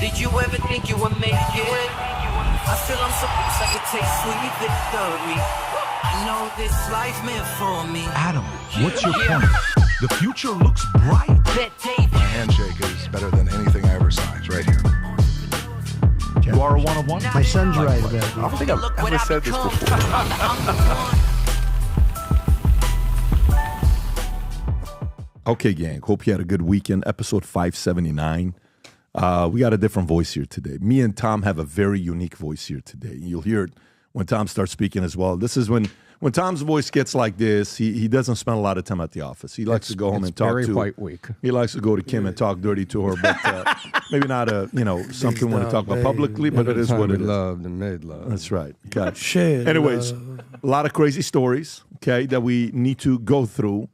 Did you ever think you would make it? I feel I'm so close I could take sweet victory. I know this life meant for me. Adam, what's your point? The future looks bright. My handshake is better than anything I ever saw. It's right here. You are a one-of-one? My son's right about I don't think I've ever said this before. Okay, gang. Hope you had a good weekend. Episode 579. We got a different voice here today. Me and Tom have a very unique voice here today. You'll hear it when Tom starts speaking as well. This is when Tom's voice gets like this, he doesn't spend a lot of time at the office. He likes to go home and talk very to. white week. He likes to go to Kim and talk dirty to her, but maybe not something we want to talk about publicly, but it is what it is. Loved and made love. That's right. Okay. Shit. Anyways, a lot of crazy stories, okay, that we need to go through.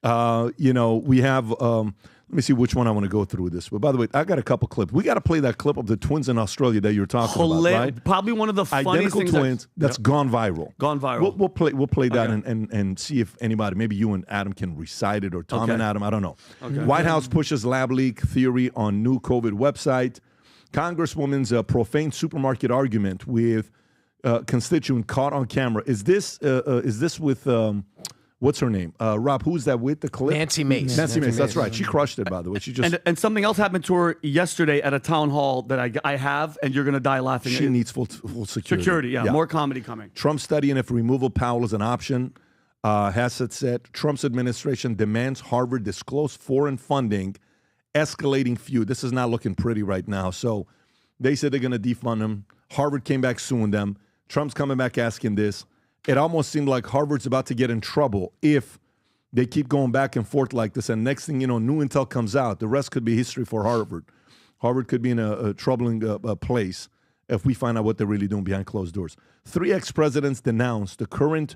We have, let me see which one I want to go through this. But by the way, I got a couple clips. We got to play that clip of the twins in Australia that you're talking about, right? Probably one of the funniest Identical things. twins that's gone viral. Gone viral. We'll play that Okay. and see if anybody, maybe you and Adam can recite it, or Tom Okay. and Adam, I don't know. Okay. White House pushes lab leak theory on new COVID website. Congresswoman's profane supermarket argument with constituent caught on camera. Is this with what's her name? Rob, who's that with the clip? Nancy Mace. Nancy Mace, that's right. She crushed it, by the way. She just And something else happened to her yesterday at a town hall that I have, and you're going to die laughing. she needs full security. security. Yeah, more comedy coming. Trump studying if removal power is an option. Hassett said Trump's administration demands Harvard disclose foreign funding, escalating feud. This is not looking pretty right now. So they said they're going to defund them. Harvard came back suing them. Trump's coming back asking this. It almost seemed like Harvard's about to get in trouble if they keep going back and forth like this. And next thing you know, new intel comes out. The rest could be history for Harvard. Harvard could be in a troubling place if we find out what they're really doing behind closed doors. 3 ex-presidents denounced the current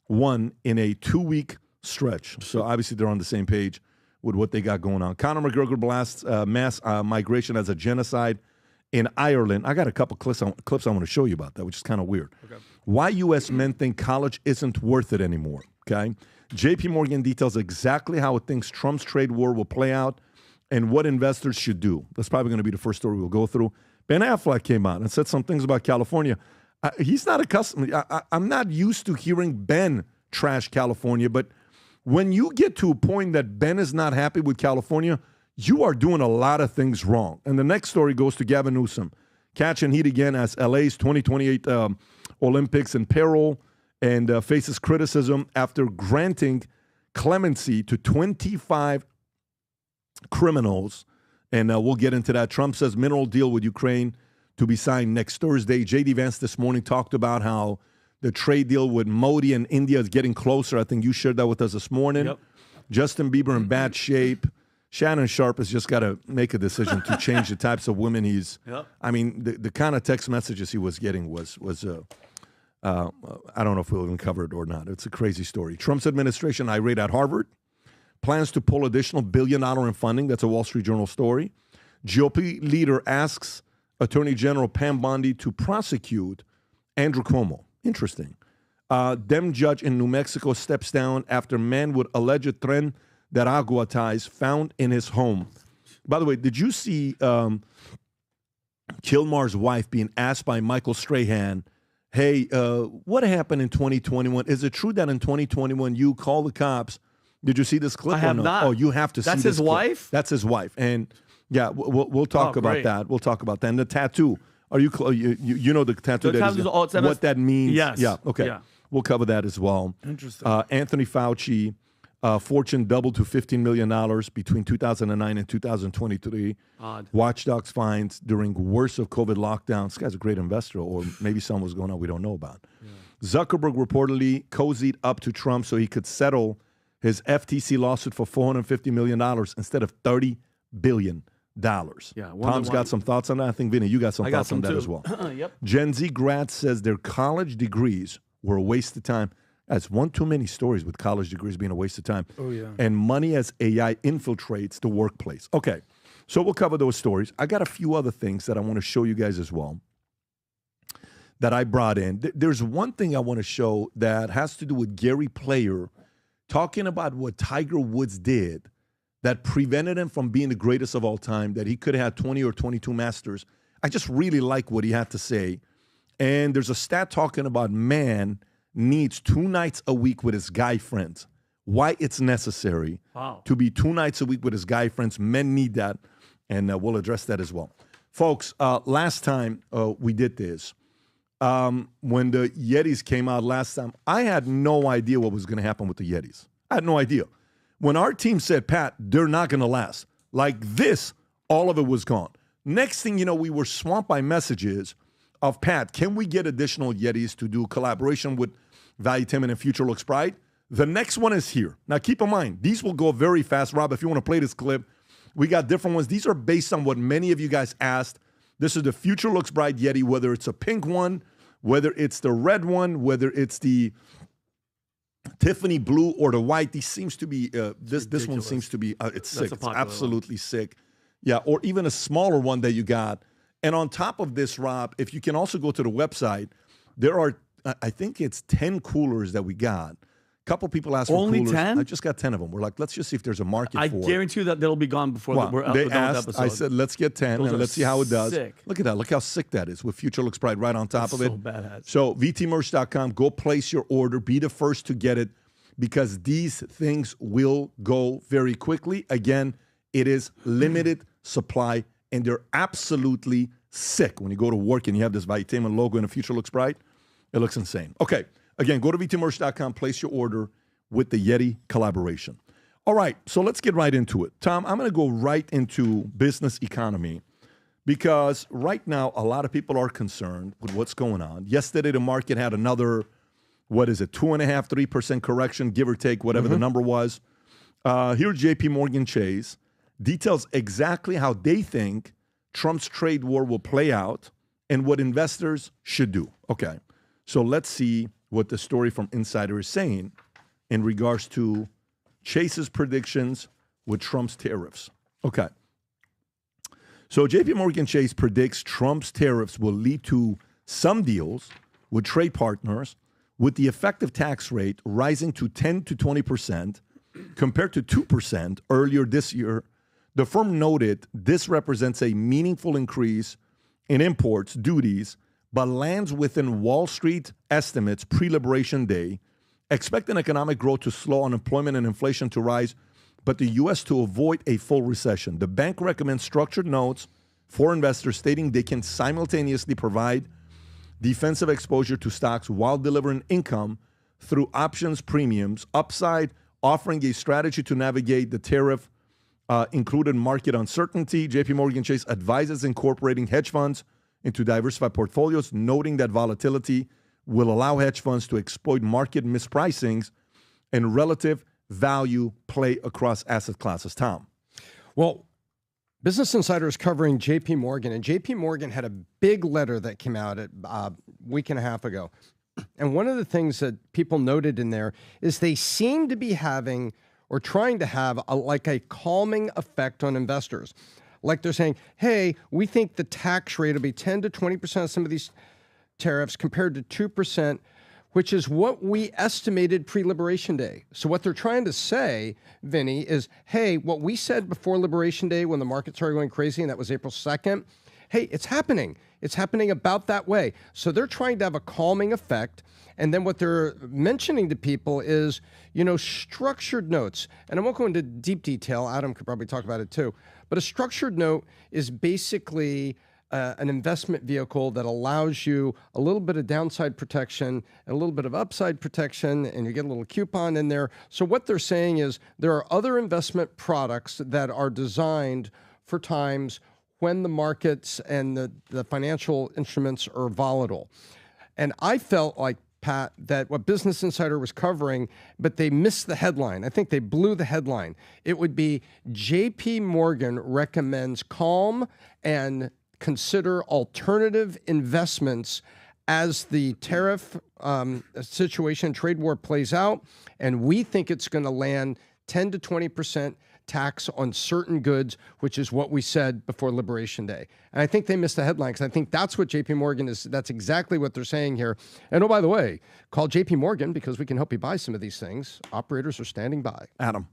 one in a 2-week stretch. So obviously they're on the same page with what they got going on. Conor McGregor blasts mass migration as a genocide in Ireland. I got a couple clips I want to show you about that, which is kind of weird. Okay. Why U.S. men think college isn't worth it anymore, okay? J.P. Morgan details exactly how it thinks Trump's trade war will play out and what investors should do. That's probably going to be the first story we'll go through. Ben Affleck came out and said some things about California. He's not accustomed. I'm not used to hearing Ben trash California, but when you get to a point that Ben is not happy with California, you are doing a lot of things wrong. And the next story goes to Gavin Newsom, catching heat again as LA's 2028 Olympics in peril, and faces criticism after granting clemency to 25 criminals. And we'll get into that. Trump says mineral deal with Ukraine to be signed next Thursday. J.D. Vance this morning talked about how the trade deal with Modi and India is getting closer. I think you shared that with us this morning. Yep. Justin Bieber in bad shape. Shannon Sharp has just got to make a decision to change the types of women he's. Yep. I mean, the kind of text messages he was getting was I don't know if we'll even cover it or not. It's a crazy story. Trump's administration irate at Harvard, plans to pull additional $1 billion in funding. That's a Wall Street Journal story. GOP leader asks Attorney General Pam Bondi to prosecute Andrew Cuomo. Interesting. Dem judge in New Mexico steps down after man with alleged Tren de Agua ties found in his home. By the way, did you see Kilmar's wife being asked by Michael Strahan, hey, what happened in 2021? Is it true that in 2021 you called the cops? Did you see this clip? I have not. Oh, you have to see this. That's his clip. wife? That's his wife. And yeah, we'll talk about that. We'll talk about that. And the tattoo. Are you know the tattoo? What that means? Yes. Yeah. Okay. Yeah. We'll cover that as well. Interesting. Anthony Fauci, fortune doubled to $15 million between 2009 and 2023. Odd. Watchdogs finds during worst of COVID lockdowns. This guy's a great investor, or maybe something was going on we don't know about. Yeah. Zuckerberg reportedly cozied up to Trump so he could settle his FTC lawsuit for $450 million instead of $30 billion. Yeah, Tom's got some thoughts on that. I think, Vinny, you got some thoughts on that too. as well. Yep. Gen Z grad says their college degrees were a waste of time. That's one too many stories with college degrees being a waste of time. Oh, yeah. And money as AI infiltrates the workplace. Okay, so we'll cover those stories. I got a few other things that I want to show you guys as well that I brought in. There's one thing I want to show that has to do with Gary Player talking about what Tiger Woods did that prevented him from being the greatest of all time, that he could have had 20 or 22 Masters. I just really like what he had to say. And there's a stat talking about man needs 2 nights a week with his guy friends. Why it's necessary to be 2 nights a week with his guy friends. Men need that, and we'll address that as well. Folks, last time we did this, when the Yetis came out last time, I had no idea what was going to happen with the Yetis. I had no idea. When our team said, Pat, they're not going to last, like this, all of it was gone. Next thing you know, we were swamped by messages of, Pat, can we get additional Yetis to do collaboration with Valuetainment and Future Looks Bright? The next one is here. Now, keep in mind, these will go very fast. Rob, if you want to play this clip, we got different ones. These are based on what many of you guys asked. This is the Future Looks Bright Yeti, whether it's a pink one, whether it's the red one, whether it's the Tiffany blue or the white. These seems to be, this one seems to be, it's sick. It's absolutely sick. Yeah, or even a smaller one that you got. And on top of this, Rob, if you can also go to the website, there are, I think it's 10 coolers that we got. A couple people asked for only coolers. 10? I just got 10 of them. We're like, let's just see if there's a market I for it. guarantee you that they'll be gone before Well, we're they done with the asked, episode. I said, let's get 10 Those and are let's see how it does. sick. Look at that. Look how sick that is with Future Looks Bright right on top of it. So badass. So VTmerch.com, go place your order. Be the first to get it because these things will go very quickly. Again, it is limited supply and they're absolutely sick. When you go to work and you have this Valuetainment logo and the Future Looks Bright, it looks insane. Okay, again, go to VTmerch.com, place your order with the Yeti collaboration. All right, so let's get right into it. Tom, I'm going to go right into business economy because right now a lot of people are concerned with what's going on. Yesterday, the market had another, 2.5%, 3% correction, give or take, whatever the number was. Here, JP Morgan Chase details exactly how they think Trump's trade war will play out and what investors should do. Okay, so let's see what the story from Insider is saying in regards to Chase's predictions with Trump's tariffs. Okay. So JP Morgan Chase predicts Trump's tariffs will lead to some deals with trade partners with the effective tax rate rising to 10 to 20% compared to 2% earlier this year. The firm noted this represents a meaningful increase in imports duties, but lands within Wall Street estimates pre-Liberation Day. Expecting economic growth to slow, unemployment and inflation to rise, but the U.S. to avoid a full recession. The bank recommends structured notes for investors, stating they can simultaneously provide defensive exposure to stocks while delivering income through options premiums. Upside, offering a strategy to navigate the tariff included market uncertainty. JP Morgan Chase advises incorporating hedge funds into diversified portfolios, noting that volatility will allow hedge funds to exploit market mispricings and relative value play across asset classes. Tom. Well, Business Insider is covering JP Morgan, and JP Morgan had a big letter that came out a week and a half ago. And one of the things that people noted in there is they seem to be having or trying to have a calming effect on investors. Like they're saying, hey, we think the tax rate will be 10 to 20% of some of these tariffs compared to 2%, which is what we estimated pre-Liberation Day. So what they're trying to say, Vinny, is, hey, what we said before Liberation Day when the market started going crazy, and that was April 2nd, hey, it's happening. It's happening about that way. So they're trying to have a calming effect. And then what they're mentioning to people is, structured notes. And I won't go into deep detail. Adam could probably talk about it too. But a structured note is basically an investment vehicle that allows you a little bit of downside protection and a little bit of upside protection, and you get a little coupon in there. So what they're saying is there are other investment products that are designed for times when the markets and the financial instruments are volatile. And I felt like, Pat, that what Business Insider was covering, but they missed the headline. I think they blew the headline. It would be JP Morgan recommends calm and consider alternative investments as the tariff situation, trade war plays out, and we think it's going to land 10 to 20% tax on certain goods, which is what we said before Liberation Day. And I think they missed the headline because I think that's what JP Morgan is. That's exactly what they're saying here. And oh, by the way, call JP Morgan because we can help you buy some of these things. Operators are standing by. Adam.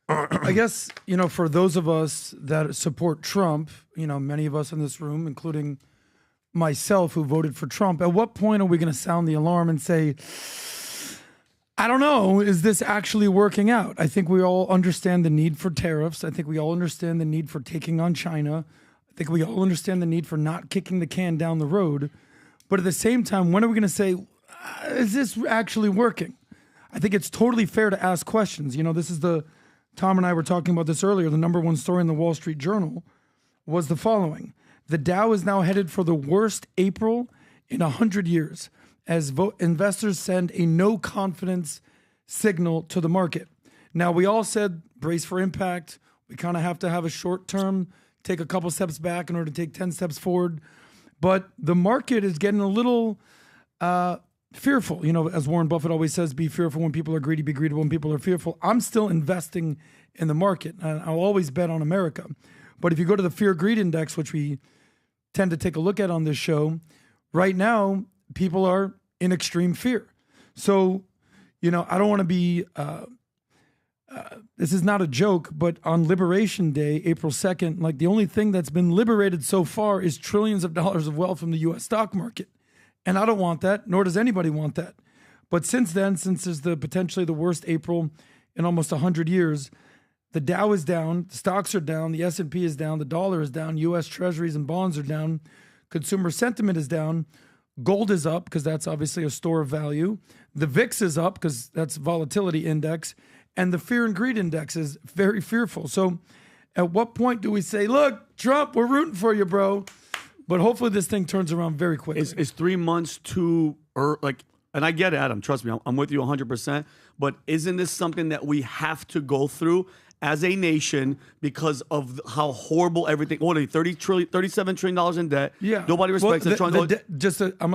I guess, for those of us that support Trump, many of us in this room, including myself who voted for Trump, at what point are we going to sound the alarm and say, I don't know, is this actually working out? I think we all understand the need for tariffs. I think we all understand the need for taking on China. I think we all understand the need for not kicking the can down the road. But at the same time, when are we going to say, is this actually working? I think it's totally fair to ask questions. This is Tom and I were talking about this earlier. The number one story in the Wall Street Journal was the following. The Dow is now headed for the worst April in 100 years as investors send a no confidence signal to the market. Now, we all said brace for impact. We kind of have to have a short term, take a couple steps back in order to take 10 steps forward. But the market is getting a little fearful. As Warren Buffett always says, be fearful when people are greedy, be greedy when people are fearful. I'm still investing in the market. I'll always bet on America. But if you go to the fear-greed index, which we tend to take a look at on this show, right now, people are in extreme fear. So, I don't want to be, this is not a joke, but on Liberation Day, April 2nd, the only thing that's been liberated so far is trillions of dollars of wealth from the U.S. stock market. And I don't want that, nor does anybody want that. But since then, since there's potentially the worst April in almost 100 years, the Dow is down, the stocks are down, the S&P is down, the dollar is down, U.S. treasuries and bonds are down, consumer sentiment is down, gold is up because that's obviously a store of value, the VIX is up because that's volatility index, and the fear and greed index is very fearful. So at what point do we say, look, Trump, we're rooting for you, bro? But hopefully this thing turns around very quickly. Is 3 months too, and I get it, Adam, trust me, I'm with you 100%, but isn't this something that we have to go through as a nation because of how horrible everything? What are they, $37 trillion in debt? Yeah. Nobody respects it. I'm going to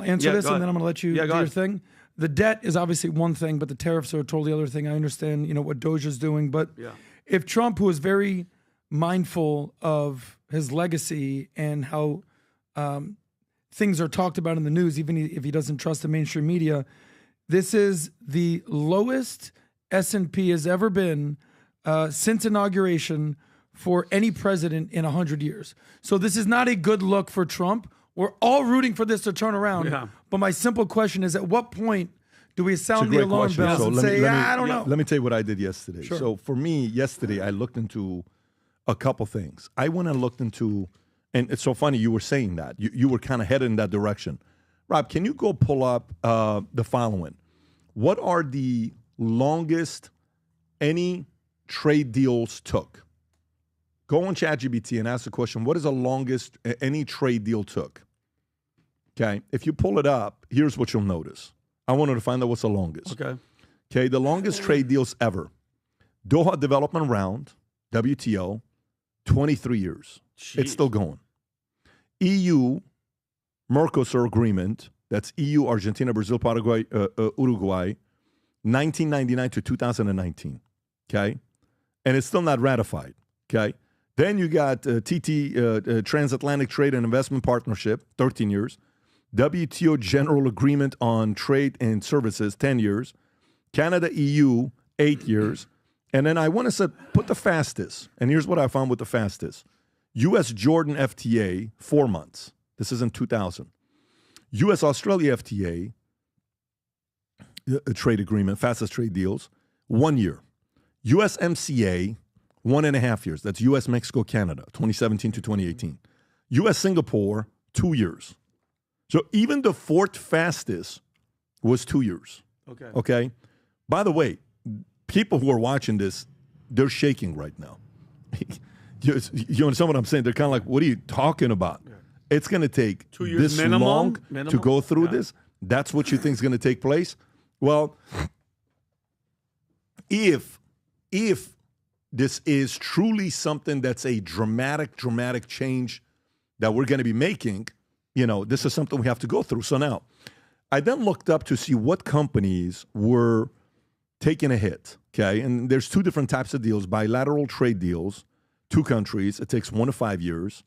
answer this and then I'm going to let you do your thing. The debt is obviously one thing, but the tariffs are a totally other thing. I understand, what Doge is doing. But if Trump, who is very mindful of his legacy and how things are talked about in the news, even if he doesn't trust the mainstream media, this is the lowest S&P has ever been since inauguration for any president in 100 years. So this is not a good look for Trump. We're all rooting for this to turn around. Yeah. But my simple question is, at what point do we sound the alarm bells and say, I don't know? Let me tell you what I did yesterday. Sure. So for me, yesterday, I looked into a couple things. I went and looked into, and it's so funny you were saying that. You were kind of headed in that direction. Rob, can you go pull up the following? What are the longest any trade deals took? Go on ChatGPT and ask the question, what is the longest any trade deal took? Okay, if you pull it up, here's what you'll notice. I wanted to find out what's the longest. Okay, the longest trade deals ever. Doha Development Round, WTO, 23 years. Jeez. It's still going. EU, Mercosur Agreement, that's EU, Argentina, Brazil, Paraguay, Uruguay, 1999 to 2019. Okay, and it's still not ratified. Okay, then you got Transatlantic Trade and Investment Partnership, 13 years. WTO General Agreement on Trade and Services, 10 years. Canada, EU, 8 years. And then I want to say, put the fastest. And here's what I found with the fastest. U.S. Jordan FTA, 4 months. This is in 2000. U.S. Australia FTA, a trade agreement, fastest trade deals, 1 year. U.S. MCA, 1.5 years. That's U.S. Mexico, Canada, 2017 to 2018. U.S. Singapore, 2 years. So even the fourth fastest was 2 years. Okay. By the way, people who are watching this, they're shaking right now. You understand what I'm saying? They're kind of like, what are you talking about? Yeah. It's going to take 2 years this long to go through this. That's what you think is going to take place? Well, if this is truly something that's a dramatic change that we're going to be making, this is something we have to go through. So now, I then looked up to see what companies were taking a hit, okay? And there's two different types of deals. Bilateral trade deals, 2 countries, it takes 1 to 5 years.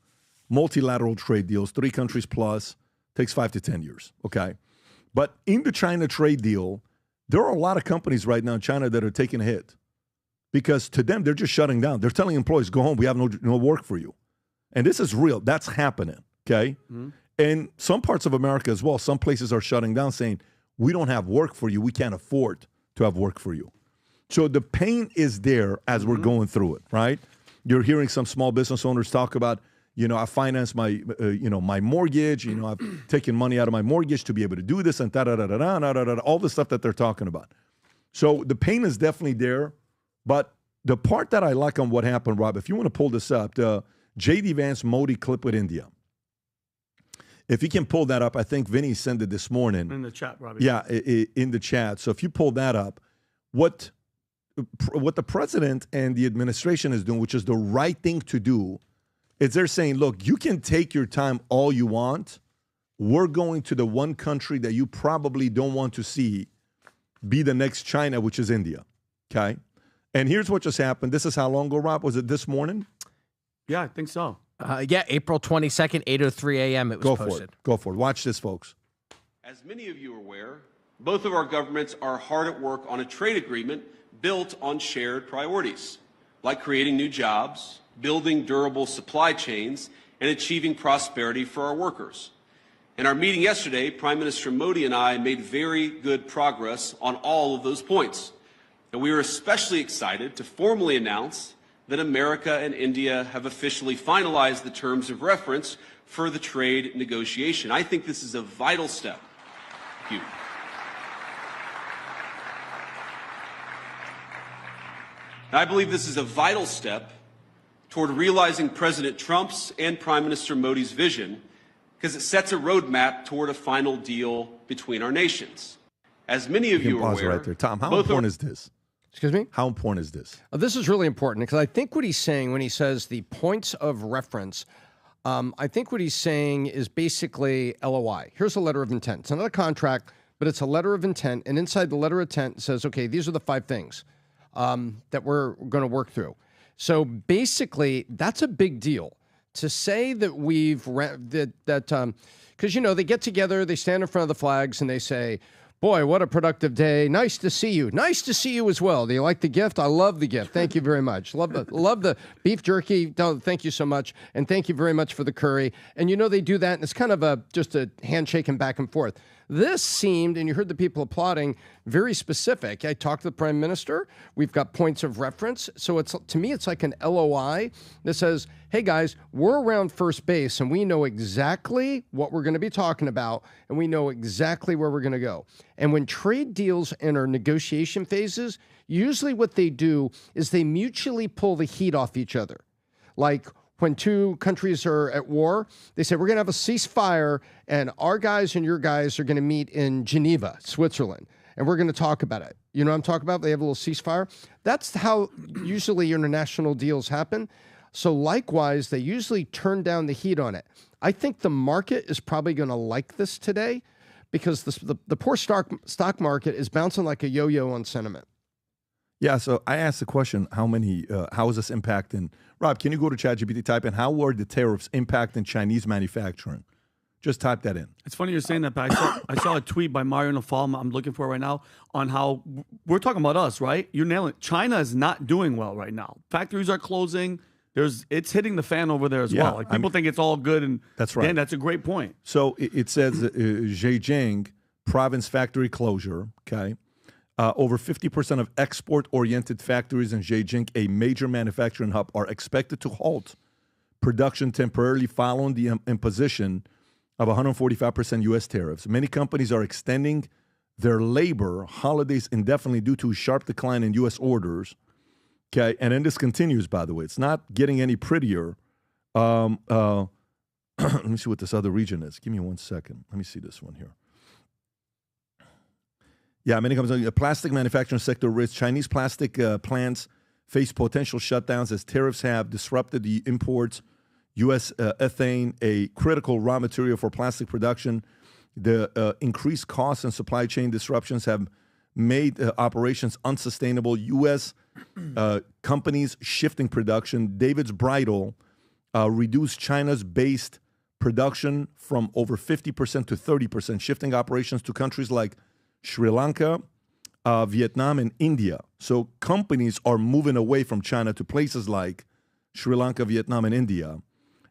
Multilateral trade deals, 3 countries plus, takes 5 to 10 years, okay? But in the China trade deal, there are a lot of companies right now in China that are taking a hit. because to them, they're just shutting down. They're telling employees, go home. We have no work for you. And this is real. That's happening, okay? Mm-hmm. And some parts of America as well, some places are shutting down saying, we don't have work for you. We can't afford to have work for you. So the pain is there as we're going through it, right? You're hearing some small business owners talk about, I finance my, my mortgage. I've taken money out of my mortgage to be able to do this and all the stuff that they're talking about. So the pain is definitely there. But the part that I like on what happened, Rob, if you want to pull this up, the J.D. Vance Modi clip with India. If you can pull that up, I think Vinny sent it this morning. In the chat, Robbie. Yeah, in the chat. So if you pull that up, what the president and the administration is doing, which is the right thing to do, is they're saying, look, you can take your time all you want. We're going to the one country that you probably don't want to see be the next China, which is India. Okay? And here's what just happened. This is how long ago, Rob? Was it this morning? Yeah, I think so. April 22nd, 8:03 a.m. It was posted. Go for it. Watch this, folks. As many of you are aware, both of our governments are hard at work on a trade agreement built on shared priorities, like creating new jobs, building durable supply chains, and achieving prosperity for our workers. In our meeting yesterday, Prime Minister Modi and I made very good progress on all of those points. And we are especially excited to formally announce that America and India have officially finalized the terms of reference for the trade negotiation. I think this is a vital step. Thank you. I believe this is a vital step toward realizing President Trump's and Prime Minister Modi's vision, because it sets a roadmap toward a final deal between our nations. As many of you are aware, right there. Tom, how important is this? Excuse me? How important is this? This is really important because I think what he's saying when he says the points of reference, I think what he's saying is basically LOI. Here's a letter of intent. It's not a contract, but it's a letter of intent. And inside the letter of intent says, okay, these are the 5 things that we're going to work through. So basically, that's a big deal to say that because, they get together, they stand in front of the flags and they say, boy, what a productive day. Nice to see you. Nice to see you as well. Do you like the gift? I love the gift. Thank you very much. Love the beef jerky. Thank you so much. And thank you very much for the curry. And they do that, and it's kind of just a handshake and back and forth. This seemed, and you heard the people applauding, very specific. I talked to the Prime Minister. We've got points of reference. So to me, it's like an LOI that says, hey, guys, we're around first base, and we know exactly what we're going to be talking about, and we know exactly where we're going to go. And when trade deals enter negotiation phases, usually what they do is they mutually pull the heat off each other. Like when 2 countries are at war, they say, we're going to have a ceasefire, and our guys and your guys are going to meet in Geneva, Switzerland, and we're going to talk about it. You know what I'm talking about? They have a little ceasefire. That's how usually international deals happen. So likewise, they usually turn down the heat on it. I think the market is probably going to like this today because the poor stock market is bouncing like a yo-yo on sentiment. Yeah, so I asked the question, how is this impacting? Rob, can you go to ChatGPT, type in, how are the tariffs impacting Chinese manufacturing? Just type that in. It's funny you're saying that, but I saw a tweet by Mario Nafal, I'm looking for it right now, on how we're talking about us, right? You're nailing it. China is not doing well right now. Factories are closing. It's hitting the fan over there as well. Like people think it's all good, and that's right. Dan, that's a great point. So it says Zhejiang province factory closure. Okay, over 50% of export-oriented factories in Zhejiang, a major manufacturing hub, are expected to halt production temporarily following the imposition of 145% U.S. tariffs. Many companies are extending their labor holidays indefinitely due to a sharp decline in U.S. orders. Okay, and then this continues, by the way. It's not getting any prettier. Let me see what this other region is. Give me 1 second. Let me see this one here. Yeah, many companies, the plastic manufacturing sector risk. Chinese plastic plants face potential shutdowns as tariffs have disrupted the imports. U.S. ethane, a critical raw material for plastic production. The increased costs and supply chain disruptions have made operations unsustainable. U.S. Companies shifting production. David's Bridal reduced China's based production from over 50% to 30%, shifting operations to countries like Sri Lanka, Vietnam, and India. So companies are moving away from China to places like Sri Lanka, Vietnam, and India.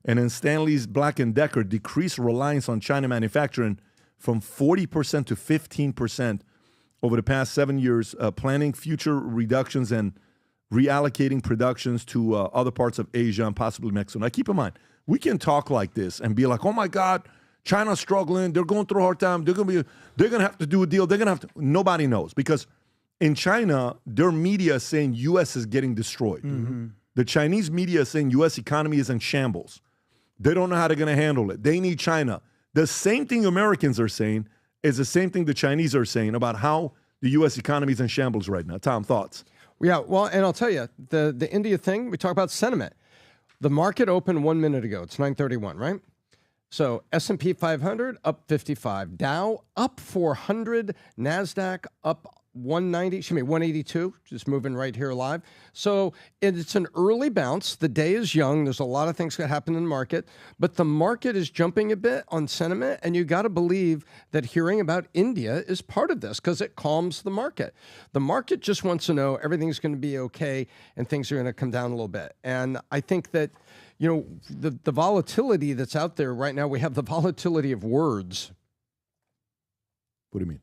And then Stanley's Black & Decker decreased reliance on China manufacturing from 40% to 15% over the past 7 years, planning future reductions and reallocating productions to other parts of Asia and possibly Mexico. Now, keep in mind, we can talk like this and be like, oh my God, China's struggling. They're going through a hard time. They're gonna have to do a deal. They're gonna have to. Nobody knows, because in China, their media is saying U.S. is getting destroyed. Mm-hmm. The Chinese media is saying U.S. economy is in shambles. They don't know how they're going to handle it. They need China. The same thing Americans are saying is the same thing the Chinese are saying about how the U.S. economy is in shambles right now. Tom, thoughts? Yeah, well, and I'll tell you, the India thing, we talk about sentiment. The market opened 1 minute ago. It's 9:31, right? So S&P 500 up 55, Dow up 400, NASDAQ up 182, just moving right here live. So it's an early bounce. The day is young. There's a lot of things that happen in the market, but the market is jumping a bit on sentiment, and you got to believe that hearing about India is part of this because it calms the market. The market just wants to know everything's going to be okay and things are going to come down a little bit. And I think that, you know, the volatility that's out there right now, we have the volatility of words. What do you mean?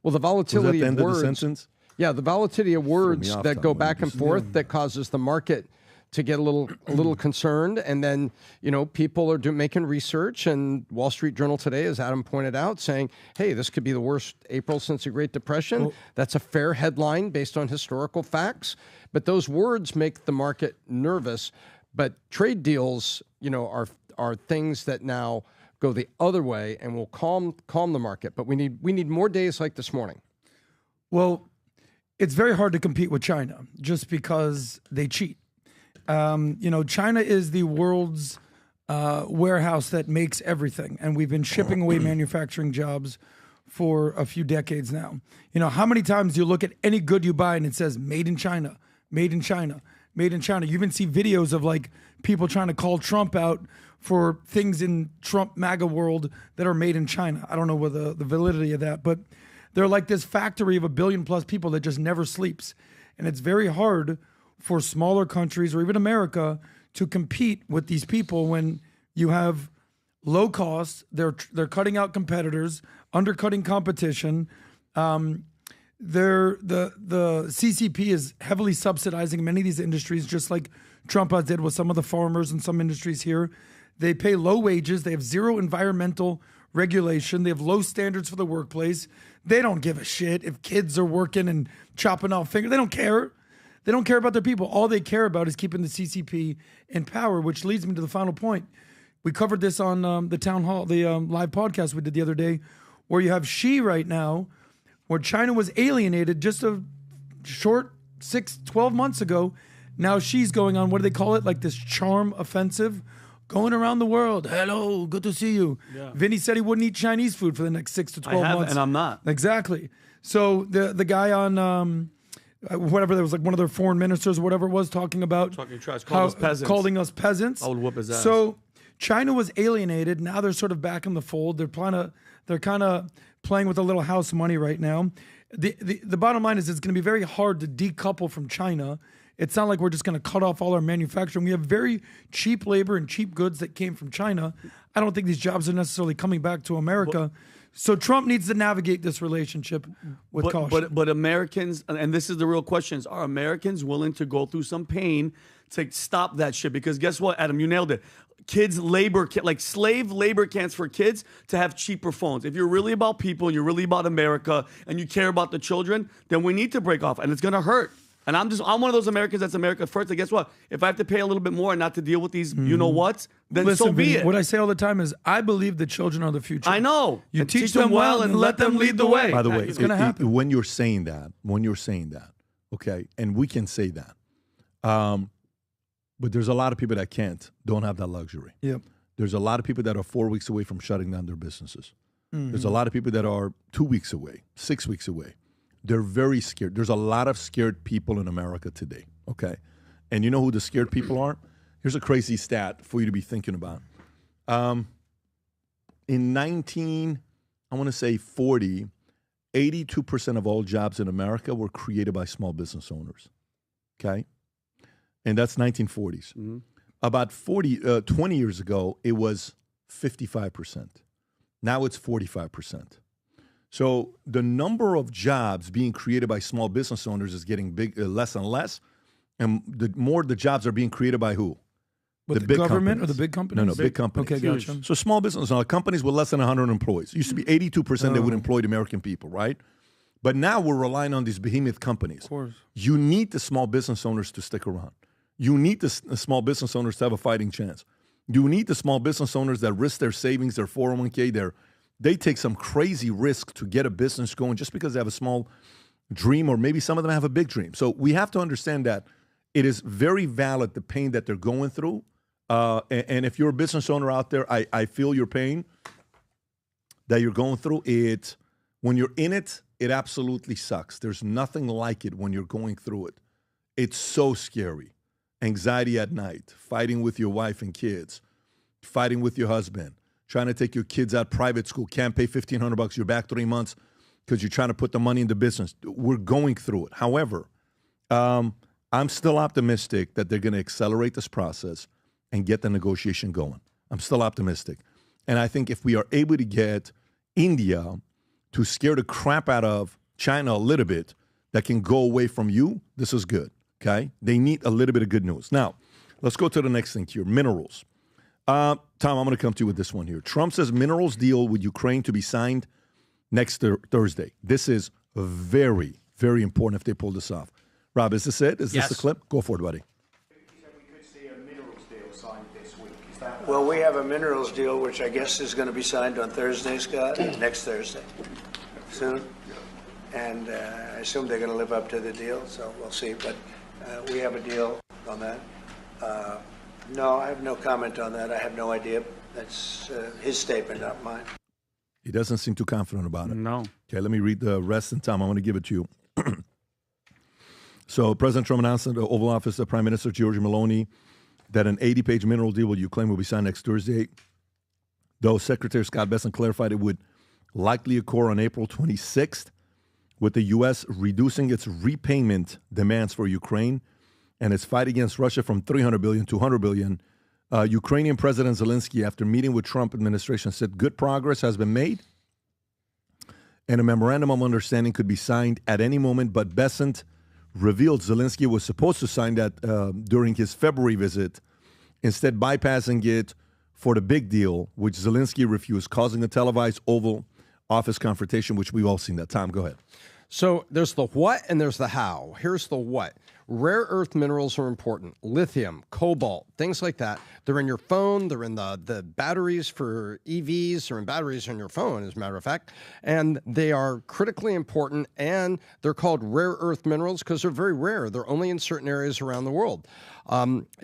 Well, the volatility of words. The sentence? Yeah, the volatility of words that go back and forth that causes the market to get a little concerned, and then, you know, people are making research, and Wall Street Journal today, as Adam pointed out, saying, "Hey, this could be the worst April since the Great Depression." Well, that's a fair headline based on historical facts, but those words make the market nervous. But trade deals, you know, are things that now go the other way and will calm the market. But we need more days like this morning. Well, it's very hard to compete with China just because they cheat. You know, China is the world's warehouse that makes everything, and we've been shipping away manufacturing jobs for a few decades now. You know, how many times do you look at any good you buy and it says made in China, made in China, made in China? You even see videos of like people trying to call Trump out for things in Trump MAGA world that are made in China. I don't know what the validity of that, but they're like this factory of 1 billion plus people that just never sleeps. And it's very hard for smaller countries or even America to compete with these people when you have low costs, they're cutting out competitors, undercutting competition. The CCP is heavily subsidizing many of these industries, just like Trump did with some of the farmers in some industries here. They pay low wages. They have zero environmental regulation. They have low standards for the workplace. They don't give a shit if kids are working and chopping off fingers. They don't care. They don't care about their people. All they care about is keeping the CCP in power, which leads me to the final point. We covered this on the town hall, the live podcast we did the other day, where you have Xi right now, where China was alienated just a short 12 months ago. Now Xi's going on, what do they call it? Like this charm offensive, going around the world. Hello, good to see you. Yeah. Vinny said he wouldn't eat Chinese food for the next 6 to 12 months. And I'm not. Exactly. So the guy on whatever, there was like one of their foreign ministers or whatever it was talking trash, calling us peasants. I would whoop his ass. So China was alienated. Now they're sort of back in the fold. They're kind of playing with a little house money right now. The bottom line is it's going to be very hard to decouple from China. It's not like we're just going to cut off all our manufacturing. We have very cheap labor and cheap goods that came from China. I don't think these jobs are necessarily coming back to America. So Trump needs to navigate this relationship with caution. But Americans, and this is the real question, is are Americans willing to go through some pain to stop that shit? Because guess what, Adam, you nailed it. Kids labor, like slave labor camps for kids to have cheaper phones. If you're really about people and you're really about America and you care about the children, then we need to break off, and it's going to hurt. And I'm one of those Americans that's America first. And guess what? If I have to pay a little bit more and not to deal with these you-know-whats, then Listen, so be it. What I say all the time is I believe the children are the future. I know. You teach them well and let them lead the way. By the way, it's going to happen. When you're saying that, okay, and we can say that, but there's a lot of people that don't have that luxury. Yep. There's a lot of people that are 4 weeks away from shutting down their businesses. There's a lot of people that are 2 weeks away, 6 weeks away. They're very scared. There's a lot of scared people in America today, okay? And you know who the scared people are? Here's a crazy stat for you to be thinking about. In 1940, 82% of all jobs in America were created by small business owners. Okay? And that's 1940s. Mm-hmm. About 20 years ago, it was 55%. Now it's 45%. So the number of jobs being created by small business owners is getting less and less. And the more the jobs are being created by who? But the big government companies. or the big companies? No, big companies. Okay, gotcha. So small business, companies with less than 100 employees. It used to be 82% that would employ the American people, right? But now we're relying on these behemoth companies. Of course. You need the small business owners to stick around. You need the small business owners to have a fighting chance. You need the small business owners that risk their savings, their 401k, they take some crazy risk to get a business going just because they have a small dream, or maybe some of them have a big dream. So we have to understand that it is very valid, the pain that they're going through. And if you're a business owner out there, I feel your pain that you're going through. When you're in it, it absolutely sucks. There's nothing like it when you're going through it. It's so scary. Anxiety at night, fighting with your wife and kids, fighting with your husband, trying to take your kids out private school, can't pay $1,500, you're back 3 months because you're trying to put the money into business. We're going through it. However, I'm still optimistic that they're going to accelerate this process and get the negotiation going. I'm still optimistic. And I think if we are able to get India to scare the crap out of China a little bit, that can go away from you, this is good, okay? They need a little bit of good news. Now, let's go to the next thing here, minerals. Tom, I'm going to come to you with this one here. Trump says minerals deal with Ukraine to be signed next Thursday. This is very, very important if they pull this off. Rob, is this it? Is this the clip? Go for it, buddy. Well, we have a minerals deal, which I guess is going to be signed on Thursday, Scott, next Thursday, soon. And I assume they're going to live up to the deal, so we'll see. But we have a deal on that. No, I have no comment on that. I have no idea. That's his statement, not mine. He doesn't seem too confident about it. No. Okay, let me read the rest, and Tom, I'm going to give it to you. So President Trump announced in the Oval Office that Prime Minister Giorgia Meloni that an 80-page mineral deal with Ukraine will be signed next Thursday, though Secretary Scott Bessent clarified it would likely occur on April 26th, with the U.S. reducing its repayment demands for Ukraine and its fight against Russia from $300 billion to $100 billion. Ukrainian President Zelensky, after meeting with Trump administration, said good progress has been made and a memorandum of understanding could be signed at any moment, but Bessent revealed Zelensky was supposed to sign that during his February visit, instead bypassing it for the big deal, which Zelensky refused, causing a televised Oval Office confrontation, which we've all seen that. Tom, go ahead. So there's the what and there's the how. Here's the what. Rare earth minerals are important. Lithium, cobalt, things like that. They're in your phone. They're in the batteries for EVs. They're in batteries on your phone, as a matter of fact. And they are critically important, and they're called rare earth minerals because they're very rare. They're only in certain areas around the world.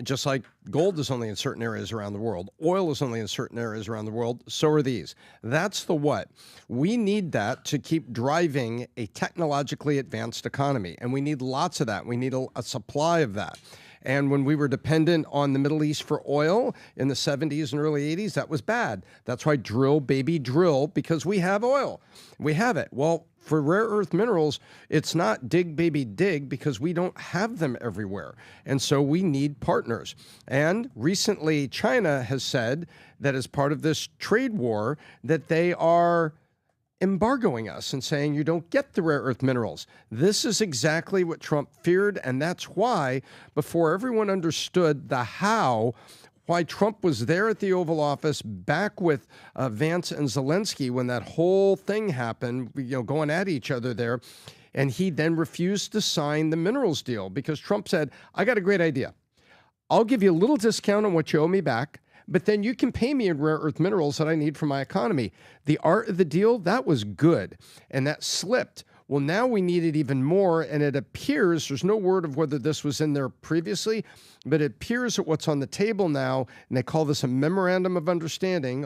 Just like gold is only in certain areas around the world. Oil is only in certain areas around the world. So are these. That's the what. We need that to keep driving a technologically advanced economy. And we need lots of that. We need a supply of that. And when we were dependent on the Middle East for oil in the 70s and early 80s, that was bad. That's why drill, baby, drill, because we have oil. We have it. Well, for rare earth minerals, it's not dig, baby, dig, because we don't have them everywhere. And so we need partners. And recently, China has said that as part of this trade war, that they are embargoing us and saying you don't get the rare earth minerals. This is exactly what Trump feared, and that's why, before everyone understood the how, why Trump was there at the Oval Office back with Vance and Zelensky when that whole thing happened, going at each other there, and he then refused to sign the minerals deal because Trump said, I got a great idea. I'll give you a little discount on what you owe me back, but then you can pay me in rare earth minerals that I need for my economy. The art of the deal, that was good, and that slipped. Well, now we need it even more, and it appears, there's no word of whether this was in there previously, but it appears that what's on the table now, and they call this a Memorandum of Understanding,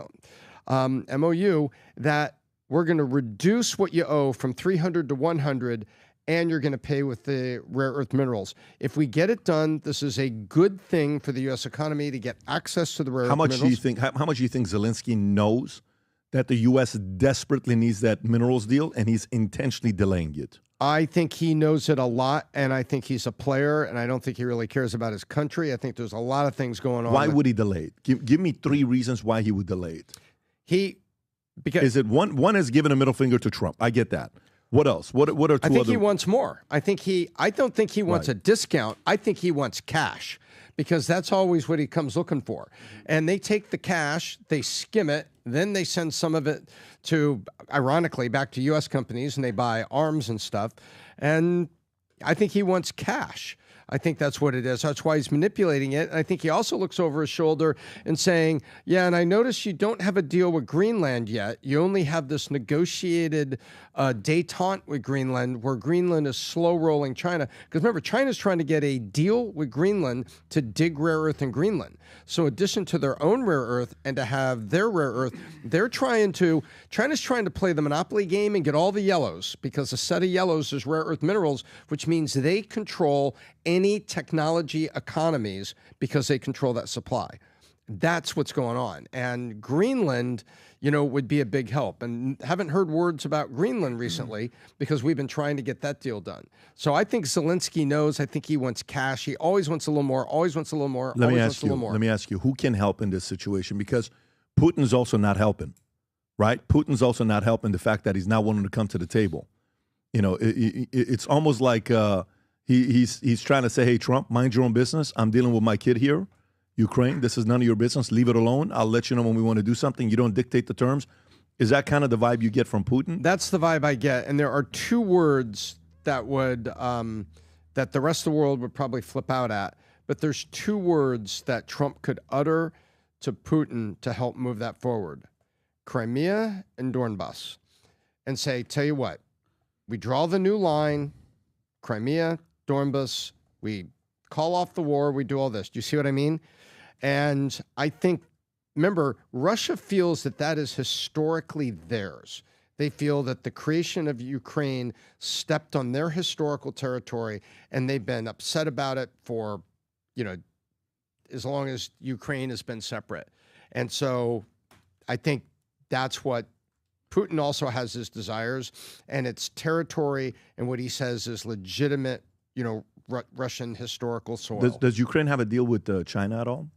MOU, that we're going to reduce what you owe from 300 to 100, and you're going to pay with the rare earth minerals. If we get it done, this is a good thing for the U.S. economy to get access to the rare earth minerals. How much do you think Zelensky knows that the U.S. desperately needs that minerals deal, and he's intentionally delaying it? I think he knows it a lot, and I think he's a player, and I don't think he really cares about his country. I think there's a lot of things going on. Why would he delay it? Give me 3 reasons why he would delay it. Because is it one is giving a middle finger to Trump? I get that. What else? What are 2 I think other? he wants more. I don't think he wants a discount. I think he wants cash, because that's always what he comes looking for. And they take the cash, they skim it, then they send some of it to, ironically, back to U.S. companies, and they buy arms and stuff. And I think he wants cash. I think that's what it is. That's why he's manipulating it. And I think he also looks over his shoulder and saying, yeah, and I notice you don't have a deal with Greenland yet. You only have this negotiated détente with Greenland, where Greenland is slow-rolling China. Because remember, China's trying to get a deal with Greenland to dig rare earth in Greenland. So in addition to their own rare earth and to have their rare earth, China's trying to play the monopoly game and get all the yellows, because a set of yellows is rare earth minerals, which means they control any technology economies because they control that supply. That's what's going on. And Greenland, would be a big help. And haven't heard words about Greenland recently because we've been trying to get that deal done. So I think Zelensky knows. I think he wants cash. He always wants a little more, always wants a little more, Let me ask you, who can help in this situation? Because Putin's also not helping, right? Putin's also not helping the fact that he's not wanting to come to the table. It's almost like he's trying to say, hey, Trump, mind your own business. I'm dealing with my kid here. Ukraine, this is none of your business. Leave it alone. I'll let you know when we want to do something. You don't dictate the terms. Is that kind of the vibe you get from Putin? That's the vibe I get. And there are 2 words that would that the rest of the world would probably flip out at. But there's 2 words that Trump could utter to Putin to help move that forward: Crimea and Donbass. And say, tell you what, we draw the new line, Crimea, Donbass, we call off the war, we do all this. Do you see what I mean? And I think, remember, Russia feels that is historically theirs. They feel that the creation of Ukraine stepped on their historical territory, and they've been upset about it for, as long as Ukraine has been separate. And so I think that's what Putin also has his desires, and it's territory and what he says is legitimate, Russian historical soil. Does Ukraine have a deal with China at all?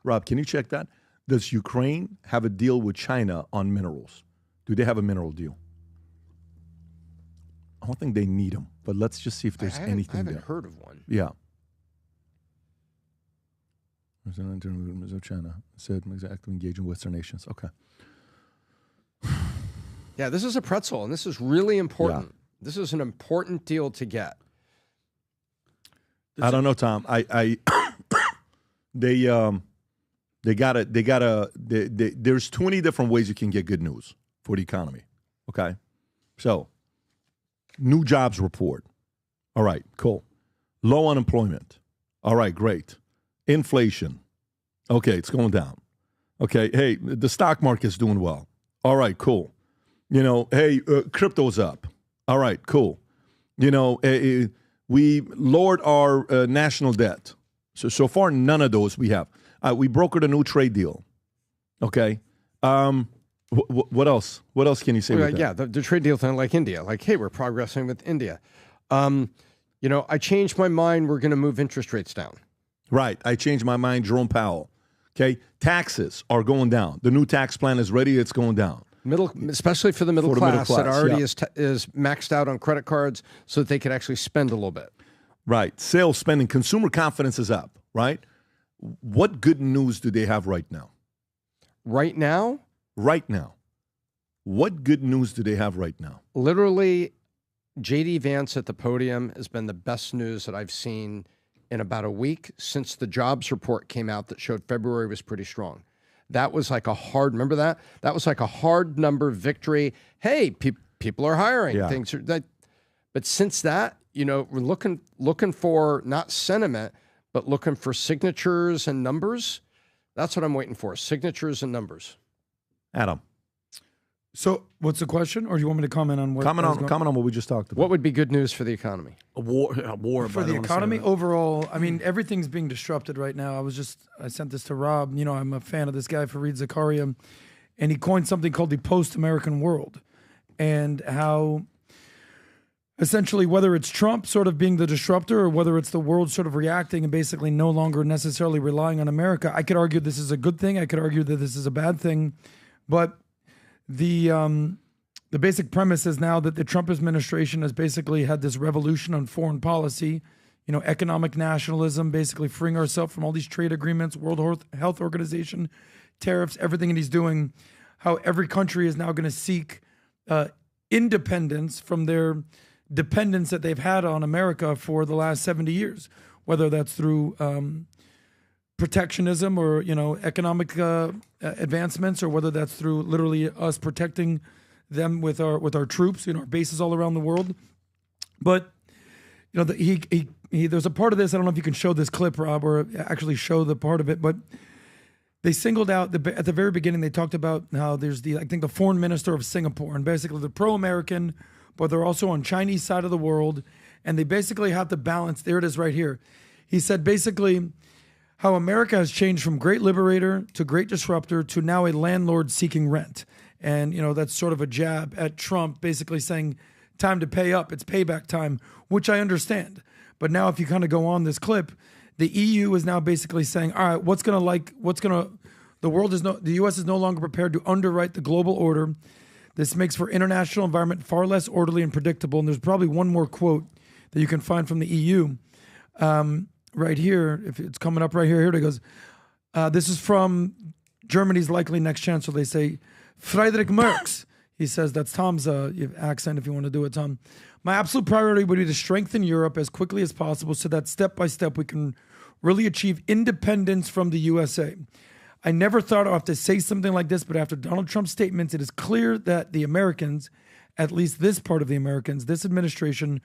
Rob, can you check that? Does Ukraine have a deal with China on minerals? Do they have a mineral deal? I don't think they need them, but let's just see if there's anything there. I haven't heard of one. Yeah. Of China said exactly engage in Western nations. Okay. Yeah, this is a pretzel, and this is really important. Yeah. This is an important deal to get. I don't know, Tom. There's 20 different ways you can get good news for the economy. Okay. So, new jobs report. All right, cool. Low unemployment. All right, great. Inflation. Okay, it's going down. Okay, hey, the stock market's doing well. All right, cool. Hey, crypto's up. All right, cool. We lowered our national debt. So far, none of those we have. We brokered a new trade deal. Okay. What else? What else can you say? Yeah, the trade deal thing, like India. Like, hey, we're progressing with India. I changed my mind. We're going to move interest rates down. Right. I changed my mind. Jerome Powell. Okay. Taxes are going down. The new tax plan is ready. It's going down. Especially for the middle class that already is maxed out on credit cards, so that they could actually spend a little bit. Right. Sales, spending, consumer confidence is up, right? What good news do they have right now? Right now? Right now. What good news do they have right now? Literally, J.D. Vance at the podium has been the best news that I've seen in about a week since the jobs report came out that showed February was pretty strong. That was like remember that? That was like a hard number victory. Hey, people are hiring. Yeah. Things are that. But since that, we're looking for not sentiment, but looking for signatures and numbers. That's what I'm waiting for, signatures and numbers. Adam. So what's the question? Or do you want me to comment on what? Comment on what we just talked about. What would be good news for the economy? A war for the economy overall. I mean, everything's being disrupted right now. I sent this to Rob. I'm a fan of this guy, Fareed Zakaria. and he coined something called the post-American world, and how essentially whether it's Trump sort of being the disruptor or whether it's the world sort of reacting and basically no longer necessarily relying on America. I could argue this is a good thing. I could argue that this is a bad thing. But the basic premise is now that the Trump administration has basically had this revolution on foreign policy, economic nationalism, basically freeing ourselves from all these trade agreements, World Health Organization, tariffs, everything that he's doing, how every country is now going to seek independence from their dependence that they've had on America for the last 70 years, whether that's through protectionism or, economic advancements, or whether that's through literally us protecting them with our troops, our bases all around the world. But, there's a part of this, I don't know if you can show this clip, Rob, or actually show the part of it, but they singled out, at the very beginning, they talked about how there's the foreign minister of Singapore, and basically they're pro-American, but they're also on Chinese side of the world, and they basically have to balance. There it is right here. He said basically how America has changed from great liberator to great disruptor to now a landlord seeking rent. And, that's sort of a jab at Trump, basically saying time to pay up. It's payback time, which I understand. But now if you kind of go on this clip, the EU is now basically saying, all right, the U.S. is no longer prepared to underwrite the global order. This makes for international environment far less orderly and predictable. And there's probably one more quote that you can find from the EU right here. If it's coming up right here, here it goes. This is from Germany's likely next chancellor. They say, Friedrich Merz. He says, that's Tom's accent if you want to do it, Tom. My absolute priority would be to strengthen Europe as quickly as possible so that step by step we can really achieve independence from the USA. I never thought I'd have to say something like this, but after Donald Trump's statements, it is clear that the Americans, at least this part of the Americans, this administration,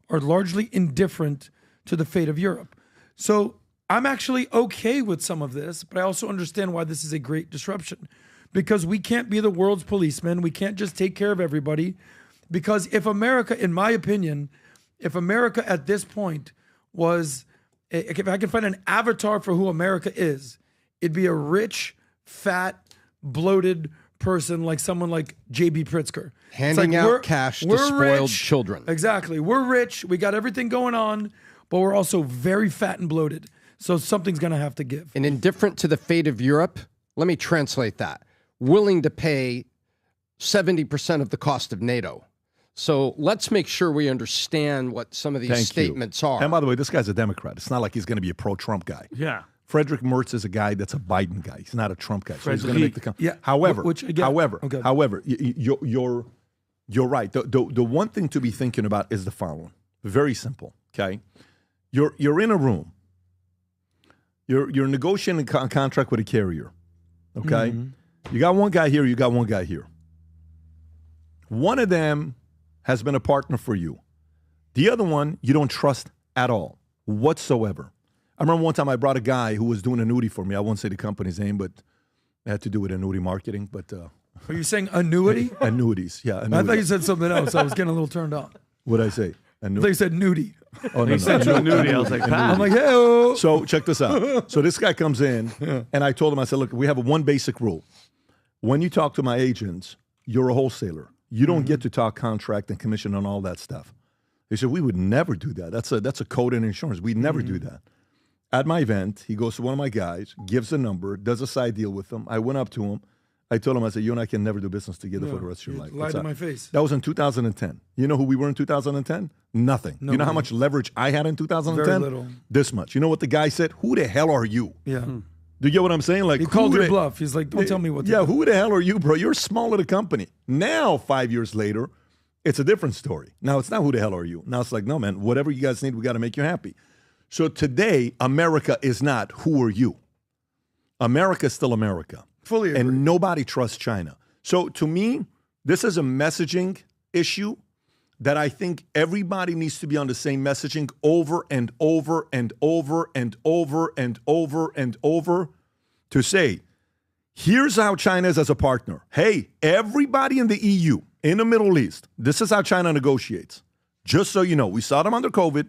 are largely indifferent to the fate of Europe. So I'm actually okay with some of this, but I also understand why this is a great disruption. Because we can't be the world's policeman. We can't just take care of everybody. Because if America, in my opinion, if America at this point was, if I could find an avatar for who America is, it'd be a rich, fat, bloated person like someone like J.B. Pritzker. Handing out cash to spoiled children. Exactly. We're rich. We got everything going on, but we're also very fat and bloated. So something's going to have to give. And indifferent to the fate of Europe, let me translate that. Willing to pay 70% of the cost of NATO. So let's make sure we understand what some of these statements are. And by the way, this guy's a Democrat. It's not like he's going to be a pro-Trump guy. Yeah. Friedrich Merz is a guy that's a Biden guy. He's not a Trump guy. So he's going to make the yeah. However, Okay. You're right. The one thing to be thinking about is the following. Very simple. Okay, you're in a room. You're negotiating a contract with a carrier. Okay, you got one guy here. You got one guy here. One of them has been a partner for you. The other one you don't trust at all whatsoever. I remember one time I brought a guy who was doing annuity for me. I won't say the company's name, but it had to do with annuity marketing. But are you saying annuity? Annuities, yeah. Annuities. I thought you said something else. I was getting a little turned on. What'd I say? I thought you said nudie. Oh, no, He said nudity. I was like, I'm like, hey. So check this out. So this guy comes in, and I told him, I said, look, we have one basic rule. When you talk to my agents, you're a wholesaler. You don't get to talk contract and commission and all that stuff. He said, we would never do that. That's a code in insurance. We'd never do that. At my event, he goes to one of my guys, gives a number, does a side deal with them. I went up to him. I told him, I said, you and I can never do business together for the rest of your life. Lied to my face. That was in 2010. You know who we were in 2010? Nothing. No, you know how much leverage I had in 2010? Very little. This much. You know what the guy said? Who the hell are you? Yeah. Do you get what I'm saying? Like, He called your bluff. He's like, don't tell me what to do. Who the hell are you, bro? You're small of the company. Now, 5 years later, it's a different story. Now, it's not who the hell are you. Now, it's like, no, man, whatever you guys need, we got to make you happy. So today, America is not who are you. America is still America. Fully agree. And nobody trusts China. So to me, this is a messaging issue that I think everybody needs to be on the same messaging over and over and over and over and over and over to say, here's how China is as a partner. Hey, everybody in the EU, in the Middle East, this is how China negotiates. Just so you know, we saw them under COVID.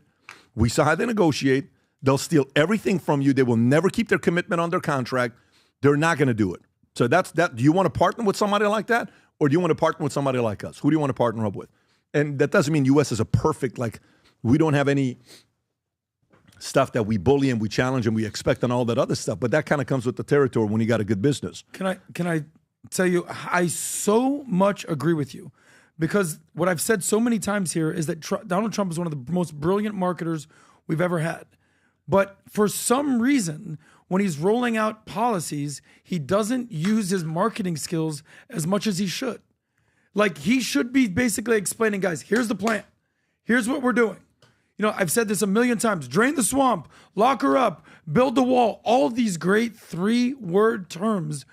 We saw how they negotiate. They'll steal everything from you. They will never keep their commitment on their contract. They're not going to do it. So that's that. Do you want to partner with somebody like that, or do you want to partner with somebody like us? Who do you want to partner up with? And that doesn't mean U.S. is a perfect, like, we don't have any stuff that we bully and we challenge and we expect and all that other stuff. But that kind of comes with the territory when you got a good business. Can I tell you, I so much agree with you, because what I've said so many times here is that Donald Trump is one of the most brilliant marketers we've ever had. But for some reason, when he's rolling out policies, he doesn't use his marketing skills as much as he should. Like, he should be basically explaining, guys, here's the plan. Here's what we're doing. You know, I've said this a million times. Drain the swamp, lock her up, build the wall. All of these great 3-word terms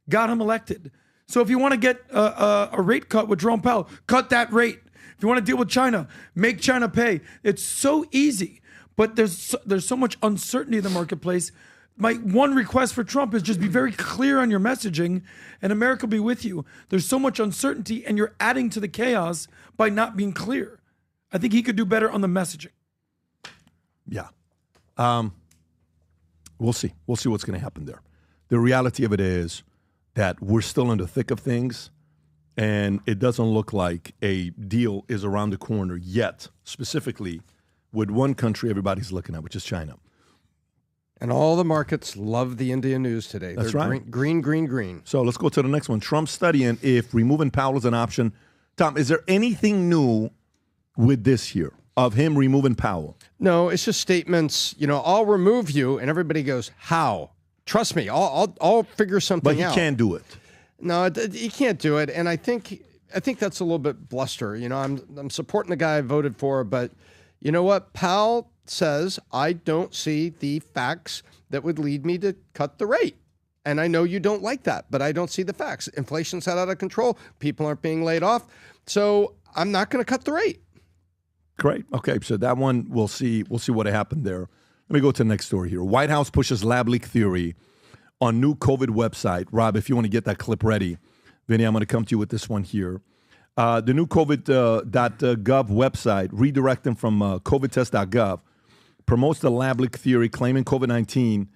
got him elected. So if you want to get a rate cut with Jerome Powell, cut that rate. If you want to deal with China, make China pay. It's so easy, but there's so much uncertainty in the marketplace. My one request for Trump is just be very clear on your messaging, and America will be with you. There's so much uncertainty, and you're adding to the chaos by not being clear. I think he could do better on the messaging. Yeah. We'll see. We'll see what's going to happen there. The reality of it is that we're still in the thick of things, and it doesn't look like a deal is around the corner yet, specifically with one country everybody's looking at, which is China. And all the markets love the India news today. That's They're right. Green. So let's go to the next one. Trump studying if removing Powell is an option. Tom, is there anything new with this here of him removing Powell? No, it's just statements. You know, I'll remove you, and everybody goes, "How? Trust me, I'll figure something But he out." can't do it. No, he can't do it, and I think that's a little bit bluster. You know, I'm supporting the guy I voted for, but you know what? Powell says I don't see the facts that would lead me to cut the rate. And I know you don't like that, but I don't see the facts. Inflation's out of control. People aren't being laid off. So I'm not going to cut the rate. Great. Okay, so that one, we'll see what happened there. Let me go to the next story here. White House pushes lab leak theory on new COVID website. Rob, if you want to get that clip ready. Vinny, I'm going to come to you with this one here. The new COVID.gov website, redirecting from covidtest.gov, promotes the lab leak theory, claiming COVID-19,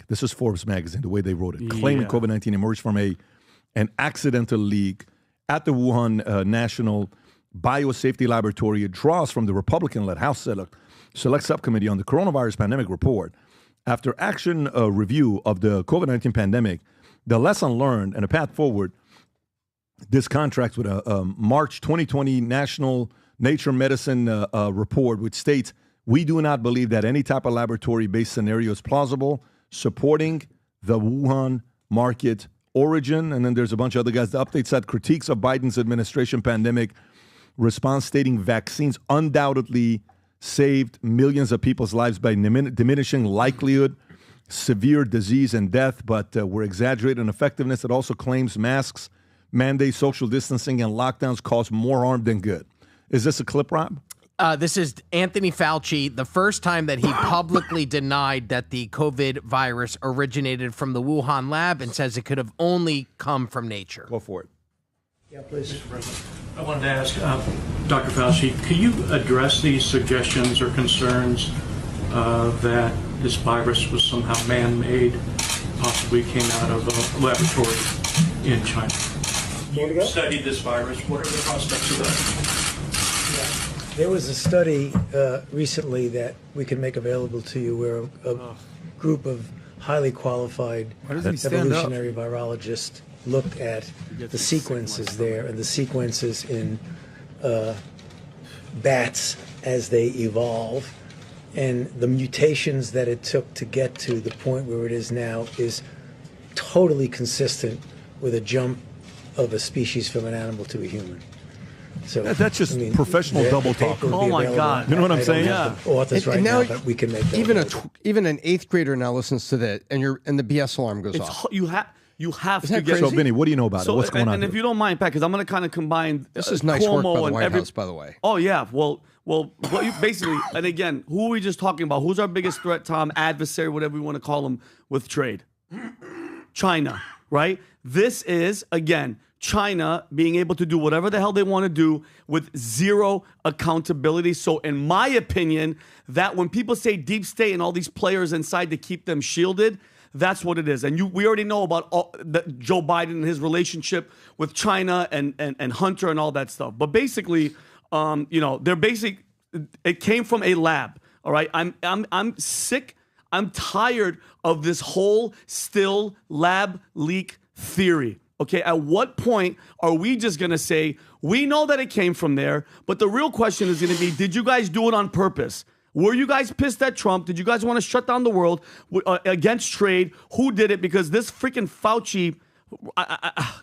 this is Forbes magazine, the way they wrote it, claiming COVID-19 emerged from an accidental leak at the Wuhan National Biosafety Laboratory. It draws from the Republican-led House Select Subcommittee on the Coronavirus Pandemic Report. After action review of the COVID-19 pandemic, the lesson learned and a path forward, this contract with a March 2020 National Nature Medicine report, which states, we do not believe that any type of laboratory-based scenario is plausible, supporting the Wuhan market origin. And then there's a bunch of other guys. The update said critiques of Biden's administration pandemic response, stating vaccines undoubtedly saved millions of people's lives by diminishing likelihood, severe disease and death, but were exaggerated in effectiveness. It also claims masks, mandates, social distancing, and lockdowns cause more harm than good. Is this a clip, Rob? This is Anthony Fauci, the first time that he publicly denied that the COVID virus originated from the Wuhan lab and says it could have only come from nature. Go for it. Yeah, please. Mr. President, I wanted to ask Dr. Fauci, could you address these suggestions or concerns that this virus was somehow man-made, possibly came out of a laboratory in China? You studied this virus. What are the prospects of that? There was a study recently that we can make available to you where a group of highly qualified evolutionary virologists looked at the sequences there and the sequences in bats as they evolve, and the mutations that it took to get to the point where it is now is totally consistent with a jump of a species from an animal to a human. So that's just professional double talk. Oh my God! You know what I'm saying? Yeah. Authors right now, but we can make that even an 8th grader now listens to that, and the BS alarm goes off. You have to get. So, Vinny, what do you know about it? What's going on? And if you don't mind, Pat, because I'm going to kind of combine. This is nice Cuomo work by the and White House, by the way. Oh yeah, well, what you basically, and again, who are we just talking about? Who's our biggest threat, Tom? Adversary, whatever we want to call them, with trade? China, right? This is again China being able to do whatever the hell they want to do with zero accountability. So in my opinion, that when people say deep state and all these players inside to keep them shielded, that's what it is. And we already know about Joe Biden and his relationship with China and Hunter and all that stuff. But basically, it came from a lab. All right, I'm sick. I'm tired of this whole still lab leak theory. Okay, at what point are we just going to say, we know that it came from there, but the real question is going to be, did you guys do it on purpose? Were you guys pissed at Trump? Did you guys want to shut down the world against trade? Who did it? Because this freaking Fauci,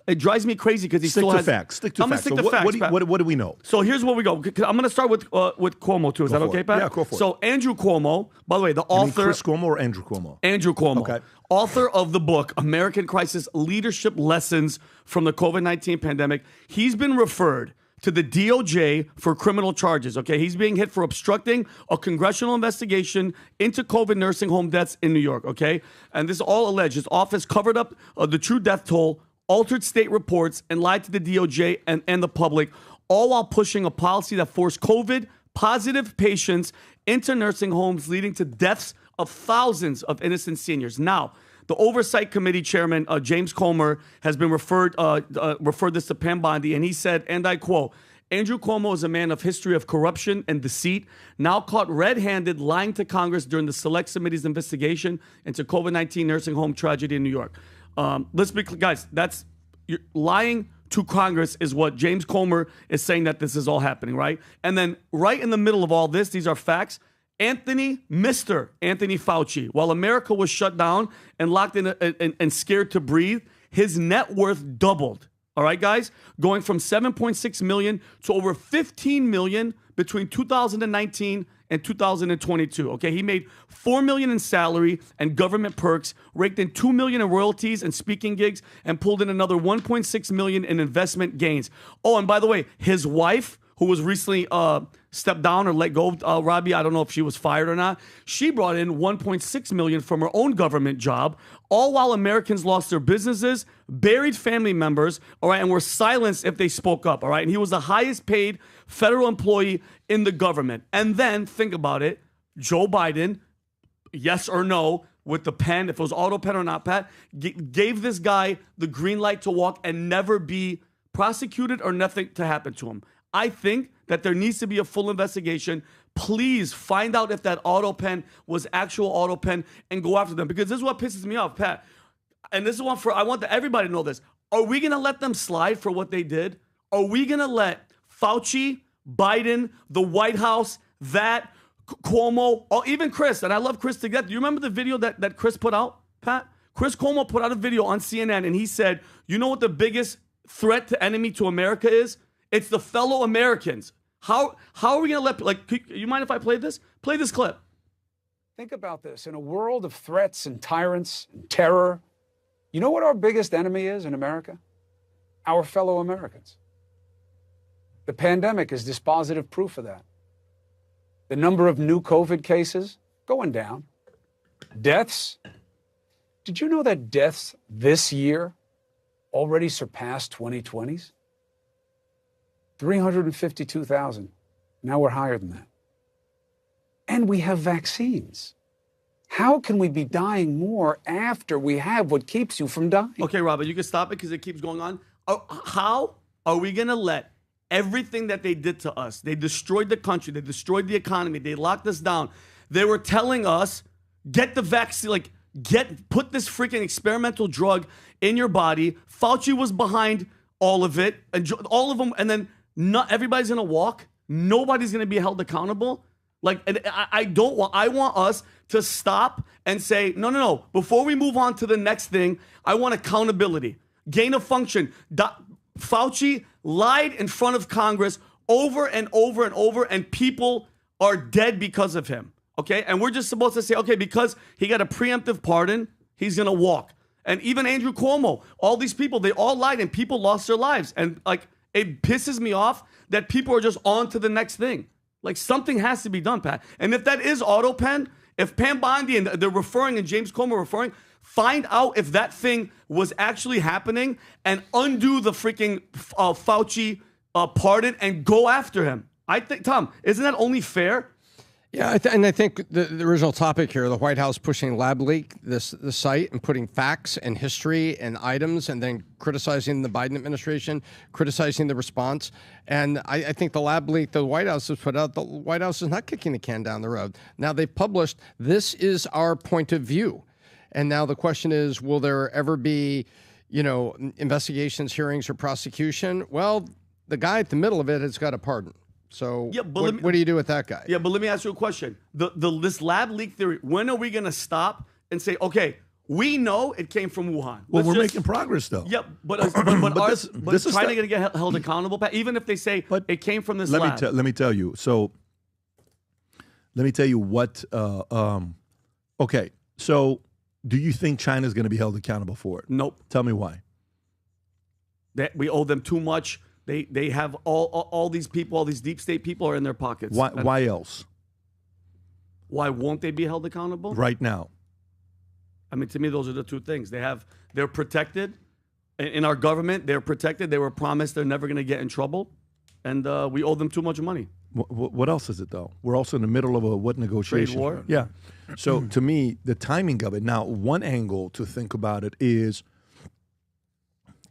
it drives me crazy because he still has... Stick to facts. Stick to facts. What do we know? So here's where we go. I'm going to start with Cuomo too. Is that okay, Pat? Yeah, go for it. So Andrew Cuomo, by the way, the author... Chris Cuomo or Andrew Cuomo? Andrew Cuomo. Okay. Author of the book, American Crisis Leadership Lessons from the COVID-19 Pandemic. He's been referred to the DOJ for criminal charges, okay? He's being hit for obstructing a congressional investigation into COVID nursing home deaths in New York, okay? And this is all alleged. His office covered up the true death toll, altered state reports, and lied to the DOJ and the public, all while pushing a policy that forced COVID-positive patients into nursing homes, leading to deaths of thousands of innocent seniors. Now, the Oversight Committee Chairman, James Comer, has been referred this to Pam Bondi, and he said, and I quote, Andrew Cuomo is a man of history of corruption and deceit, now caught red-handed lying to Congress during the Select Committee's investigation into COVID-19 nursing home tragedy in New York. Let's be clear, guys, you're lying to Congress is what James Comer is saying that this is all happening, right? And then right in the middle of all this, these are facts, Mr. Anthony Fauci, while America was shut down and locked in and scared to breathe, his net worth doubled. All right, guys? Going from 7.6 million to over 15 million between 2019 and 2022. Okay, he made $4 million in salary and government perks, raked in $2 million in royalties and speaking gigs, and pulled in another $1.6 million in investment gains. Oh, and by the way, his wife, who was recently stepped down or let go, Robbie, I don't know if she was fired or not. She brought in $1.6 million from her own government job, all while Americans lost their businesses, buried family members, all right, and were silenced if they spoke up, all right? And he was the highest paid federal employee in the government. And then, think about it, Joe Biden, yes or no, with the pen, if it was auto pen or not, Pat, gave this guy the green light to walk and never be prosecuted or nothing to happen to him. I think that there needs to be a full investigation. Please find out if that auto pen was actual auto pen and go after them, because this is what pisses me off, Pat. And this is one I want everybody to know this. Are we going to let them slide for what they did? Are we going to let Fauci, Biden, the White House, Cuomo, or even Chris, and I love Chris to death. Do you remember the video that Chris put out, Pat? Chris Cuomo put out a video on CNN, and he said, you know what the biggest threat to enemy to America is? It's the fellow Americans. How are we going to you mind if I play this? Play this clip. Think about this. In a world of threats and tyrants and terror, you know what our biggest enemy is in America? Our fellow Americans. The pandemic is dispositive proof of that. The number of new COVID cases going down. Deaths. Did you know that deaths this year already surpassed 2020's? 352,000. Now we're higher than that. And we have vaccines. How can we be dying more after we have what keeps you from dying? Okay, Robert, you can stop it because it keeps going on. How are we going to let everything that they did to us? They destroyed the country. They destroyed the economy. They locked us down. They were telling us, get the vaccine, put this freaking experimental drug in your body. Fauci was behind all of it, and all of them, and then not everybody's going to walk. Nobody's going to be held accountable. I want us to stop and say, no. Before we move on to the next thing, I want accountability, gain of function. Fauci lied in front of Congress over and over and over, and people are dead because of him. Okay, and we're just supposed to say, okay, because he got a preemptive pardon, he's going to walk. And even Andrew Cuomo, all these people, they all lied, and people lost their lives. And it pisses me off that people are just on to the next thing. Something has to be done, Pat. And if that is auto pen, if Pam Bondi and they're referring and James Comer referring, find out if that thing was actually happening and undo the freaking Fauci pardon and go after him. I think, Tom, isn't that only fair? Yeah, and I think the original topic here, the White House pushing lab leak, the site, and putting facts and history and items, and then criticizing the Biden administration, criticizing the response. And I think the lab leak the White House has put out, the White House is not kicking the can down the road. Now they've published, this is our point of view. And now the question is, will there ever be, investigations, hearings, or prosecution? Well, the guy at the middle of it has got a pardon. So what do you do with that guy? Yeah, but let me ask you a question. This lab leak theory, when are we going to stop and say, okay, we know it came from Wuhan? Well, we're making progress, though. Yeah, but this is China going to get held accountable, even if they say it came from this lab? Let me tell you. So let me tell you what. Okay, so do you think China is going to be held accountable for it? Nope. Tell me why. We owe them too much. They have all these people, all these deep state people are in their pockets. Why else? Why won't they be held accountable? Right now. I mean, to me, those are the two things. They're protected. In our government, they're protected. They were promised they're never going to get in trouble. And we owe them too much money. What else is it, though? We're also in the middle of what negotiation? Trade war? Yeah. So to me, the timing of it. Now, one angle to think about it is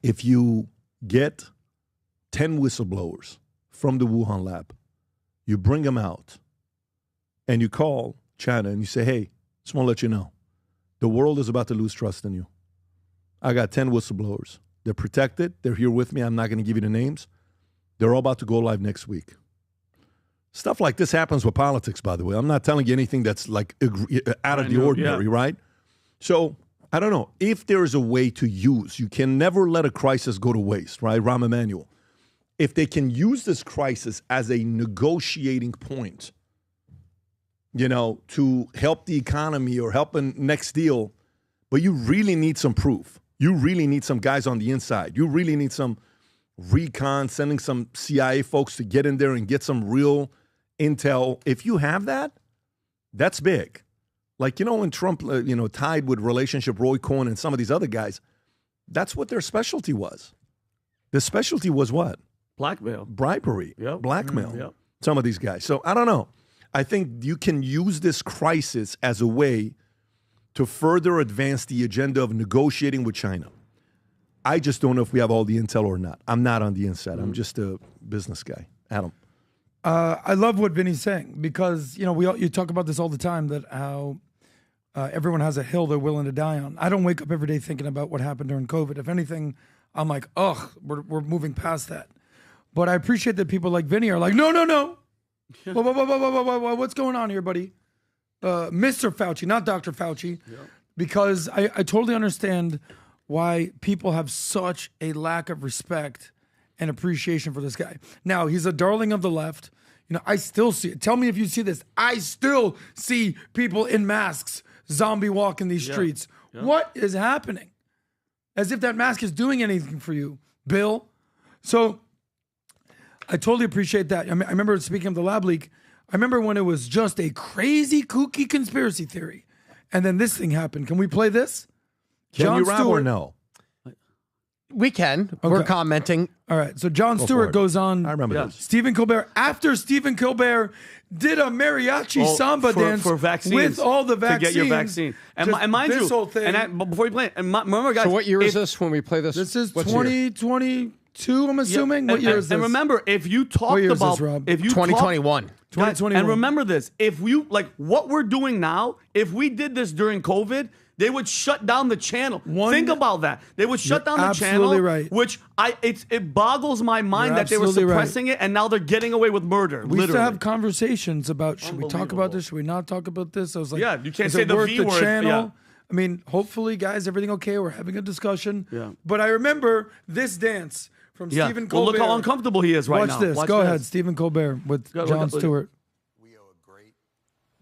if you get 10 whistleblowers from the Wuhan lab, you bring them out, and you call China and you say, hey, just want to let you know, the world is about to lose trust in you. I got 10 whistleblowers. They're protected. They're here with me. I'm not going to give you the names. They're all about to go live next week. Stuff like this happens with politics, by the way. I'm not telling you anything that's like out of the ordinary, right? So I don't know. If there is a way to use, you can never let a crisis go to waste, right? Rahm Emanuel. If they can use this crisis as a negotiating point, to help the economy or help a next deal, but you really need some proof. You really need some guys on the inside. You really need some recon, sending some CIA folks to get in there and get some real intel. If you have that, that's big. Like, when Trump, tied with relationship Roy Cohn and some of these other guys, that's what their specialty was. The specialty was what? Blackmail. Bribery. Yep. Blackmail. Yep. Some of these guys. So I don't know. I think you can use this crisis as a way to further advance the agenda of negotiating with China. I just don't know if we have all the intel or not. I'm not on the inside. I'm just a business guy. Adam. I love what Vinny's saying because, you talk about this all the time, that how everyone has a hill they're willing to die on. I don't wake up every day thinking about what happened during COVID. If anything, I'm like, ugh, we're moving past that. But I appreciate that people like Vinny are like, no. What's going on here, buddy? Mr. Fauci, not Dr. Fauci. Yeah. Because I totally understand why people have such a lack of respect and appreciation for this guy. Now, he's a darling of the left. I still see it. Tell me if you see this. I still see people in masks zombie walking these streets. Yeah. What is happening? As if that mask is doing anything for you, Bill. So I totally appreciate that. I remember, speaking of the lab leak, I remember when it was just a crazy, kooky conspiracy theory. And then this thing happened. Can we play this? Can you rap or no? We can. Okay. We're commenting. All right. So Jon Stewart goes on. I remember this. Stephen Colbert, after Stephen Colbert did a mariachi samba dance for vaccines, with all the vaccines. To get your vaccine. And mind this you, whole thing. but before you play it, remember, guys. So what year is this when we play this? This is 2022, I'm assuming. What year is this? And remember, if you talked what year is about this, Rob? if you 2021. 2021. And remember this, if you what we're doing now, if we did this during COVID, they would shut down the channel. Think about that. They would shut down the channel. Absolutely right. Which it boggles my mind that they were suppressing it, and now they're getting away with murder. We used to have conversations about, should we talk about this? Should we not talk about this? I was like, yeah, you can't say the V word. Channel? Yeah. I mean, hopefully, guys, everything okay? We're having a discussion. Yeah. But I remember this dance from Stephen Colbert. Well, look how uncomfortable he is right now. Watch this. Go ahead, Stephen Colbert with Jon Stewart. We owe a great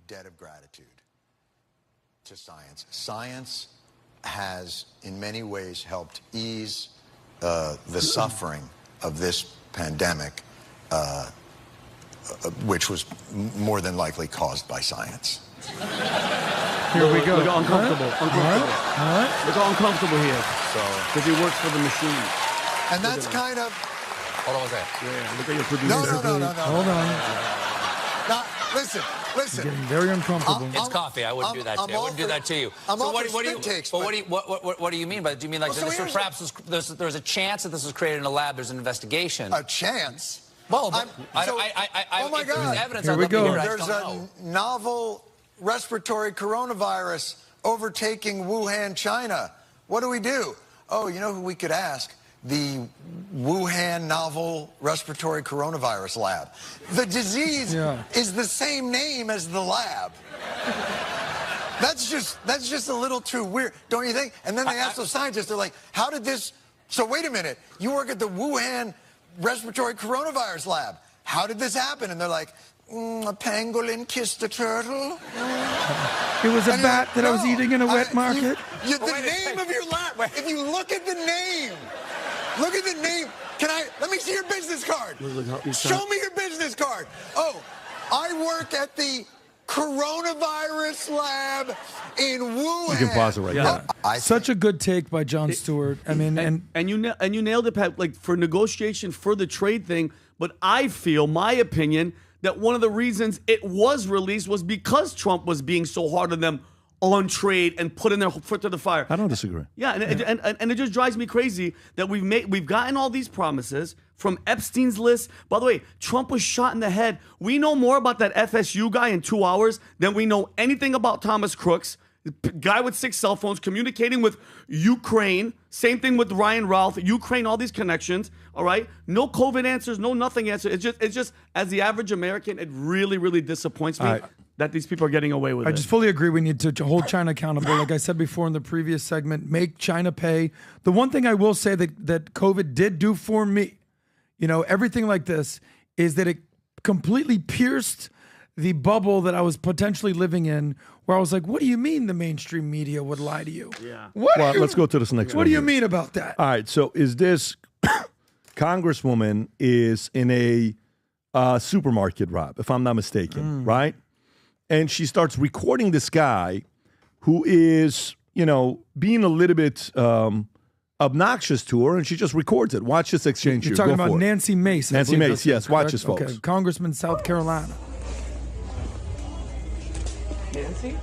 debt of gratitude to science. Science has in many ways helped ease the suffering of this pandemic, which was more than likely caused by science. Here we go. Look how uncomfortable. All right. Look how uncomfortable he is. Because he works for the machine. And that's kind of... Hold on one second. Yeah, look at your producer. No. Hold on. Now, listen, Listen, getting very uncomfortable. It's coffee. I wouldn't do that to you. I wouldn't do that to you. I'm So all what for do you? spit takes, But but- what do you mean by that? Do you mean like Well, so this was here's perhaps there's a chance that this was created in a lab? There's an investigation. A chance? Well, oh my if there was God! evidence, I'd love to hear it. I just There's don't a know. novel respiratory coronavirus overtaking Wuhan, China. What do we do? Oh, you know who we could ask? The Wuhan novel respiratory coronavirus lab. The disease is the same name as the lab. That's just a little too weird, don't you think? And then they ask the scientists, they're like, how did this... So wait a minute, you work at the Wuhan respiratory coronavirus lab. How did this happen? And they're like, a pangolin kissed a turtle. It was a bat that I was eating in a wet market. The name of your lab. If you look at the name, let me see your business card. Show me your business card. Oh, I work at the coronavirus lab in Wuhan. You can pause it right there. Such a good take by Jon Stewart. I mean, and you nailed it, Pat. Like for negotiation for the trade thing, but I feel, my opinion, that one of the reasons it was released was because Trump was being so hard on them on trade and putting their foot to the fire. I don't disagree. Yeah, and it just drives me crazy that we've gotten all these promises from Epstein's list. By the way, Trump was shot in the head. We know more about that FSU guy in 2 hours than we know anything about Thomas Crooks. Guy with 6 cell phones communicating with Ukraine. Same thing with Ryan Ralph. Ukraine, all these connections. All right, no COVID answers, no nothing answers. It's just as the average American, it really, really disappoints me that these people are getting away with it. I just fully agree. We need to hold China accountable. Like I said before in the previous segment, make China pay. The one thing I will say that COVID did do for me, everything like this, is that it completely pierced the bubble that I was potentially living in, where I was like, what do you mean the mainstream media would lie to you? Yeah. Let's go to this next one. What do you mean about that? All right, so is this Congresswoman is in a supermarket, Rob, if I'm not mistaken, right? And she starts recording this guy who is, being a little bit obnoxious to her, and she just records it. Watch this exchange You're here. talking Go about for it. Nancy Mace. Nancy Mace, yes. Watch this, folks. Okay, Congressman, South Carolina. Nancy?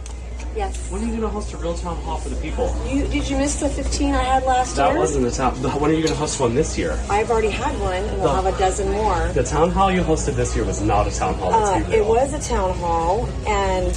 Yes. When are you going to host a real town hall for the people? Did you miss the 15 I had last year? That wasn't the town. When are you going to host one this year? I've already had one, and we'll have a dozen more. The town hall you hosted this year was not a town hall. Let's be real. It was a town hall, and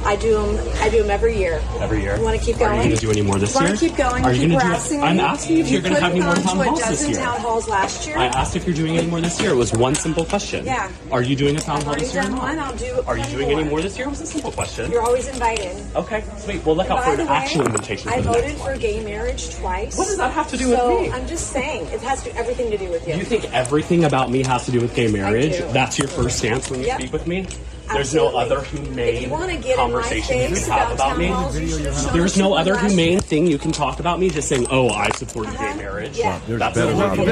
I do them every year. Every year? You want to keep going? Are you going to do any more this year? Want to keep going? Are you keep going to harassing do? I'm me? asking if you're going to have any more town halls this dozen year. town halls last year. I asked if you're doing any more this year. It was one simple question. Yeah. Are you doing a town hall this year? I've already done one. I'll do. Are you doing any more this year? It was a simple question. You're always invited. Okay, sweet. We'll look out for an actual invitation. I for the voted next for one. gay marriage twice. What does that have to do with me? I'm just saying, it has everything to do with you. You think everything about me has to do with gay marriage? do. That's your first stance when you Yep. speak with me? There's no Absolutely. other humane wanna get in my conversation you face can have about about me? town halls, you should have shown There's up no to other last humane year. thing you can talk about me just saying, oh, I supported gay marriage. Yeah. That's better not video.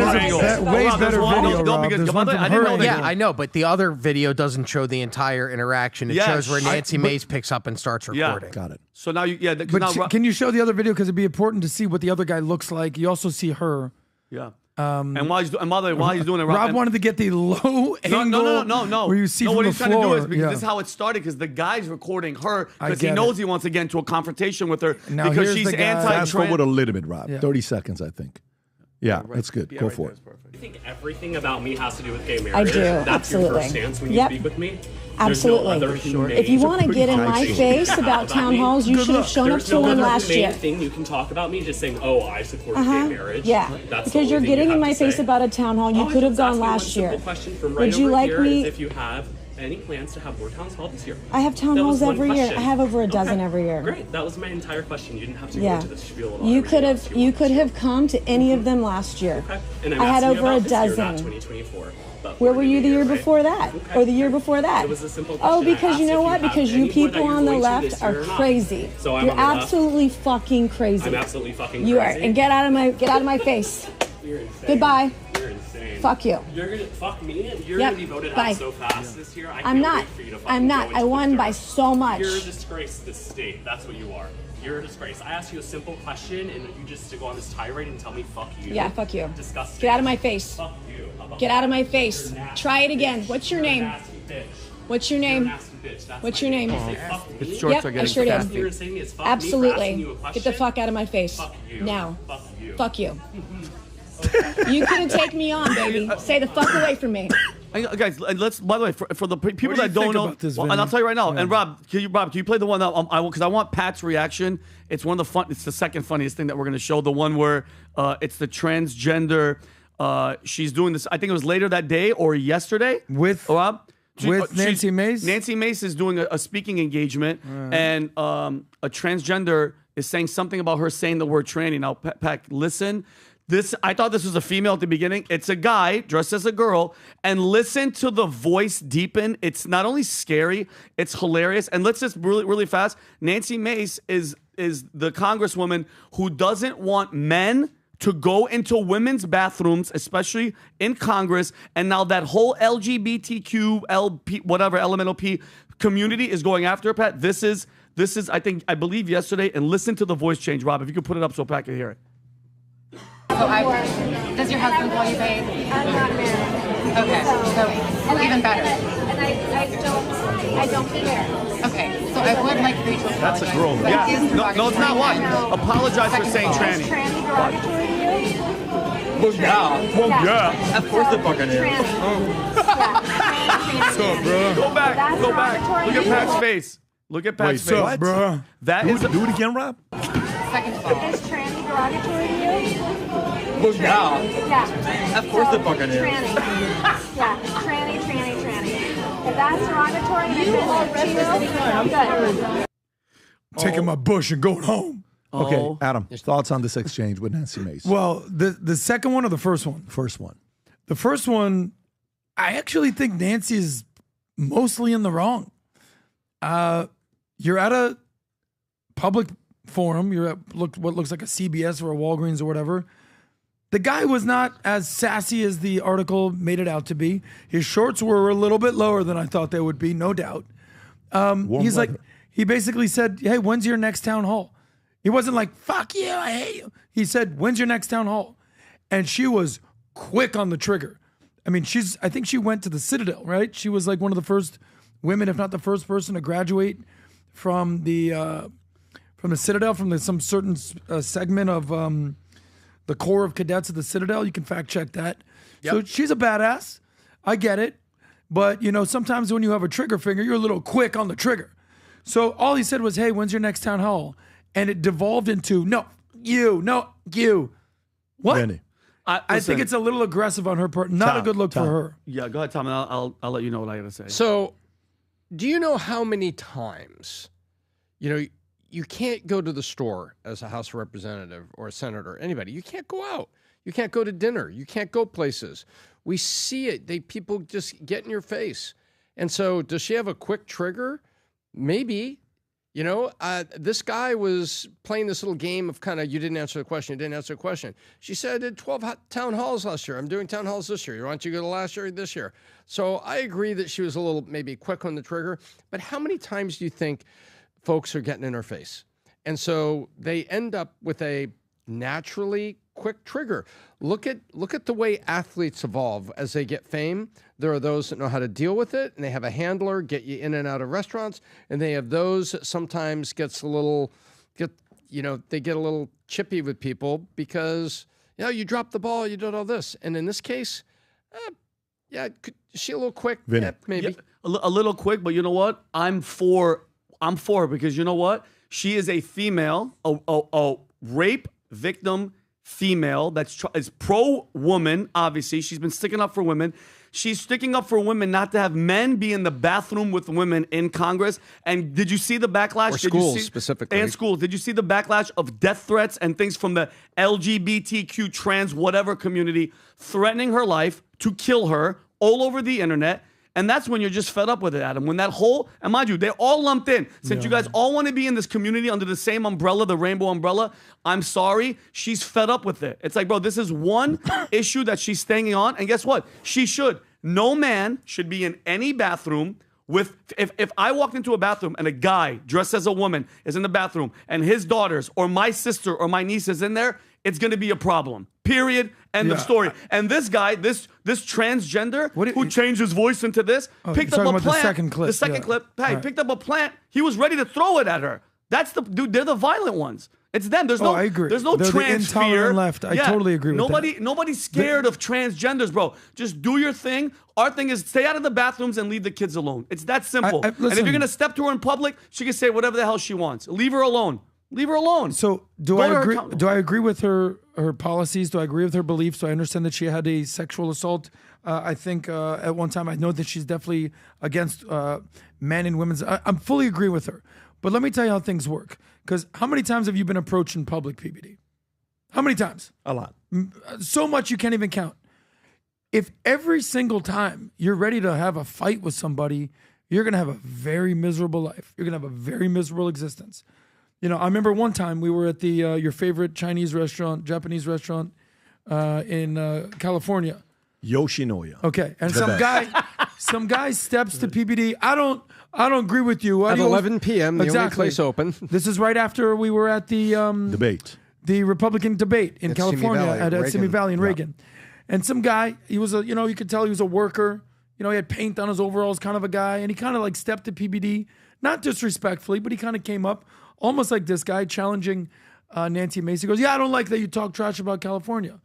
Way better video, Rob. There's one from her angle. Yeah, I know, but the other video doesn't show the entire interaction. It Yes. shows where Nancy but- Mace picks up and starts recording. Got it. So now you, But can you show the other video? Because it'd be important to see what the other guy looks like. You also see her. Yeah. And while he's doing it, Rob wanted to get the low angle. No. Where you see no, from what the he's floor. trying to do is because Yeah. this is how it started. Because the guy's recording her I because he get knows it. he wants to get into a confrontation with her Now because here's she's the guy. Fast anti-trans. forward a little bit, Rob. Yeah. 30 seconds, I think. Yeah, that's good. Go for it. You think everything about me has to do with gay marriage? I do, That's absolutely. your first stance when you Yep. speak with me? Absolutely. There's no other humane If you want to get in my face about town halls, you should have shown up There's to no one other last humane year. thing you can talk about me just saying, oh, I support gay marriage. Yeah, That's the because only you're thing getting you in have my to face say. about a town hall. You All I could have just asked gone you one last year. simple question from right Would you over like here me? is if you have any plans to have more town halls this year? I have town That was halls one every year. question. I have over a dozen Okay. every year. Great. That was my entire question. You didn't have to go Yeah, into the spiel about you everything could else have. You could have come to any of them last year. Okay. And I'm I had asking you over a about this year, not dozen. 2024. But Where were you the year right? before that, or the year before that? It was a simple Oh, question. I because asked you know if what? have Because any you more people that you're on the going to left this are year or not. crazy. So I'm You're on the left. absolutely fucking crazy. I'm absolutely fucking You are, crazy. and get out of my face. You're insane. Goodbye. You're insane. Fuck you. You're gonna fuck me, and you're Yep. gonna be voted Bye. out so fast this year. I I'm can't not. wait for you to fucking I'm not. go into I the won by dirt. so much. You're a disgrace to this state. That's what you are. You're a disgrace. I asked you a simple question, and you just to go on this tirade and tell me "fuck you." Yeah, fuck you. Disgusting. Get out of my face. Fuck you. How about Get out of my that? face. You're a nasty Try it bitch. again. What's your You're a name? nasty bitch. What's your name? What's your name? His shorts are Yep, I getting sure fat. did. Absolutely. Get the fuck out of my face. Now. Fuck you. You couldn't take me on, baby. Stay the fuck away from me. Guys, let's. By the way, for the people do you that don't think know, about this, and Vinny? I'll tell you right now. Yeah. And Rob, can you play the one that because I want Pat's reaction. It's one of the fun. It's the second funniest thing that we're going to show. The one where it's the transgender. She's doing this. I think it was later that day or yesterday with Rob. Nancy Mace. Nancy Mace is doing a speaking engagement, and a transgender is saying something about her saying the word tranny. Now, Pat, listen. I thought this was a female at the beginning. It's a guy dressed as a girl, and listen to the voice deepen. It's not only scary, it's hilarious. And let's just really, really fast. Nancy Mace is the congresswoman who doesn't want men to go into women's bathrooms, especially in Congress. And now that whole LGBTQ, LP, whatever, elemental P community is going after her, Pat. This is I believe yesterday. And listen to the voice change, Rob. If you could put it up so Pat can hear it. Does your husband call you babe? I'm not married. Okay, so even better. And I don't care. Okay, so I would like for you to apologize. That's a girl. Yeah. It is No, it's not. Why? derogatory. Apologize for saying Is tranny. tranny derogatory to you? Well, yeah. Well, yeah. Of course the fucking is. What's up, bro? Go back. That's Go back. derogatory Look to at you? Pat's face. Look at Pat's face. What's up, bro? That is Do it again, Rob. Second of all. Is tranny derogatory to you? Well, yeah. Yeah. Of course So, the fucking is. Tranny. Yeah, tranny. If that's derogatory and offensive to you, good. Taking my bush and going home. Okay, Adam, thoughts on this exchange with Nancy Mace? Well, the second one or the first one? First one. The first one, I actually think Nancy is mostly in the wrong. You're at a public forum. You're at what looks like a CBS or a Walgreens or whatever. The guy was not as sassy as the article made it out to be. His shorts were a little bit lower than I thought they would be, no doubt. He basically said, hey, when's your next town hall? He wasn't like, fuck you, I hate you. He said, when's your next town hall? And she was quick on the trigger. I mean, I think she went to the Citadel, right? She was like one of the first women, if not the first person to graduate from the Citadel, from some certain segment of the Corps of Cadets of the Citadel. You can fact check that. Yep. So she's a badass. I get it. But, sometimes when you have a trigger finger, you're a little quick on the trigger. So all he said was, hey, when's your next town hall? And it devolved into, no, you. What? Benny. I think it's a little aggressive on her part. Not a good look for her. Yeah, go ahead, Tom, and I'll let you know what I got to say. So, do you know how many times, you can't go to the store as a House representative or a senator, anybody. You can't go out. You can't go to dinner. You can't go places. We see it. People just get in your face. And so, does she have a quick trigger? Maybe. This guy was playing this little game of kind of, you didn't answer the question. She said, I did 12 town halls last year. I'm doing town halls this year. Why don't you go to last year or this year? So I agree that she was a little maybe quick on the trigger. But how many times do you think folks are getting in her face? And so they end up with a naturally quick trigger. Look at the way athletes evolve as they get fame. There are those that know how to deal with it, and they have a handler get you in and out of restaurants, and they have those that sometimes they get a little chippy with people because you dropped the ball, you did all this, and in this case, is she a little quick? Yeah, maybe a little quick, but you know what? I'm for because you know what? She is a female, a rape victim female is pro-woman, obviously. She's been sticking up for women. She's sticking up for women not to have men be in the bathroom with women in Congress. And did you see the backlash? Or schools, specifically. And schools. Did you see the backlash of death threats and things from the LGBTQ, trans, whatever community threatening her life to kill her all over the internet? And that's when you're just fed up with it, Adam. When that whole, and mind you, they're all lumped in. Since you guys all want to be in this community under the same umbrella, the rainbow umbrella, I'm sorry, she's fed up with it. It's like, bro, this is one issue that she's staying on. And guess what? She should. No man should be in any bathroom with, if I walked into a bathroom and a guy dressed as a woman is in the bathroom and his daughters or my sister or my niece is in there, it's going to be a problem. Period. End of story. And this guy, this transgender who changed his voice into this, picked up a plant. The second clip. The second clip. Hey, picked up a plant. He was ready to throw it at her. That's the dude. They're the violent ones. It's them. There's no. I agree. There's no They're the trans intolerant fear. left. I totally agree with that. Nobody's scared of transgenders, bro. Just do your thing. Our thing is stay out of the bathrooms and leave the kids alone. It's that simple. And if you're gonna step to her in public, she can say whatever the hell she wants. Leave her alone. Leave her alone. So do I agree? Do I agree with her policies? Do I agree with her beliefs? Do I understand that she had a sexual assault? I think at one time I know that she's definitely against men and women's. I'm fully agree with her. But let me tell you how things work. Because how many times have you been approached in public, PBD? How many times? A lot. So much you can't even count. If every single time you're ready to have a fight with somebody, you're going to have a very miserable life. You're going to have a very miserable existence. You know, I remember one time we were at the your favorite Chinese restaurant, Japanese restaurant in California. Yoshinoya. Okay, and some guy steps to PBD. I don't agree with you. At 11 p.m., the only place open. This is right after we were at the debate, the Republican debate in California at Simi Valley in Reagan. And some guy, he was you could tell he was a worker. You know, he had paint on his overalls, kind of a guy, and he kind of like stepped to PBD, not disrespectfully, but he kind of came up, almost like this guy challenging Nancy Mace. He goes, "Yeah, I don't like that you talk trash about California."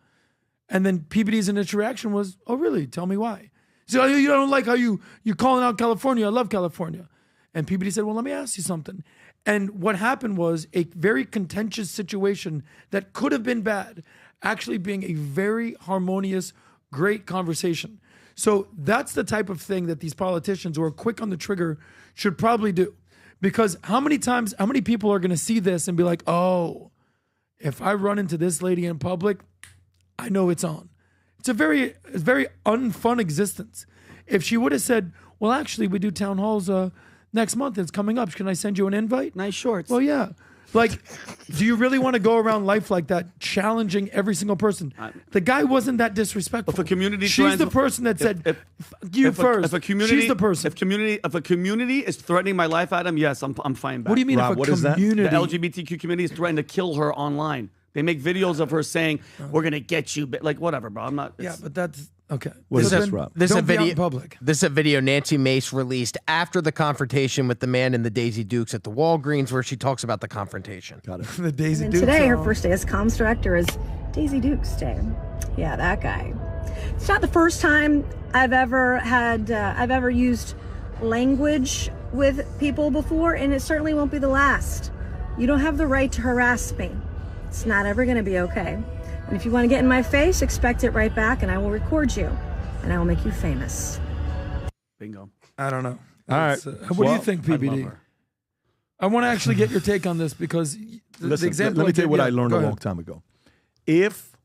And then PBD's initial reaction was, "Oh, really? Tell me why." So you don't like how you're calling out California. I love California. And PBD said, "Well, let me ask you something." And what happened was a very contentious situation that could have been bad, actually being a very harmonious, great conversation. So that's the type of thing that these politicians who are quick on the trigger should probably do. Because how many people are going to see this and be like, "Oh, if I run into this lady in public, I know it's on." It's a very unfun existence. If she would have said, "Well, actually, we do town halls next month. It's coming up. Can I send you an invite?" Nice shorts. Well, yeah. Like, do you really want to go around life like that, challenging every single person? The guy wasn't that disrespectful. If a community, she's the person that said, "You first." If a community, she's the person. If a community is threatening my life, Adam, yes, I'm fine back. What do you mean? Rob, if a community, the LGBTQ community is threatening to kill her online. They make videos of her saying, "We're gonna get you," like whatever, bro. I'm not. Yeah, but that's okay. What is this, Rob? This is a Don't be out video. in public. This is a video Nancy Mace released after the confrontation with the man in the Daisy Dukes at the Walgreens, where she talks about the confrontation. Got it. The Daisy And Dukes. today, her first day as comms director is Daisy Dukes Day. Yeah, that guy. It's not the first time I've ever used language with people before, and it certainly won't be the last. You don't have the right to harass me. It's not ever going to be okay. And if you want to get in my face, expect it right back, and I will record you, and I will make you famous. Bingo. I don't know. All right. What do you think, PBD? I want to actually get your take on this because the example. Let me tell you what I learned a go long ahead. time ago. If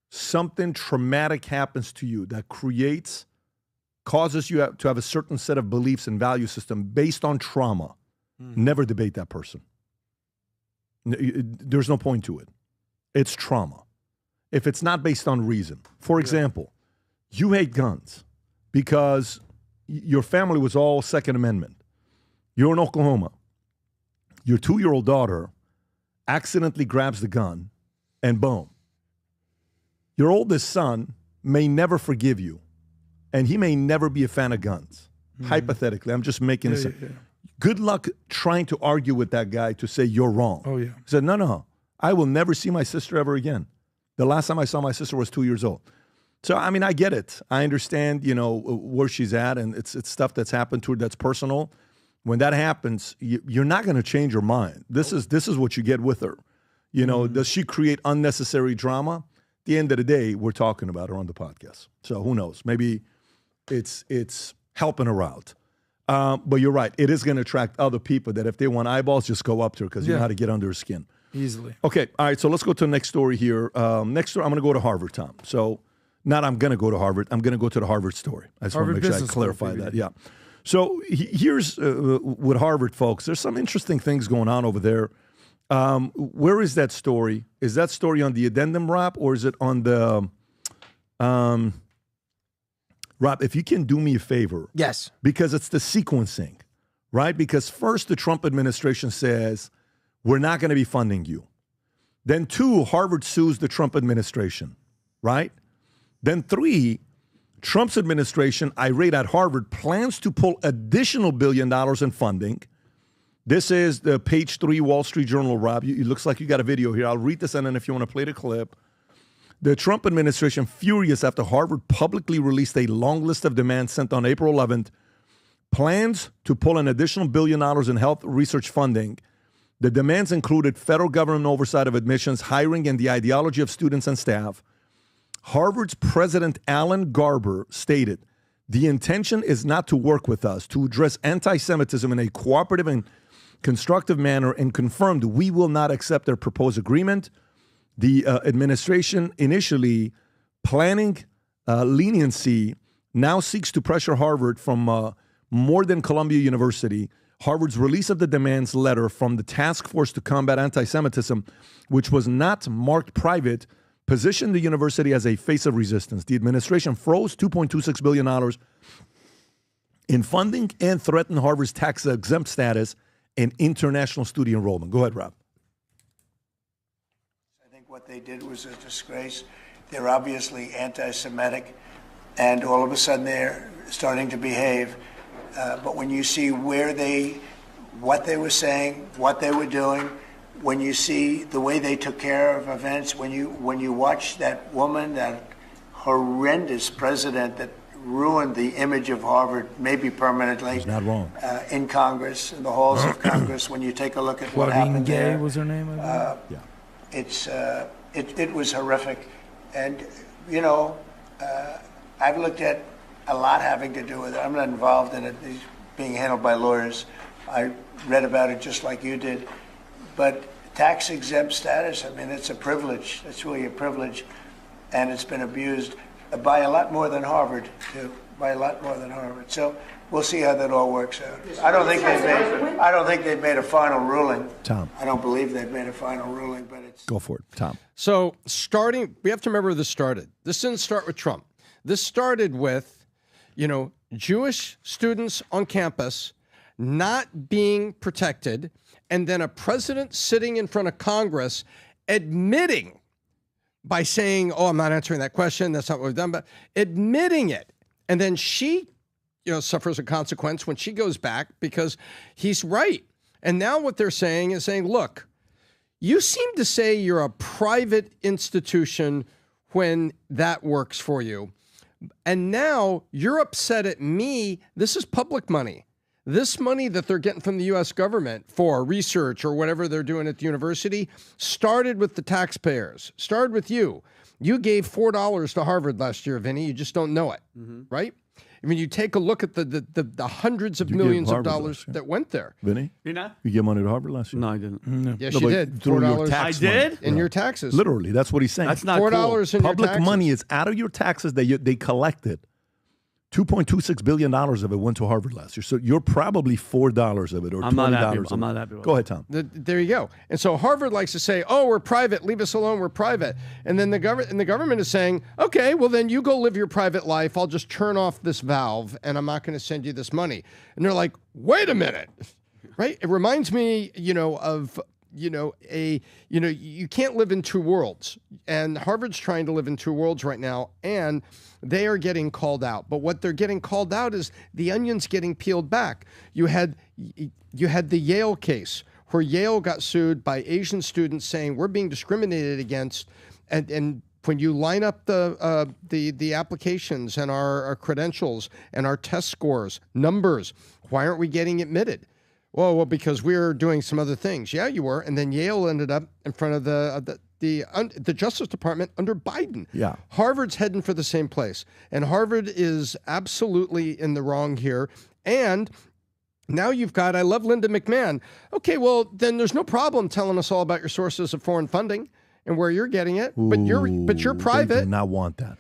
something traumatic happens to you that causes you to have a certain set of beliefs and value system based on trauma, never debate that person. There's no point to it. It's trauma. If it's not based on reason. For example, you hate guns because your family was all Second Amendment. You're in Oklahoma. Your 2-year-old daughter accidentally grabs the gun and boom. Your oldest son may never forgive you and he may never be a fan of guns. Hypothetically, I'm just making this. Good luck trying to argue with that guy to say you're wrong. Oh, yeah. He said, no, I will never see my sister ever again. The last time I saw my sister was 2 years old. So, I mean, I get it. I understand, where she's at, and it's stuff that's happened to her that's personal. When that happens, you're not going to change your mind. This is what you get with her. Does she create unnecessary drama? At the end of the day, we're talking about her on the podcast. So who knows? Maybe it's helping her out. But you're right. It is going to attract other people that if they want eyeballs, just go up to her because you know how to get under her skin. Easily. Okay. All right. So let's go to the next story here. Next story, I'm going to go to Harvard, Tom. So not I'm going to go to Harvard. I'm going to go to the Harvard story. I just want to make sure I clarify that. Yeah. So here's with Harvard, folks. There's some interesting things going on over there. Where is that story? Is that story on the addendum, Rob, or is it on the Rob, if you can do me a favor. Yes. Because it's the sequencing, right? Because first the Trump administration says, we're not going to be funding you. Then 2, Harvard sues the Trump administration, right? Then 3, Trump's administration, irate at Harvard, plans to pull additional $1 billion in funding. This is the page 3 Wall Street Journal, Rob. It looks like you got a video here. I'll read this, and then if you want to play the clip. The Trump administration, furious after Harvard publicly released a long list of demands sent on April 11th, plans to pull an additional $1 billion in health research funding. The demands included federal government oversight of admissions, hiring, and the ideology of students and staff. Harvard's President Alan Garber stated, "The intention is not to work with us to address anti-Semitism in a cooperative and constructive manner, and confirmed we will not accept their proposed agreement." The administration, initially planning leniency, now seeks to pressure Harvard from more than Columbia University. Harvard's release of the demands letter from the Task Force to Combat Anti-Semitism, which was not marked private, positioned the university as a face of resistance. The administration froze $2.26 billion in funding and threatened Harvard's tax-exempt status and international student enrollment. Go ahead, Rob. I think what they did was a disgrace. They're obviously anti-Semitic, and all of a sudden they're starting to behave. But when you see what they were saying, what they were doing, when you see the way they took care of events, when you watch that woman, that horrendous president that ruined the image of Harvard, maybe permanently. He's not wrong. In Congress, in the halls of Congress, when you take a look at what happened Gay there. was her name, I It was horrific. And, I've looked at a lot having to do with it. I'm not involved in it. It's being handled by lawyers. I read about it just like you did. But tax-exempt status, I mean, it's a privilege. It's really a privilege. And it's been abused by a lot more than Harvard, too. By a lot more than Harvard. So we'll see how that all works out. I don't think they've made a final ruling. Tom. I don't believe they've made a final ruling, but it's... Go for it, Tom. So we have to remember where this started. This didn't start with Trump. This started with, Jewish students on campus not being protected, and then a president sitting in front of Congress admitting by saying, "Oh, I'm not answering that question. That's not what we've done," but admitting it. And then she, suffers a consequence when she goes back because he's right. And now what they're saying is saying, look, you seem to say you're a private institution when that works for you. And now you're upset at me. This is public money. This money that they're getting from the U.S. government for research or whatever they're doing at the university started with the taxpayers, started with you. You gave $4 to Harvard last year, Vinny. You just don't know it, right? I mean, you take a look at the hundreds of millions of dollars that went there. Vinny? You know? You gave money to Harvard last year? No, I didn't. Yes, you did. $4. I did? In your taxes. Literally, that's what he's saying. That's not $4 cool. in your Public taxes. money is out of your taxes that they collected. $2.26 billion of it went to Harvard last year. So you're probably $4 of it or $20 I'm not happy. of it. I'm not happy with Go ahead, Tom. There you go. And so Harvard likes to say, "Oh, we're private. Leave us alone. We're private." And then the government is saying, "Okay, well then you go live your private life. I'll just turn off this valve, and I'm not going to send you this money." And they're like, "Wait a minute, right?" It reminds me, of you can't live in two worlds, and Harvard's trying to live in two worlds right now, and they are getting called out. But what they're getting called out is the onion's getting peeled back. You had the Yale case where Yale got sued by Asian students saying we're being discriminated against, and when you line up the applications and our credentials and our test scores, numbers, why aren't we getting admitted? Well, because we're doing some other things. Yeah, you were. And then Yale ended up in front of the Justice Department under Biden. Yeah. Harvard's heading for the same place. And Harvard is absolutely in the wrong here. And now you've got, I love Linda McMahon. Okay, well, then there's no problem telling us all about your sources of foreign funding and where you're getting it. But you're private. They do not want that.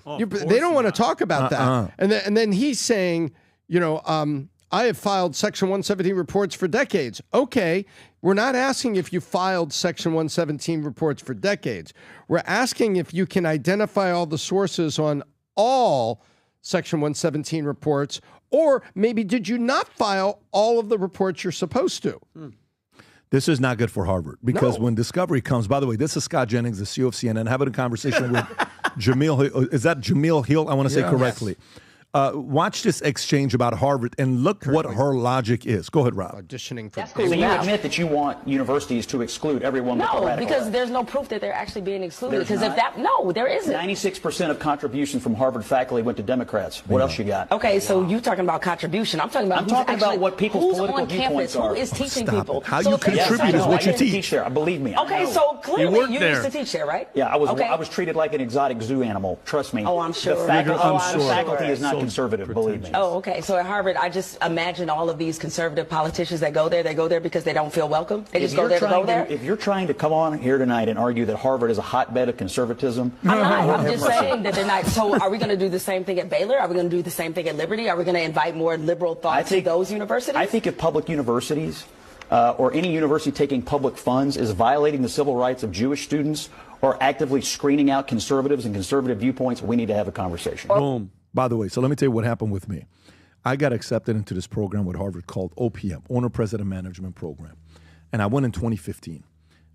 They don't want to talk about that. And then he's saying, I have filed Section 117 reports for decades. Okay, we're not asking if you filed Section 117 reports for decades. We're asking if you can identify all the sources on all Section 117 reports, or maybe did you not file all of the reports you're supposed to? This is not good for Harvard because when discovery comes, by the way, this is Scott Jennings, the CEO of CNN, having a conversation with Jamil. Is that Jamil Hill? I want to say correctly. Watch this exchange about Harvard and look what her logic is. Go ahead, Rob. Auditioning for So you admit that you want universities to exclude everyone with a No, radical because right. there's no proof that they're actually being excluded. There's Because if not? that, no, there isn't. 96% of contributions from Harvard faculty went to Democrats. What else you got? Okay, so you talking about contribution. I'm talking about who's talking about actually- what people's who's political on campus, viewpoints are. who is teaching Stop people. it. How So you if they contribute decide- is what you teach there. Believe me. I Okay, know. so clearly you there. used to teach there, right? Yeah, I was. Okay. I was treated like an exotic zoo animal. Trust me. Oh, I'm sure. The faculty, I'm sure. faculty is not conservative. Believe me. Oh, okay. So at Harvard, I just imagine all of these conservative politicians that go there. They go there because they don't feel welcome. They just go there to go there. If you're trying to come on here tonight and argue that Harvard is a hotbed of conservatism, I'm not. Lord I'm have just mercy. saying that they're not. So are we going to do the same thing at Baylor? Are we going to do the same thing at Liberty? Are we going to invite more liberal thought to those universities? I think if public universities or any university taking public funds is violating the civil rights of Jewish students or actively screening out conservatives and conservative viewpoints, we need to have a conversation. Boom. By the way, so let me tell you what happened with me. I got accepted into this program with Harvard called OPM, Owner President Management Program. And I went in 2015.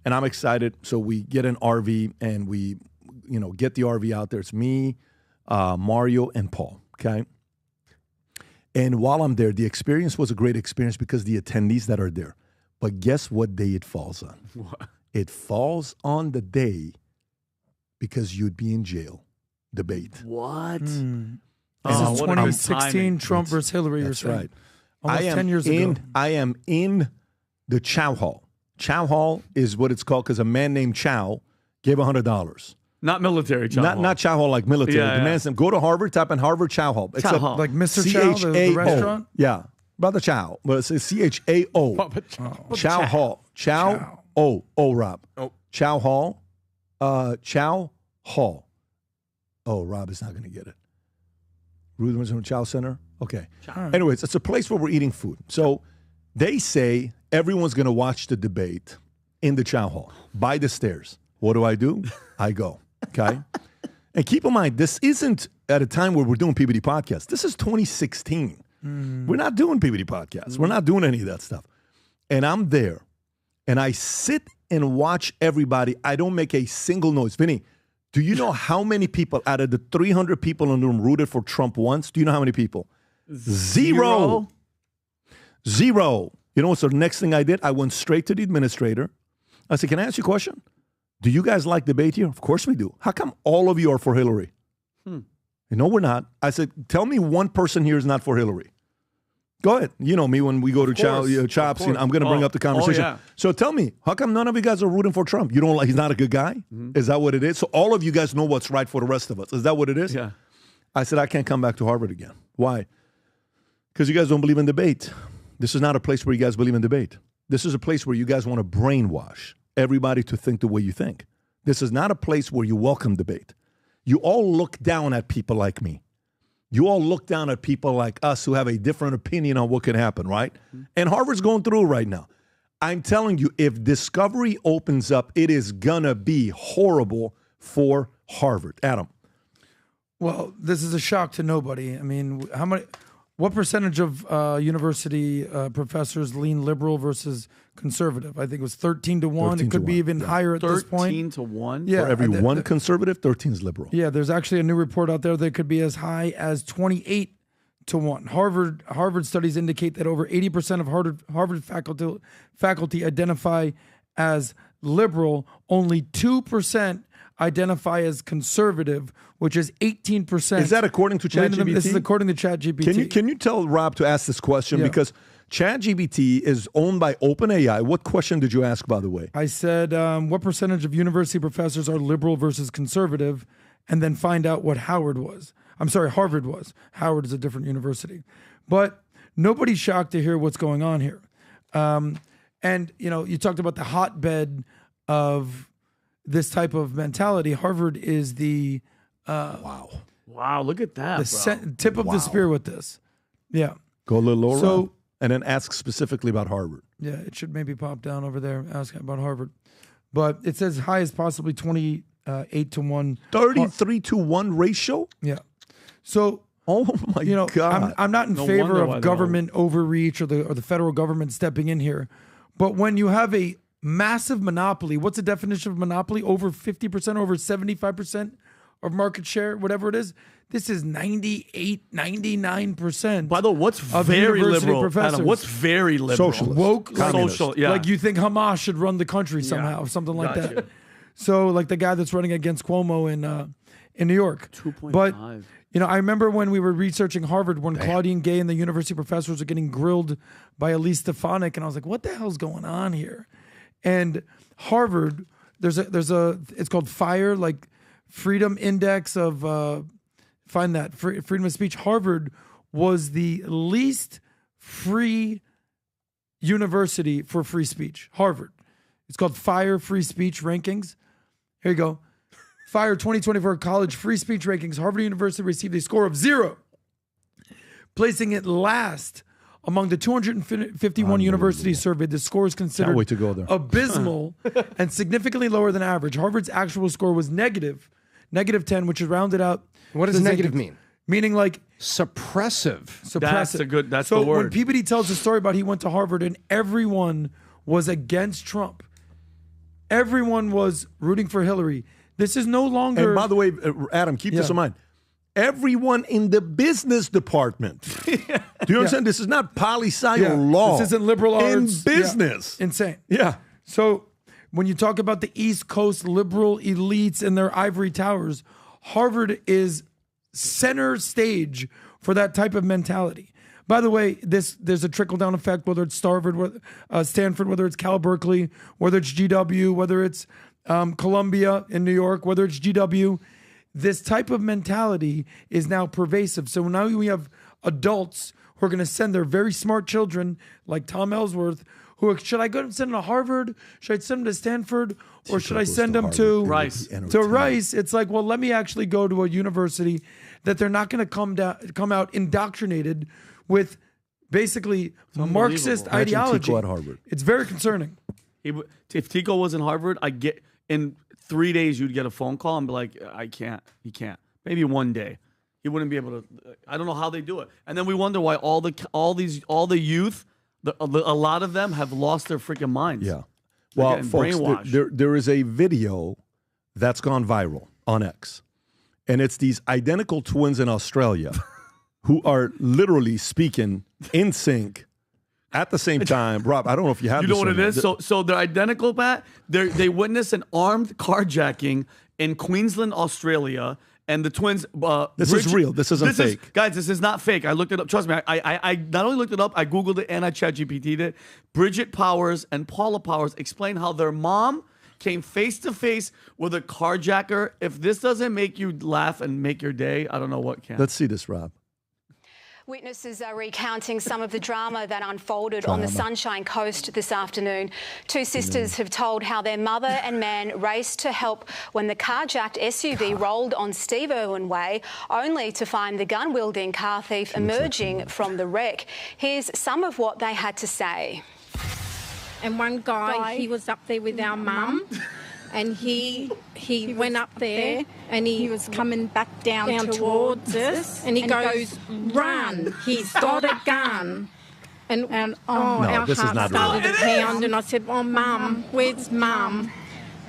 And I'm excited. So we get an RV and we, get the RV out there. It's me, Mario, and Paul. Okay. And while I'm there, the experience was a great experience because the attendees that are there. But guess what day it falls on? What? It falls on the day because you'd be in jail. Debate. What? This is what a good 2016 timing. Trump versus Hillary. That's you're saying. right. Almost 10 years ago. I am in the Chow Hall. Chow Hall is what it's called because a man named Chow gave $100. Not military Chow Hall. Not Chow Hall like military. Yeah, The yeah. man said, go to Harvard, type in Harvard Chow Hall. Chow Hall. Like Mr. Chow, the CHAO. restaurant? Yeah. Brother Chow. But it's CHAO. Chow Hall. Chow. Oh, Rob. Chow Hall. Chow Hall. Oh, Rob is not going to get it. Ruth Chow Center? Okay. Anyways, it's a place where we're eating food. So they say everyone's going to watch the debate in the Chow Hall by the stairs. What do? I go. Okay. And keep in mind, this isn't at a time where we're doing PBD podcasts. This is 2016. We're not doing PBD podcasts. We're not doing any of that stuff. And I'm there and I sit and watch everybody. I don't make a single noise. Vinny, do you know how many people out of the 300 people in the room rooted for Trump once? Do you know how many people? Zero. You know what's the next thing I did? I went straight to the administrator. I said, can I ask you a question? Do you guys like debate here? Of course we do. How come all of you are for Hillary? No, we're not. I said, tell me one person here is not for Hillary. Go ahead. You know me when we go to Chops, I'm going to bring up the conversation. yeah. So tell me, how come none of you guys are rooting for Trump? You don't like, he's not a good guy? Is that what it is? So all of you guys know what's right for the rest of us. Is that what it is? Yeah. I said, I can't come back to Harvard again. Why? Because you guys don't believe in debate. This is not a place where you guys believe in debate. This is a place where you guys want to brainwash everybody to think the way you think. This is not a place where you welcome debate. You all look down at people like me. You all look down at people like us who have a different opinion on what could happen, right? And Harvard's going through it right now. I'm telling you, if Discovery opens up, it is going to be horrible for Harvard. Adam. Well, this is a shock to nobody. I mean, what percentage of university professors lean liberal versus conservative? I think it was 13 to 1. It could be even higher at this point. 13 to 1? Yeah. For every one conservative, 13 is liberal. Yeah, there's actually a new report out there that could be as high as 28 to 1. Harvard studies indicate that over 80% of Harvard faculty identify as liberal. Only 2% identify as conservative, which is 18%. Is that according to ChatGPT? This is according to ChatGPT. Can you tell Rob to ask this question? Yeah. Because ChatGPT is owned by OpenAI. What question did you ask, by the way? I said, what percentage of university professors are liberal versus conservative? And then find out what Harvard was. Howard is a different university. But nobody's shocked to hear what's going on here. And, you talked about the hotbed of this type of mentality. Harvard is the Wow, look at that, tip of the spear with this. Yeah. Go a little lower. So, and then ask specifically about Harvard. Yeah, it should maybe pop down over there, asking about Harvard. But it says high as possibly 28 to 1. 33 to 1 ratio? Yeah. So, oh my God. I'm not in favor of government overreach or the federal government stepping in here. But when you have a massive monopoly, what's the definition of monopoly? Over 50%, over 75% of market share, whatever it is. This is 98, 99%. By the way, what's very liberal, Adam? What's very liberal? Socialist. Woke, social, yeah. Like you think Hamas should run the country somehow, something like that. So like the guy that's running against Cuomo in New York. 2.5. But I remember when we were researching Harvard, when Claudine Gay and the university professors were getting grilled by Elise Stefanik, and I was like, what the hell's going on here? And Harvard, there's a it's called FIRE, like Freedom Index of find that freedom of speech. Harvard was the least free university for free speech. Harvard. It's called FIRE Free Speech Rankings. Here you go. FIRE 2024 College Free Speech Rankings. Harvard University received a score of 0, placing it last among the 251 universities surveyed. The score is considered Can't wait to go there. abysmal and significantly lower than average. Harvard's actual score was negative 10, which is rounded out. What does negative mean? Meaning like suppressive. That's the so word. when PBD tells the story about he went to Harvard and everyone was against Trump, everyone was rooting for Hillary. This is no longer. And by the way, Adam, keep this in mind. Everyone in the business department. Do you understand? This is not poli-sci or law. This isn't liberal arts. In business. Yeah. Insane. Yeah. So when you talk about the East Coast liberal elites and their ivory towers, Harvard is center stage for that type of mentality. By the way, there's a trickle-down effect, whether it's Stanford, whether it's Cal Berkeley, whether it's GW, whether it's Columbia in New York, whether it's GW. This type of mentality is now pervasive. So now we have adults who are going to send their very smart children, like Tom Ellsworth, should I go and send them to Harvard? Should I send them to Stanford? Or should I send them to Rice? To Rice. It's like, well, let me actually go to a university that they're not going to come out indoctrinated with basically Marxist ideology. Tico at Harvard. It's very concerning. If Tico was in Harvard, in 3 days you'd get a phone call and be like, I can't. He can't. Maybe one day. He wouldn't be able to. I don't know how they do it. And then we wonder why all the youth, a lot of them have lost their freaking minds. Yeah. Well, folks, there is a video that's gone viral on X. And it's these identical twins in Australia who are literally speaking in sync at the same time. Rob, I don't know if you have. You know what it is? So they're identical, Pat. They witnessed an armed carjacking in Queensland, Australia, and the twins. This is real. This isn't fake, guys. This is not fake. I looked it up. Trust me. I not only looked it up, I googled it and I ChatGPT'd it. Bridget Powers and Paula Powers explain how their mom came face to face with a carjacker. If this doesn't make you laugh and make your day, I don't know what can. Let's see this, Rob. Witnesses are recounting some of the drama that unfolded on the Sunshine Coast this afternoon. Two sisters have told how their mother and man raced to help when the carjacked SUV rolled on Steve Irwin Way, only to find the gun-wielding car thief emerging from the wreck. Here's some of what they had to say. And one guy, he was up there with our mum. And he went up there and he was coming back down towards us and he goes, run, he's got a gun. And our heart started to pound and I said, oh, Mum, where's Mum?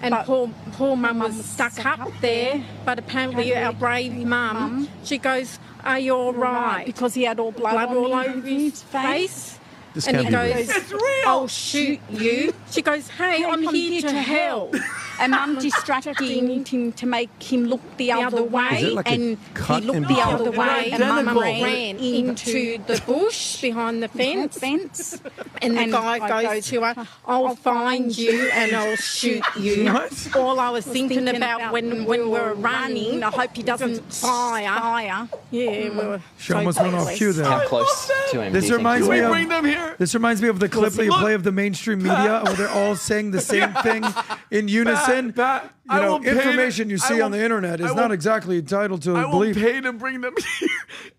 And poor Mum was stuck up there, but apparently our brave Mum, she goes, are you all right? Because he had all blood all over his face. This and can't he be goes, real. it's real. I'll shoot you. She goes, hey, I'm here to help. And Mum distracting him to make him look the other way. Like and he looked the other way and Mum ran into the bush behind the fence. And the guy goes to her, I'll find you and I'll shoot you. What? All I was thinking about when we were running, I hope he doesn't fire. Yeah, we were She almost went off cue there. How close to him? This reminds me bring them here? This reminds me of the clip that you play of the mainstream media where they're all saying the same thing in unison. Information you see on the internet is not exactly entitled to I belief. will pay to bring them here,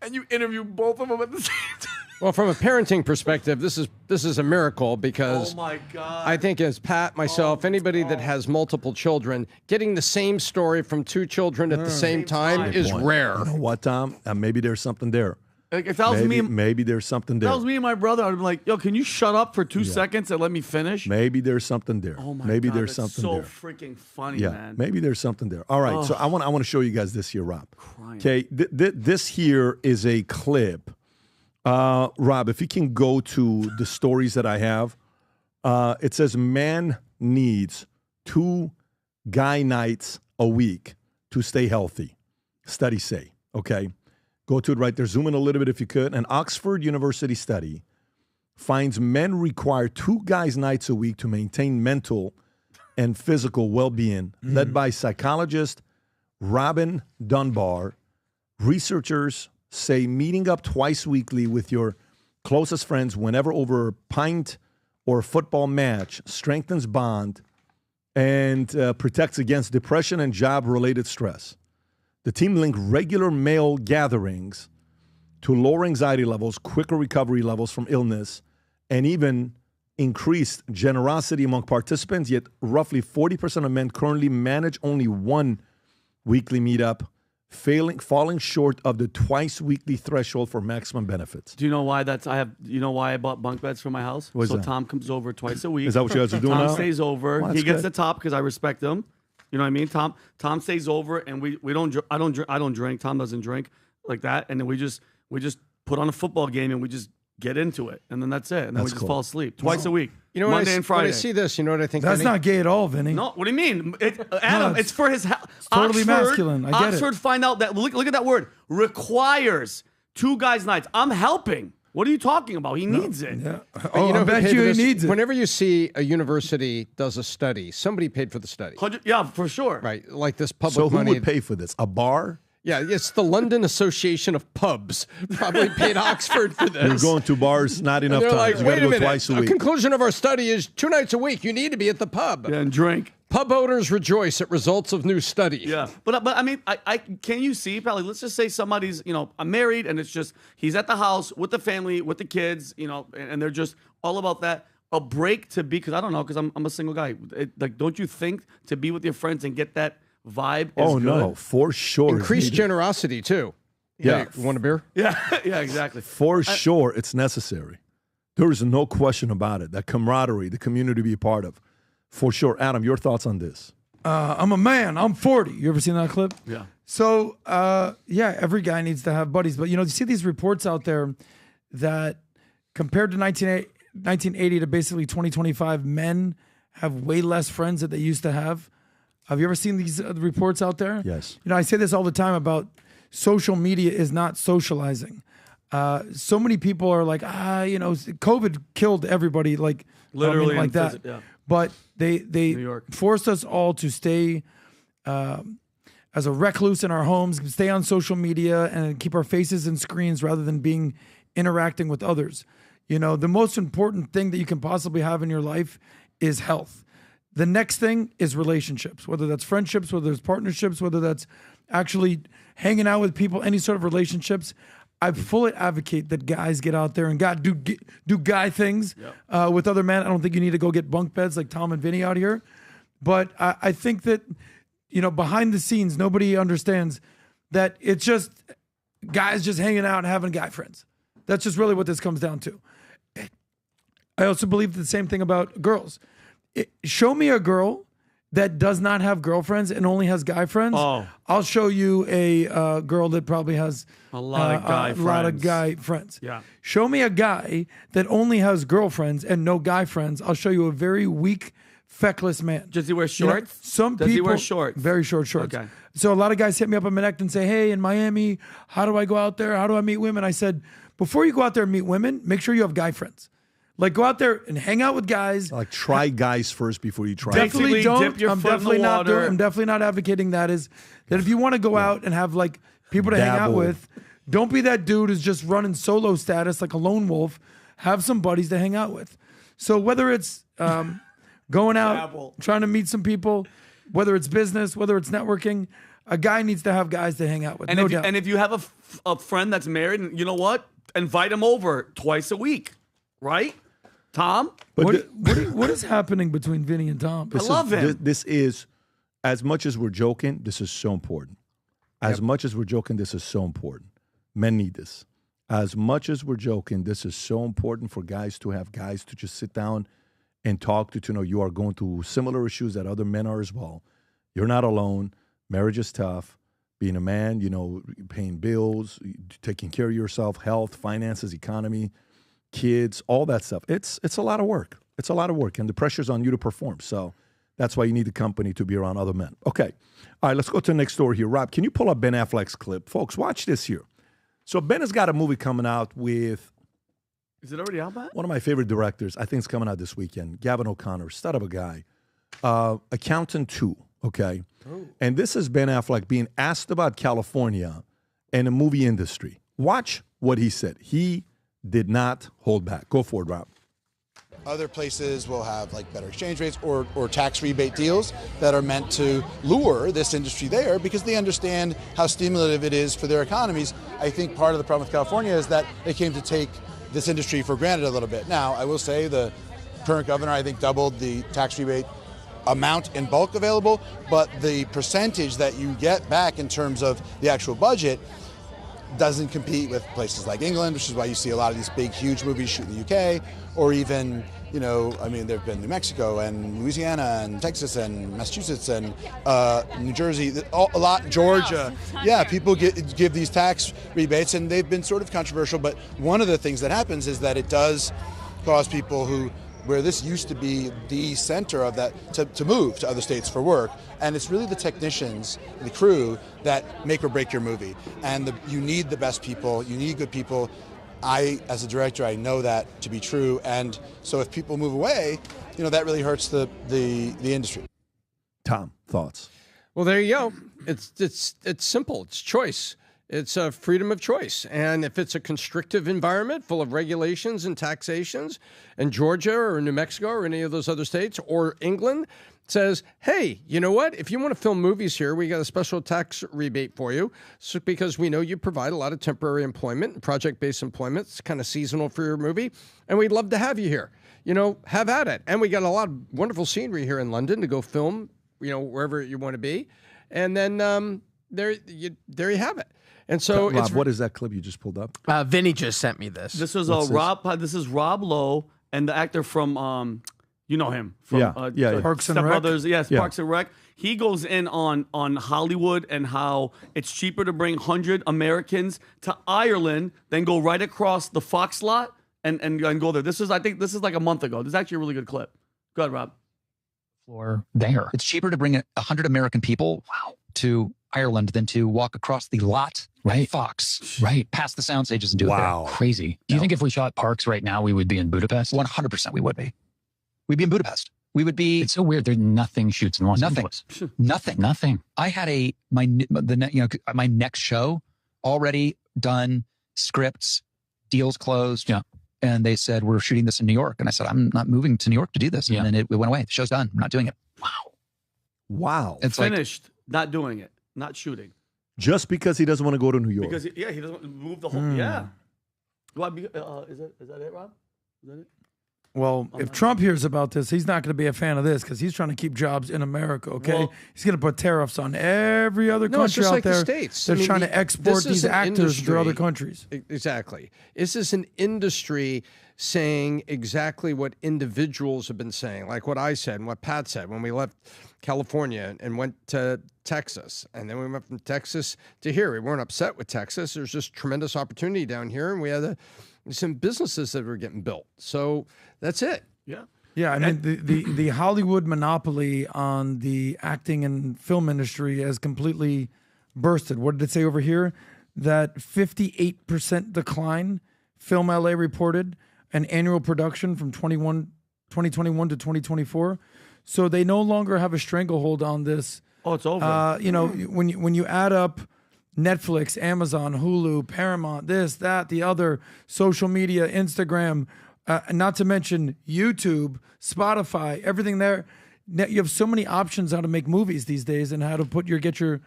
and you interview both of them at the same time. Well, from a parenting perspective, this is a miracle because oh my God. I think as Pat, myself, anybody that has multiple children, getting the same story from two children at the same time is rare. You know what, Tom? Maybe there's something there. Like, if that was me, maybe there's something if there. that was me and my brother, I'd be like, yo, can you shut up for 2 seconds and let me finish? Maybe there's something there. Oh my maybe God, there's that's something so there. freaking funny, Yeah, man. maybe there's something there. All right, so Oh. I want to show you guys this here, Rob. Okay, this here is a clip. Rob, if you can go to the stories that I have, it says man needs 2 guy nights a week to stay healthy. Studies say. Okay, go to it right there. Zoom in a little bit if you could. An Oxford University study finds men require 2 guys nights a week to maintain mental and physical well-being, led by psychologist Robin Dunbar. Researchers say meeting up twice weekly with your closest friends whenever over a pint or a football match strengthens bond and protects against depression and job-related stress. The team linked regular male gatherings to lower anxiety levels, quicker recovery levels from illness, and even increased generosity among participants, yet roughly 40% of men currently manage only 1 weekly meetup, falling short of the twice weekly threshold for maximum benefits. Do you know why you know why I bought bunk beds for my house? What is so that? Tom comes over twice a week. Is that what you guys are doing Tom now? stays over. Well, He that's gets good. the top because I respect him. You know what I mean? Tom stays over, and we don't. I don't drink. Tom doesn't drink like that, and then we just put on a football game and we just get into it, and then that's it, and then That's we just cool. fall asleep twice a week. You know, Monday and Friday. when I see this, you know what I think? That's Vinny? not gay at all, Vinny. No, what do you mean? Adam, it's for his health. It's totally masculine. I get it. Oxford find out that look at that word requires 2 guys nights. I'm helping. What are you talking about? He needs it. Yeah. But Oh, I who bet paid you for he this? needs it. Whenever you see a university does a study, somebody paid for the study. Yeah, for sure. Right, like this public So who money. would pay for this? A bar? Yeah, it's the London Association of Pubs. Probably paid Oxford for this. You're going to bars not enough They're times. like, You got wait to a go minute. twice a The week. conclusion of our study is 2 nights a week. You need to be at the pub. Yeah, and drink. Pub owners rejoice at results of new study. Yeah, but I mean, I can you see, probably, let's just say somebody's, I'm married, and it's just, he's at the house with the family, with the kids, and they're just all about that. A break to be, because I don't know, because I'm a single guy. Like, don't you think to be with your friends and get that vibe is Oh, good? no, for sure. Increased Needed. generosity, too. Yeah. You want a beer? Yeah, yeah, exactly. For sure, it's necessary. There is no question about it. That camaraderie, the community to be a part of. For sure. Adam, your thoughts on this? I'm a man. I'm 40. You ever seen that clip? Yeah. So, yeah, every guy needs to have buddies. But, you see these reports out there that compared to 1980 to basically 2025, men have way less friends that they used to have. Have you ever seen these reports out there? Yes. I say this all the time about social media is not socializing. So many people are like, COVID killed everybody, like Literally like that. yeah. But they York. forced us all to stay as a recluse in our homes, stay on social media and keep our faces in screens rather than interacting with others. The most important thing that you can possibly have in your life is health. The next thing is relationships, whether that's friendships, whether it's partnerships, whether that's actually hanging out with people, any sort of relationships. I fully advocate that guys get out there and do guy things with other men. I don't think you need to go get bunk beds like Tom and Vinny out here. But I think that, behind the scenes, nobody understands that it's just guys just hanging out and having guy friends. That's just really what this comes down to. I also believe the same thing about girls. Show me a girl that does not have girlfriends and only has guy friends. Oh. I'll show you a girl that probably has A lot of guy friends. Yeah. Yeah. Show me a guy that only has girlfriends and no guy friends. I'll show you a very weak, feckless man. Does he wear shorts? Some Does people he wear shorts? Very short shorts. Okay. So a lot of guys hit me up on Connect and say, "Hey, in Miami, how do I go out there? How do I meet women?" I said, before you go out there and meet women, make sure you have guy friends. Like, go out there and hang out with guys. Like, try guys first before you try. Definitely don't. dip your I'm foot in definitely the not water. doing. I'm definitely not advocating that. Is that if you want to go out and have like people to hang out Dabble. with, don't be that dude who's just running solo status like a lone wolf. Have some buddies to hang out with. So whether it's going out, Dabble. trying to meet some people, whether it's business, whether it's networking, a guy needs to have guys to hang out with. And no if you, doubt. and if you have a friend that's married, and you know what? Invite him over twice a week, right? Tom? But what is happening between Vinny and Tom? I love him. This is, as much as we're joking, this is so important. As much as we're joking, this is so important. Men need this. as much as we're joking, this is so important for guys to have guys to just sit down and talk to know you are going through similar issues that other men are as well. You're not alone. Marriage is tough. Being a man, paying bills, taking care of yourself, health, finances, economy, kids, all that stuff. It's a lot of work. It's a lot of work, and the pressure's on you to perform. So that's why you need the company to be around other men. Okay. All right, let's go to the next story here. Rob, can you pull up Ben Affleck's clip? Folks, watch this here. So Ben has got a movie coming out with... Is it already out, Matt? One of my favorite directors. I think it's coming out this weekend. Gavin O'Connor, stud of a guy. Accountant 2, okay? Oh. And this is Ben Affleck being asked about California and the movie industry. Watch what he said. He did not hold back. Go for it, Rob. Other places will have like better exchange rates or tax rebate deals that are meant to lure this industry there because they understand how stimulative it is for their economies. I think part of the problem with California is that they came to take this industry for granted a little bit. Now, I will say the current governor, I think, doubled the tax rebate amount in bulk available, but the percentage that you get back in terms of the actual budget doesn't compete with places like England, which is why you see a lot of these big, huge movies shoot in the UK, or even, there have been New Mexico and Louisiana and Texas and Massachusetts and New Jersey, a lot, Georgia. Yeah, people give these tax rebates, and they've been sort of controversial, but one of the things that happens is that it does cause people where this used to be the center of that, to move to other states for work. And it's really the technicians, the crew, that make or break your movie. And you need the best people, you need good people. As a director, I know that to be true. And so if people move away, that really hurts the industry. Tom, thoughts? Well, there you go. It's simple. It's choice. It's a freedom of choice. And if it's a constrictive environment full of regulations and taxations, and Georgia or New Mexico or any of those other states or England says, hey, you know what? If you want to film movies here, we got a special tax rebate for you because we know you provide a lot of temporary employment and project-based employment. It's kind of seasonal for your movie, and we'd love to have you here. Have at it. And we got a lot of wonderful scenery here in London to go film, wherever you want to be. And then there you have it. And so, Rob, what is that clip you just pulled up? Vinny just sent me this. This is Rob. This is Rob Lowe and the actor from you know him from Parks and Rec. Brothers. Yes, yeah. Parks and Rec. He goes in on Hollywood and how it's cheaper to bring 100 Americans to Ireland than go right across the Fox lot and go there. I think this is like a month ago. This is actually a really good clip. Go ahead, Rob. Floor there. It's cheaper to bring 100 American people to Ireland than to walk across the lot at Fox, past the sound stages and do it there. Crazy. Do you think if we shot Parks right now, we would be in Budapest? 100% we would be. We'd be in Budapest. We would be. It's so weird. There's nothing shoots in Los Angeles. Nothing. I had my next show already done, scripts, deals closed. Yeah. And they said, we're shooting this in New York. And I said, I'm not moving to New York to do this. And then it went away. The show's done. I'm not doing it. Wow. It's finished. Not doing it. Not shooting. Just because he doesn't want to go to New York. Because he doesn't want to move the whole. Yeah. Is that it, Rob? Is that it? Well, if Trump hears about this, he's not going to be a fan of this because he's trying to keep jobs in America, okay? Well, he's going to put tariffs on every other country out there. The States. They're trying to export these actors to other countries. Exactly. This is an industry saying exactly what individuals have been saying, like what I said and what Pat said when we left California and went to Texas. And then we went from Texas to here. We weren't upset with Texas. There's just tremendous opportunity down here, and we had some businesses that were getting built. So that's it. Yeah. Yeah, I mean, the Hollywood monopoly on the acting and film industry has completely bursted. What did it say over here? That 58% decline, Film LA reported, an annual production from 2021 to 2024. So they no longer have a stranglehold on this. Oh, it's over. When you add up Netflix, Amazon, Hulu, Paramount, this, that, the other, social media, Instagram, not to mention YouTube, Spotify, everything there. You have so many options how to make movies these days and how to get your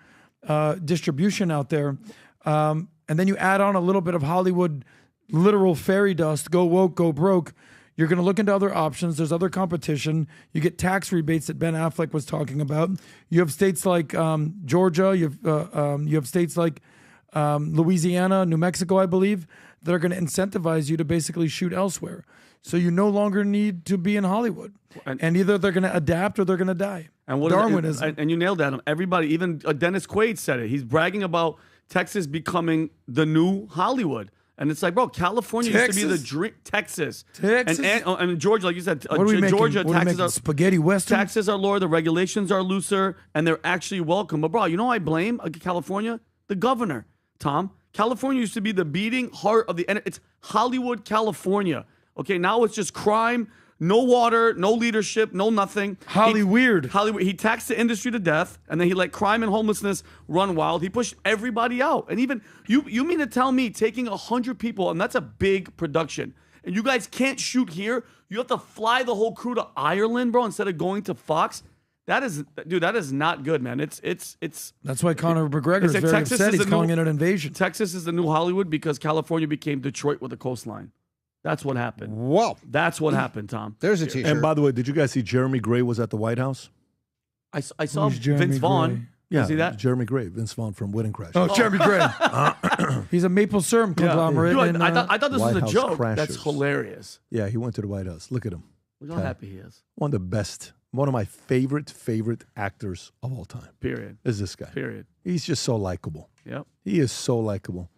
distribution out there. And then you add on a little bit of Hollywood literal fairy dust, go woke, go broke. You're going to look into other options. There's other competition. You get tax rebates that Ben Affleck was talking about. You have states like Georgia. You have states like Louisiana, New Mexico, I believe, that are going to incentivize you to basically shoot elsewhere. So you no longer need to be in Hollywood. And either they're going to adapt or they're going to die. And what Darwinism. and you nailed that. Everybody, even Dennis Quaid said it. He's bragging about Texas becoming the new Hollywood. And it's like, bro, California used to be the dream. Texas. And Georgia, like you said, Georgia, taxes are spaghetti western. Taxes are lower, the regulations are looser, and they're actually welcome. But bro, you know who I blame California? The governor, Tom. California used to be the beating heart of the. It's Hollywood, California. Okay, now it's just crime, no water, no leadership, no nothing. Hollyweird. He taxed the industry to death, and then he let crime and homelessness run wild. He pushed everybody out. And even, you mean to tell me taking 100 people, and that's a big production, and you guys can't shoot here? You have to fly the whole crew to Ireland, bro, instead of going to Fox? That is not good, man. It's That's why Conor McGregor is very upset. He's calling it an invasion. Texas is the new Hollywood because California became Detroit with a coastline. That's what happened. Whoa. That's what happened, Tom. There's a t-shirt. And by the way, did you guys see Jeremy Gray was at the White House? I saw Vince Vaughn. Yeah, see that? Jeremy Gray, Vince Vaughn from Wedding Crashers. Oh, Jeremy Gray. He's a maple syrup conglomerate. Dude, I thought this White was a House joke. Crashers. That's hilarious. Yeah, he went to the White House. Look at him. Look how happy he is. One of the best, one of my favorite actors of all time. Period. Is this guy. Period. He's just so likable. Yep. He is so likable.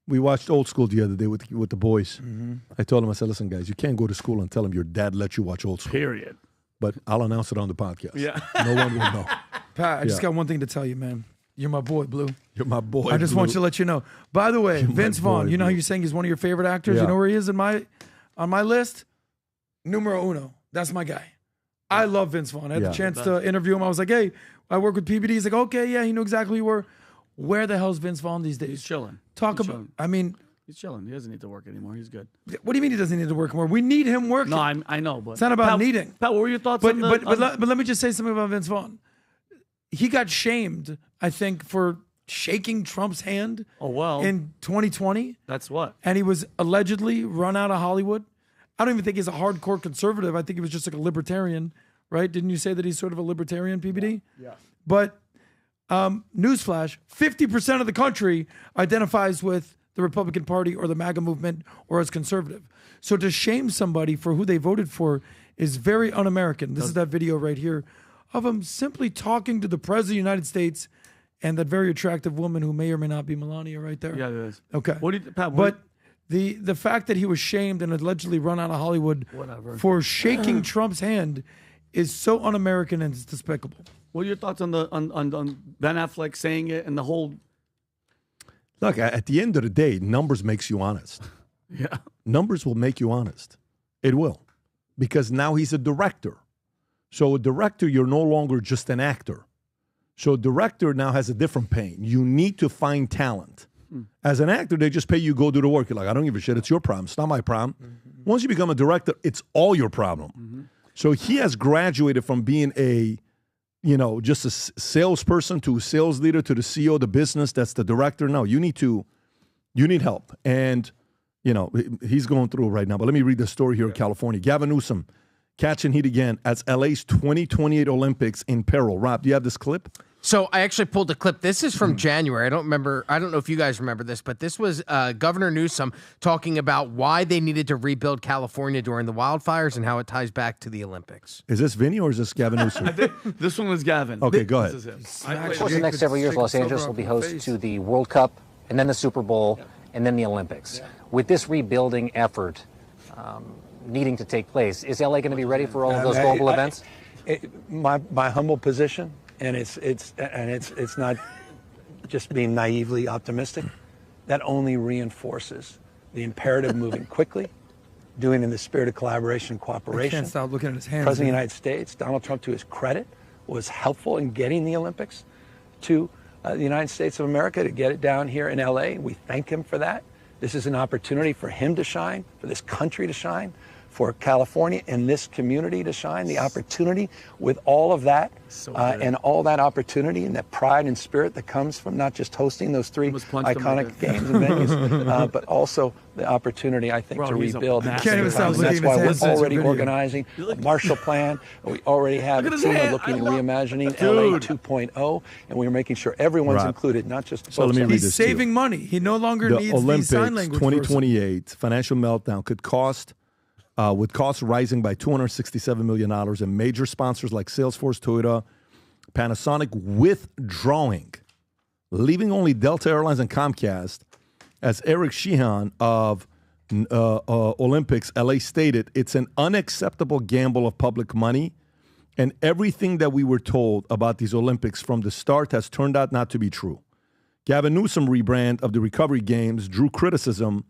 We watched Old School the other day with the boys. Mm-hmm. I told him, I said, listen, guys, you can't go to school and tell them your dad let you watch Old School. Period. But I'll announce it on the podcast. Yeah. No one will know. Pat, I just got one thing to tell you, man. You're my boy, Blue. You're my boy, I just Blue. want you to let you know. By the way, You're Vince my Vaughn, boy, you know how Blue. you're saying he's one of your favorite actors? Yeah. You know where he is on my list? Numero uno. That's my guy. I love Vince Vaughn. I had the chance to interview him. I was like, hey, I work with PBD. He's like, okay, yeah, he knew exactly who you were. Where the hell's Vince Vaughn these days? He's chilling. I mean, he's chilling. He doesn't need to work anymore. He's good. What do you mean he doesn't need to work more? We need him working. No, I know, but it's not about Pat, needing. Pat, what were your thoughts But on the... but let me just say something about Vince Vaughn. He got shamed, I think, for shaking Trump's hand. Oh, well. In 2020. That's what. And he was allegedly run out of Hollywood. I don't even think he's a hardcore conservative. I think he was just like a libertarian, right? Didn't you say that he's sort of a libertarian, PBD? Yeah. But newsflash, 50% of the country identifies with the Republican Party or the MAGA movement or as conservative. So to shame somebody for who they voted for is very un-American. This is that video right here of him simply talking to the President of the United States and that very attractive woman who may or may not be Melania right there. Yeah, it is. Okay. Pat, but the fact that he was shamed and allegedly run out of Hollywood for shaking Trump's hand is so un-American and it's despicable. What are your thoughts on on Ben Affleck saying it and the whole... Look, at the end of the day, numbers makes you honest. Yeah. Numbers will make you honest. It will. Because now he's a director. So a director, you're no longer just an actor. So a director now has a different pain. You need to find talent. As an actor, they just pay you, go do the work. You're like, I don't give a shit. It's your problem. It's not my problem. Mm-hmm. Once you become a director, it's all your problem. Mm-hmm. So he has graduated from being just a salesperson to a sales leader to the CEO of the business. That's the director. No, you need help. And, he's going through it right now. But let me read the story here in California. Gavin Newsom catching heat again as LA's 2028 Olympics in peril. Rob, do you have this clip? So I actually pulled a clip. This is from January. I don't know if you guys remember this, but this was Governor Newsom talking about why they needed to rebuild California during the wildfires and how it ties back to the Olympics. Is this Vinny or is this Gavin Newsom? I think this one was Gavin. Okay, go ahead. This is him. Of course, the next several years, Los Angeles will be host to the World Cup and then the Super Bowl and then the Olympics. With this rebuilding effort needing to take place, is LA going to be ready for all of those global events? My humble position, and it's not just being naively optimistic, that only reinforces the imperative of moving quickly, doing in the spirit of collaboration and cooperation. I can't stop looking at his hands. President of the United States, Donald Trump, to his credit, was helpful in getting the Olympics to the United States of America, to get it down here in LA. We thank him for that. This is an opportunity for him to shine, for this country to shine, for California and this community to shine, the opportunity with all of that and all that opportunity and that pride and spirit that comes from not just hosting those three iconic games and venues, but also the opportunity, I think, to rebuild. That's why we're already organizing a Marshall Plan. We already have a team looking at reimagining LA 2.0, and we're making sure everyone's included, not just so let me read He's this saving money. He no longer the needs Olympics the sign language 2028 financial meltdown could cost, with costs rising by $267 million and major sponsors like Salesforce, Toyota, Panasonic withdrawing, leaving only Delta Airlines and Comcast. As Eric Sheehan of Olympics LA stated, it's an unacceptable gamble of public money, and everything that we were told about these Olympics from the start has turned out not to be true. Gavin Newsom rebrand of the Recovery Games drew criticism,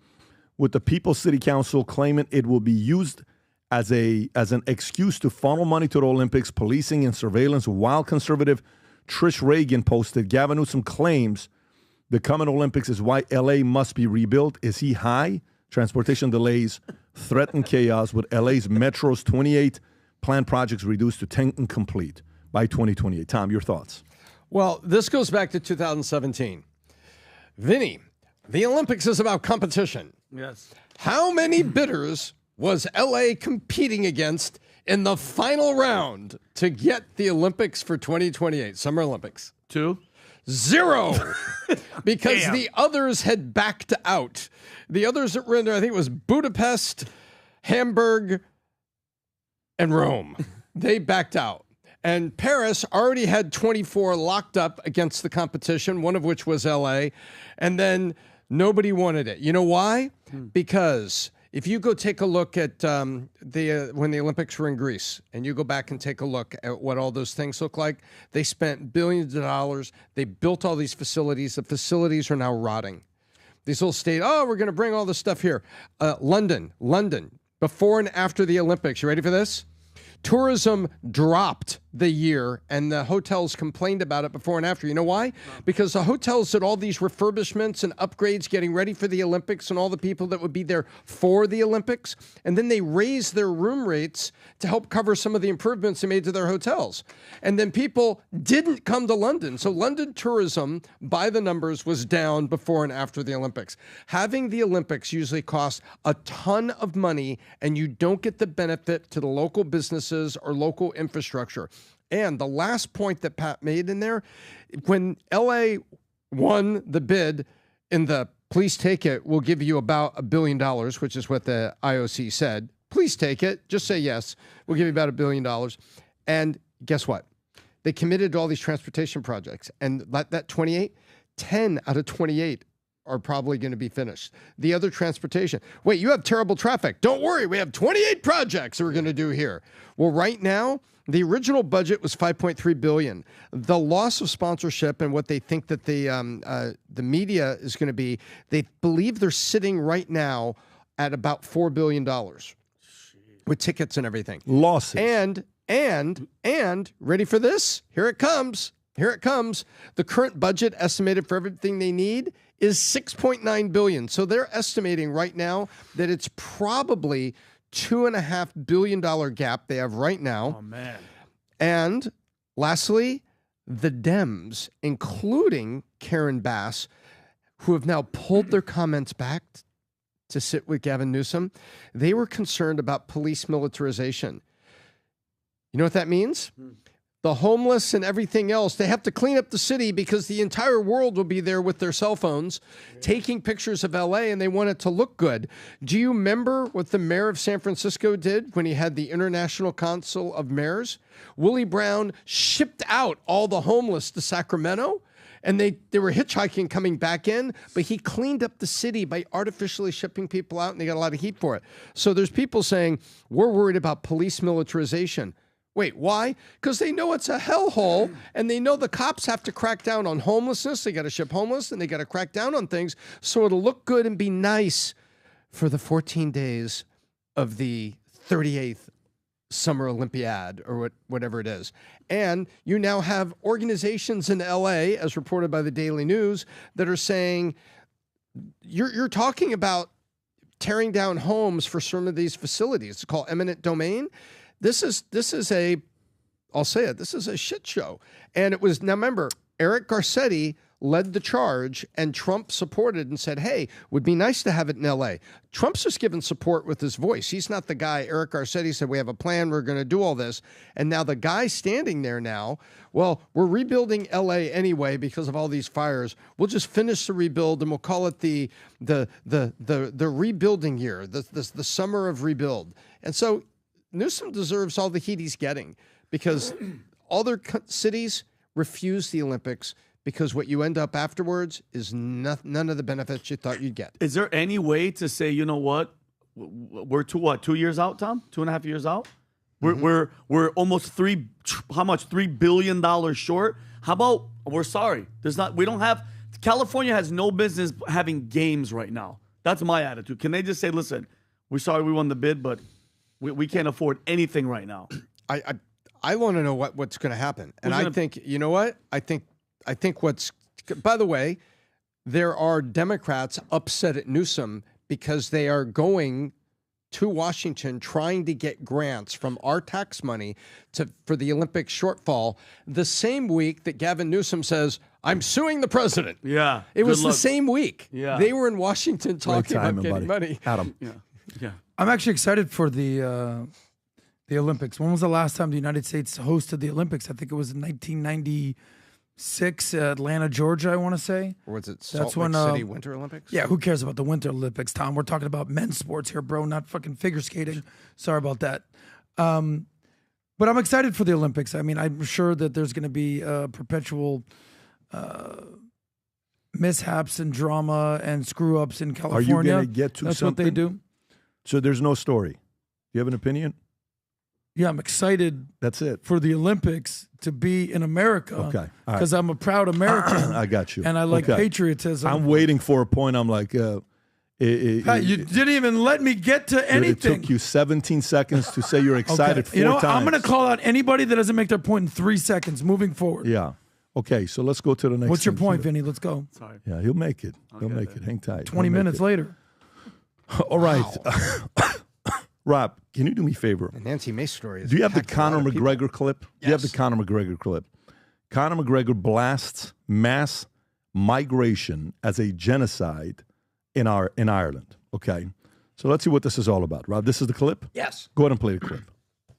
with the People's City Council claiming it will be used as an excuse to funnel money to the Olympics, policing and surveillance, while conservative Trish Reagan posted, Gavin Newsom claims the coming Olympics is why LA must be rebuilt. Is he high? Transportation delays threaten chaos, with LA's Metro's 28 planned projects reduced to 10 incomplete by 2028. Tom, your thoughts? Well, this goes back to 2017. Vinny, the Olympics is about competition. Yes. How many bidders was LA competing against in the final round to get the Olympics for 2028, Summer Olympics? 2. 0. Because the others had backed out. The others that were in there, I think it was Budapest, Hamburg, and Rome. They backed out. And Paris already had 24 locked up against the competition, one of which was LA. And then nobody wanted it. You know why? Because if you go take a look at when the Olympics were in Greece, and you go back and take a look at what all those things look like, they spent billions of dollars. They built all these facilities. The facilities are now rotting. These little state, we're going to bring all this stuff here. London, before and after the Olympics. You ready for this? Tourism dropped the year, and the hotels complained about it before and after. You know why? Because the hotels did all these refurbishments and upgrades getting ready for the Olympics and all the people that would be there for the Olympics. And then they raised their room rates to help cover some of the improvements they made to their hotels. And then people didn't come to London. So London tourism, by the numbers, was down before and after the Olympics. Having the Olympics usually costs a ton of money, and you don't get the benefit to the local businesses or local infrastructure. And the last point that Pat made in there, when LA won the bid in the please take it, we'll give you about $1 billion, which is what the IOC said. Please take it. Just say yes. We'll give you about $1 billion. And guess what? They committed to all these transportation projects. And that 28, 10 out of 28 are probably going to be finished. The other transportation. Wait, you have terrible traffic. Don't worry. We have 28 projects that we're going to do here. Well, right now, the original budget was $5.3 billion. The loss of sponsorship and what they think that the media is going to be, they believe they're sitting right now at about $4 billion with tickets and everything. Losses. And ready for this? Here it comes. Here it comes. The current budget estimated for everything they need is $6.9 billion. So they're estimating right now that it's probably $2.5 billion gap they have right now. Oh, man. And lastly, the Dems, including Karen Bass, who have now pulled their comments back to sit with Gavin Newsom, they were concerned about police militarization. You know what that means? The homeless and everything else, they have to clean up the city because the entire world will be there with their cell phones taking pictures of LA, and they want it to look good. Do you remember what the mayor of San Francisco did when he had the International Council of Mayors? Willie Brown shipped out all the homeless to Sacramento, and they were hitchhiking coming back in, but he cleaned up the city by artificially shipping people out, and they got a lot of heat for it. So there's people saying, we're worried about police militarization. Wait, why? Because they know it's a hellhole, and they know the cops have to crack down on homelessness. They got to ship homeless, and they got to crack down on things so it'll look good and be nice for the 14 days of the 38th Summer Olympiad or whatever it is. And you now have organizations in LA, as reported by the Daily News, that are saying you're talking about tearing down homes for some of these facilities. It's called eminent domain. This is a, I'll say it, this is a shit show. And it was, now remember, Eric Garcetti led the charge, and Trump supported and said, hey, would be nice to have it in L.A. Trump's just given support with his voice. He's not the guy. Eric Garcetti said, we have a plan. We're going to do all this. And now the guy standing there now, well, we're rebuilding L.A. anyway because of all these fires. We'll just finish the rebuild, and we'll call it the rebuilding year, the summer of rebuild. And so Newsom deserves all the heat he's getting because other cities refuse the Olympics because what you end up afterwards is none of the benefits you thought you'd get. Is there any way to say, you know what, we're 2 years out, Tom? 2.5 years out? We're almost $3 billion short. How about we're sorry? California has no business having games right now. That's my attitude. Can they just say, listen, we're sorry we won the bid, but we can't afford anything right now? I want to know what's going to happen. And I think, you know what? I think what's, by the way, there are Democrats upset at Newsom because they are going to Washington trying to get grants from our tax money for the Olympic shortfall the same week that Gavin Newsom says, I'm suing the president. Yeah. It was the same week. Yeah. They were in Washington talking about getting money. Adam. Yeah. I'm actually excited for the Olympics. When was the last time the United States hosted the Olympics? I think it was in 1996, Atlanta, Georgia, I want to say. Or was it Salt Lake City Winter Olympics? Yeah, who cares about the Winter Olympics, Tom? We're talking about men's sports here, bro, not fucking figure skating. Sorry about that. But I'm excited for the Olympics. I mean, I'm sure that there's going to be perpetual mishaps and drama and screw-ups in California. Are you going to get to That's something? what they do. So there's no story. Do you have an opinion? Yeah, I'm excited. That's it. For the Olympics to be in America. Okay. Because I'm a proud American. I got you. And I like patriotism. I'm waiting for a point. I'm like, you didn't even let me get to anything. It took you 17 seconds to say you're excited 4 times. I'm going to call out anybody that doesn't make their point in 3 seconds moving forward. Yeah. Okay, so let's go to the next. What's your thing point, here. Vinny? Let's go. Sorry. Yeah, he'll make it. He'll make it. Hang tight. 20 minutes later. All right. Rob, can you do me a favor? The Nancy Mace story is. Do you have the impacting a lot Conor of people. McGregor clip? Yes. Do you have the Conor McGregor clip? Conor McGregor blasts mass migration as a genocide in Ireland. Okay, so let's see what this is all about. Rob, this is the clip? Yes. Go ahead and play the clip.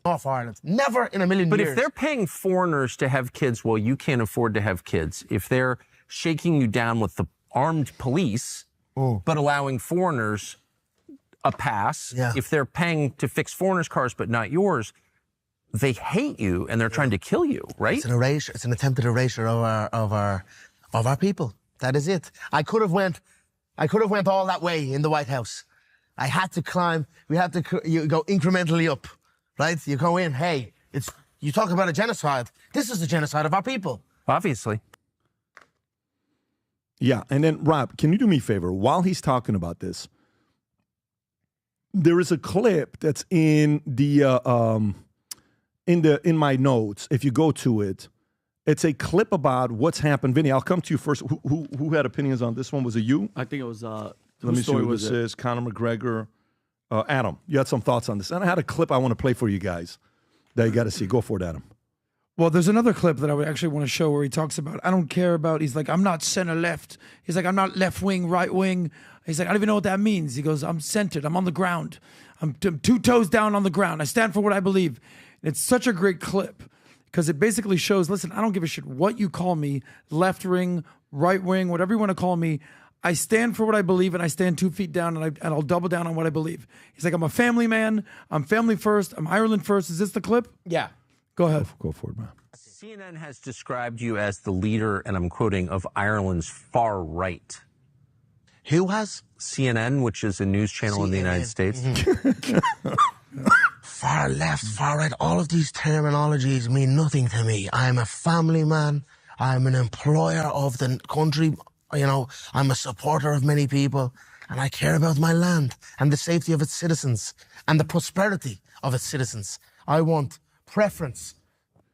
Off Ireland. Never in a million But years. if they're paying foreigners to have kids while you can't afford to have kids, if they're shaking you down with the armed police, but allowing foreigners a pass, if they're paying to fix foreigners' cars but not yours, they hate you and they're trying to kill you, right? It's an erasure. It's an attempted erasure of our people. That is it. I could have went all that way in the White House. I had to climb. You go incrementally up, right? You go in. Hey, you talk about a genocide. This is the genocide of our people. Obviously. Yeah, and then Rob, can you do me a favor? While he's talking about this, there is a clip that's in the in my notes. If you go to it, it's a clip about what's happened. Vinny, I'll come to you first. Who had opinions on this one? Was it you? I think it was. Let me see what this is. Conor McGregor. Adam, you had some thoughts on this, and I had a clip I want to play for you guys that you got to see. Go for it, Adam. Well, there's another clip that I would actually want to show where he talks about, I don't care about, he's like, I'm not center left. He's like, I'm not left wing, right wing. He's like, I don't even know what that means. He goes, I'm centered. I'm on the ground. I'm 2 toes down on the ground. I stand for what I believe. And it's such a great clip because it basically shows, listen, I don't give a shit what you call me, left wing, right wing, whatever you want to call me. I stand for what I believe and I stand 2 feet down and I'll double down on what I believe. He's like, I'm a family man. I'm family first. I'm Ireland first. Is this the clip? Yeah. Go ahead. Go for it, man. CNN has described you as the leader, and I'm quoting, of Ireland's far right. Who has? CNN, which is a news channel in the United States. Far left, far right, all of these terminologies mean nothing to me. I'm a family man. I'm an employer of the country. You know, I'm a supporter of many people, and I care about my land and the safety of its citizens and the prosperity of its citizens. I want preference.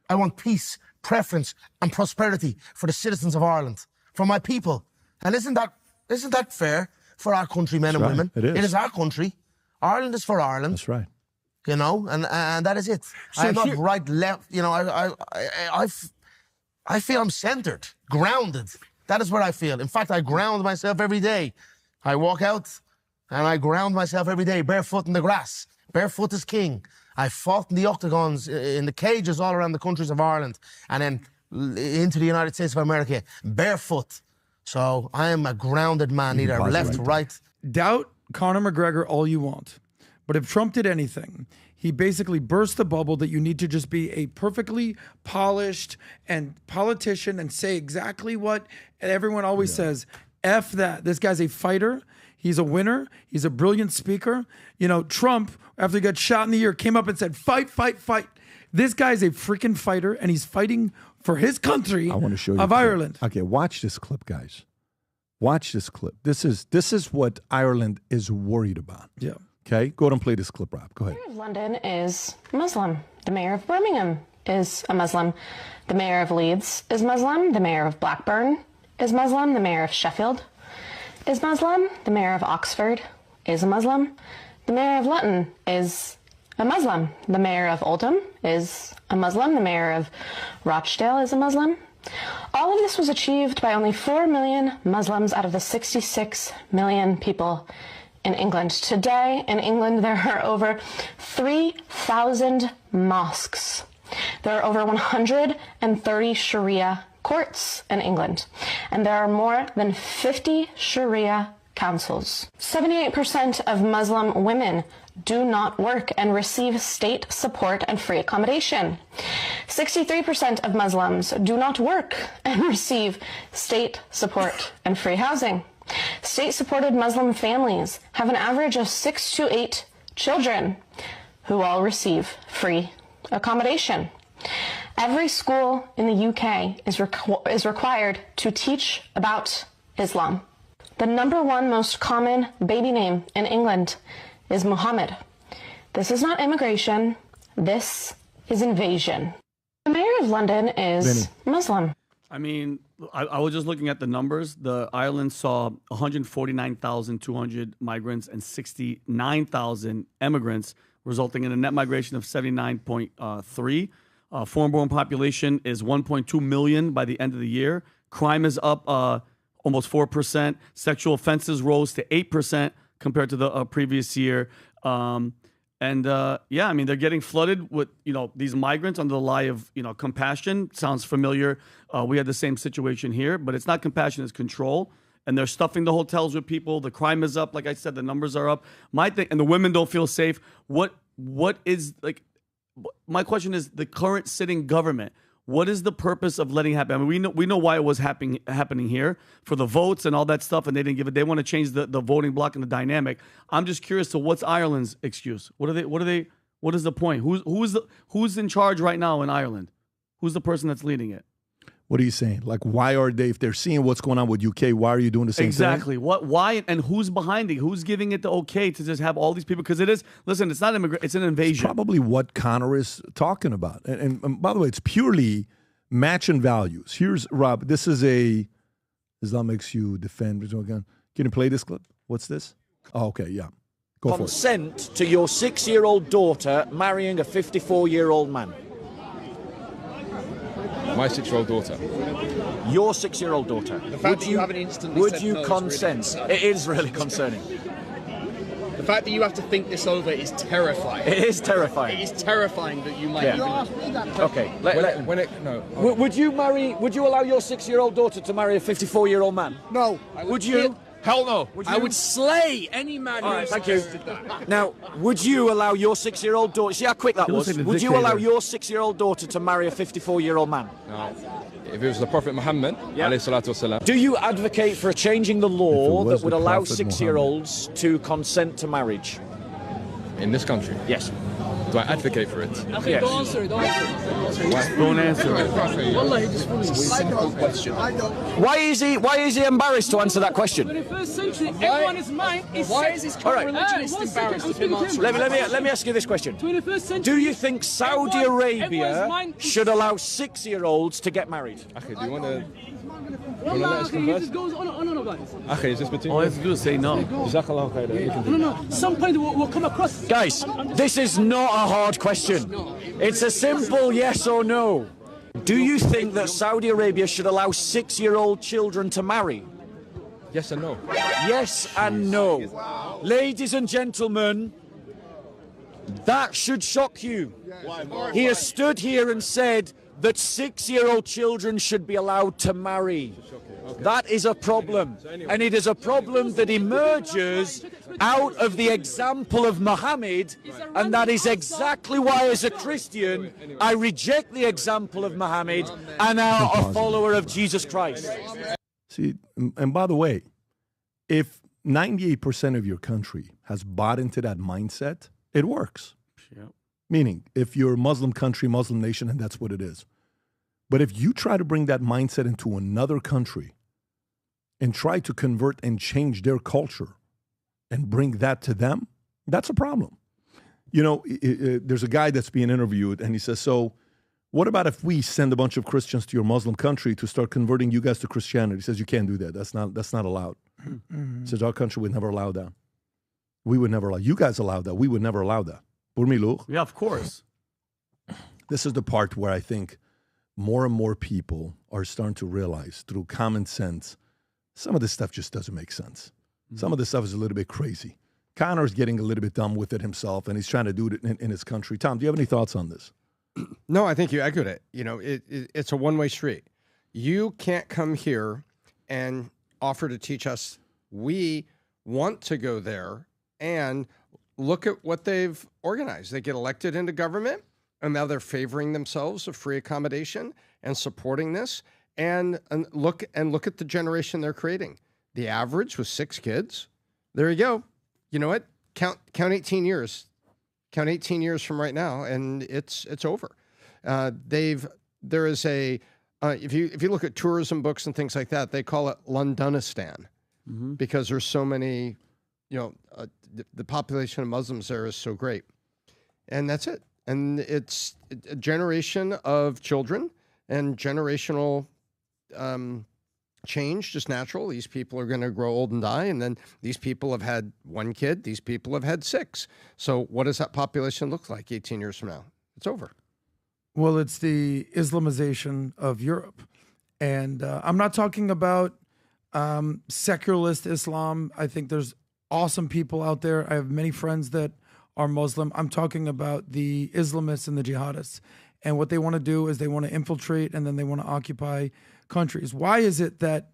I want peace, preference, and prosperity for the citizens of Ireland, for my people. And isn't that fair? for our countrymen and women. It is. It is our country. Ireland is for Ireland. That's right. You know, and that is it. So I'm not right, left. You know, I feel I'm centered, grounded. That is what I feel. In fact, I ground myself every day. I walk out and I ground myself every day, barefoot in the grass. Barefoot is king. I fought in the octagons, in the cages all around the countries of Ireland, and then into the United States of America, barefoot. So I am a grounded man, either left, right. Doubt Conor McGregor all you want, but if Trump did anything, he basically burst the bubble that you need to just be a perfectly polished and politician and say exactly what everyone always says. F that. This guy's a fighter. He's a winner. He's a brilliant speaker. You know, Trump, after he got shot in the ear, came up and said, fight, fight, fight. This guy's a freaking fighter, and he's fighting for his country of Ireland. Okay, watch this clip, guys. Watch this clip. This is what Ireland is worried about. Yeah. Okay, go ahead and play this clip, Rob. Go ahead. The mayor of London is Muslim. The mayor of Birmingham is a Muslim. The mayor of Leeds is Muslim. The mayor of Blackburn is Muslim. The mayor of Sheffield is Muslim. The mayor of Oxford is a Muslim. The mayor of Luton is a Muslim. The mayor of Oldham is a Muslim. The mayor of Rochdale is a Muslim. All of this was achieved by only 4 million Muslims out of the 66 million people in England. Today in England, there are over 3,000 mosques. There are over 130 Sharia courts in England, and there are more than 50 Sharia councils. 78% of Muslim women do not work and receive state support and free accommodation. 63% of Muslims do not work and receive state support and free housing. State-supported Muslim families have an average of 6 to 8 children who all receive free accommodation. Every school in the UK is required to teach about Islam. The #1 most common baby name in England is Muhammad. This is not immigration. This is invasion. The mayor of London is Muslim. I mean, I was just looking at the numbers. The Ireland saw 149,200 migrants and 69,000 immigrants, resulting in a net migration of 79.3. Foreign-born population is 1.2 million by the end of the year. Crime is up almost 4%. Sexual offenses rose to 8% compared to the previous year. Yeah, I mean, they're getting flooded with, these migrants under the lie of, compassion. Sounds familiar. We had the same situation here, but it's not compassion, it's control. And they're stuffing the hotels with people. The crime is up. Like I said, the numbers are up. My thing, and the women don't feel safe. What is, like, my question is, the current sitting government, what is the purpose of letting it happen? I mean, we know why it was happening here for the votes and all that stuff, and they didn't give it. They want to change the voting block and the dynamic. I'm just curious to what's Ireland's excuse? What is the point? Who's in charge right now in Ireland? Who's the person that's leading it? What are you saying? Like, why are they, if they're seeing what's going on with UK, why are you doing the same thing? Exactly. Why, and who's behind it? Who's giving it the okay to just have all these people? Because it's not immigration, it's an invasion. It's probably what Conor is talking about. And by the way, it's purely matching values. Here's, Rob, this is Islam makes you defend. Can you play this clip? What's this? Oh, okay, yeah. Go for it. Consent to your 6-year-old daughter marrying a 54-year-old man. My 6-year-old daughter. Your 6-year-old daughter. The fact that you haven't instantly would said you no consent? Really it is really concerning. The fact that you have to think this over is terrifying. It is terrifying. It is terrifying that you might. Yeah. You asked me that. Okay. Would you allow your 6-year-old daughter to marry a 54-year-old man? No. Would you? Hell no. I would slay any man who thank you. Now, would you allow your 6-year-old daughter? See how quick that was. Would you allow your 6-year-old daughter to marry a 54-year-old man? No. If it was the Prophet Muhammad, do you advocate for changing the law that would allow 6-year-olds to consent to marriage? In this country? Yes. Do I advocate for it? Yes. Don't answer it. Don't answer it. Wallahi, just fully. Simple question. Why is he embarrassed to answer that question? 21st century, everyone's mind is Why is his religionist embarrassed of him answering? Let me ask you this question. 21st century. Do you think Saudi Arabia should allow 6-year-olds to get married? Okay, do you want to He just goes on about this. Is this between all I have to do is say no. No. Some point we'll come across. Guys, this is not a hard question. It's a simple yes or no. Do you think that Saudi Arabia should allow 6-year-old children to marry? Yes and no. Yes and no. Ladies and gentlemen, that should shock you. He has stood here and said that 6-year-old children should be allowed to marry. That is a problem. And it is a problem that emerges out of the example of Muhammad. And that is exactly why, as a Christian, I reject the example of Muhammad and am a follower of Jesus Christ. See, and by the way, if 98% of your country has bought into that mindset, it works. Yep. Meaning, if you're a Muslim country, Muslim nation, and that's what it is. But if you try to bring that mindset into another country and try to convert and change their culture and bring that to them, that's a problem. You know, there's a guy that's being interviewed, and he says, so what about if we send a bunch of Christians to your Muslim country to start converting you guys to Christianity? He says, you can't do that. That's not allowed. He says, our country would never allow that. We would never allow. You guys allow that. We would never allow that. Yeah, of course. This is the part where I think more and more people are starting to realize through common sense, some of this stuff just doesn't make sense. Some of this stuff is a little bit crazy. Conor's getting a little bit dumb with it himself, and he's trying to do it in his country. Tom, do you have any thoughts on this? No, I think you echoed it. You know, it's a one-way street. You can't come here and offer to teach us. We want to go there and look at what they've organized. They get elected into government, and now they're favoring themselves of free accommodation and supporting this. And look at the generation they're creating. The average was 6 kids. There you go. You know what? Count 18 years. Count 18 years from right now, and it's over. There is a if you look at tourism books and things like that, they call it Londonistan because there's so many. You know, the population of Muslims there is so great, and that's it. And it's a generation of children and generational change, just natural. These people are going to grow old and die, and then these people have had 1 kid. These people have had 6. So what does that population look like 18 years from now? It's over. Well, it's the Islamization of Europe. And I'm not talking about secularist Islam. I think there's awesome people out there. I have many friends that are Muslim. I'm talking about the Islamists and the jihadists. And what they want to do is they want to infiltrate and then they want to occupy countries. Why is it that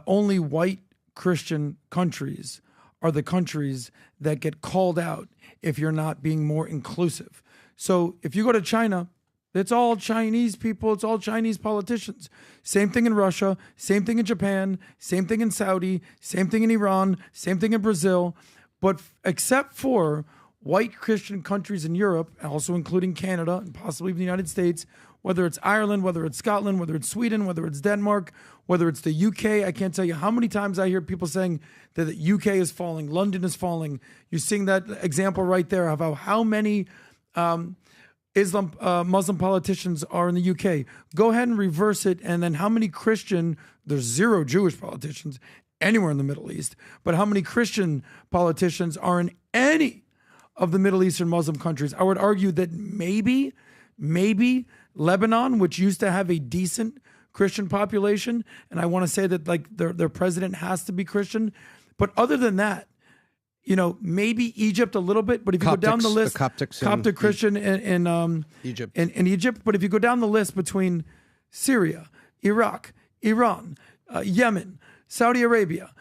only white Christian countries are the countries that get called out if you're not being more inclusive? So if you go to China, it's all Chinese people, it's all Chinese politicians. Same thing in Russia, same thing in Japan, same thing in Saudi, same thing in Iran, same thing in Brazil. But except for white Christian countries in Europe, also including Canada and possibly the United States, whether it's Ireland, whether it's Scotland, whether it's Sweden, whether it's Denmark, whether it's the UK, I can't tell you how many times I hear people saying that the UK is falling, London is falling. You're seeing that example right there of how many Muslim politicians are in the UK. Go ahead and reverse it, and then how many Christian, there's 0 Jewish politicians anywhere in the Middle East, but how many Christian politicians are in any of the Middle Eastern Muslim countries? I would argue that maybe Lebanon, which used to have a decent Christian population, and I want to say that like their president has to be Christian, but other than that, you know, maybe Egypt a little bit, but if you go down the list, Coptic Christian in Egypt. In Egypt, but if you go down the list between Syria, Iraq, Iran, Yemen, Saudi Arabia,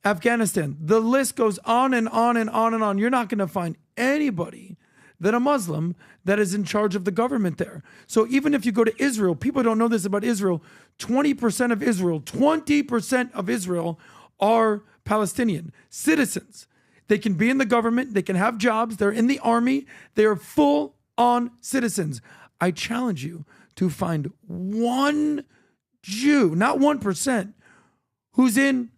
Afghanistan, the list goes on and on and on and on. You're not going to find anybody that a Muslim that is in charge of the government there. So even if you go to Israel, people don't know this about Israel, 20% of Israel are Palestinian citizens. They can be in the government, they can have jobs, they're in the army, they are full-on citizens. I challenge you to find one Jew, not 1%, who's in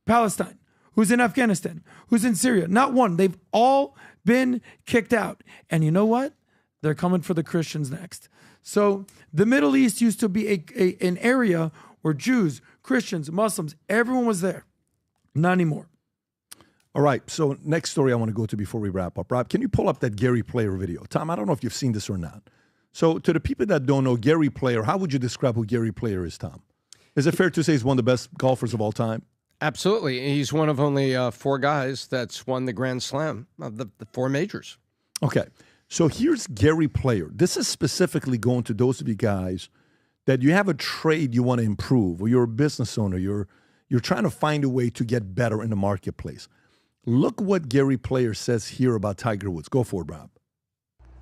Palestine, who's in Afghanistan, who's in Syria. Not one. They've all been kicked out. And you know what? They're coming for the Christians next. So the Middle East used to be an area were Jews, Christians, Muslims. Everyone was there. Not anymore. All right, so next story I want to go to before we wrap up. Rob, can you pull up that Gary Player video? Tom, I don't know if you've seen this or not. So to the people that don't know Gary Player, how would you describe who Gary Player is, Tom? Is it fair to say he's one of the best golfers of all time? Absolutely. He's one of only 4 guys that's won the Grand Slam of the 4 majors. Okay, so here's Gary Player. This is specifically going to those of you guys that you have a trade you want to improve, or you're a business owner, you're trying to find a way to get better in the marketplace. Look what Gary Player says here about Tiger Woods. Go for it, Rob.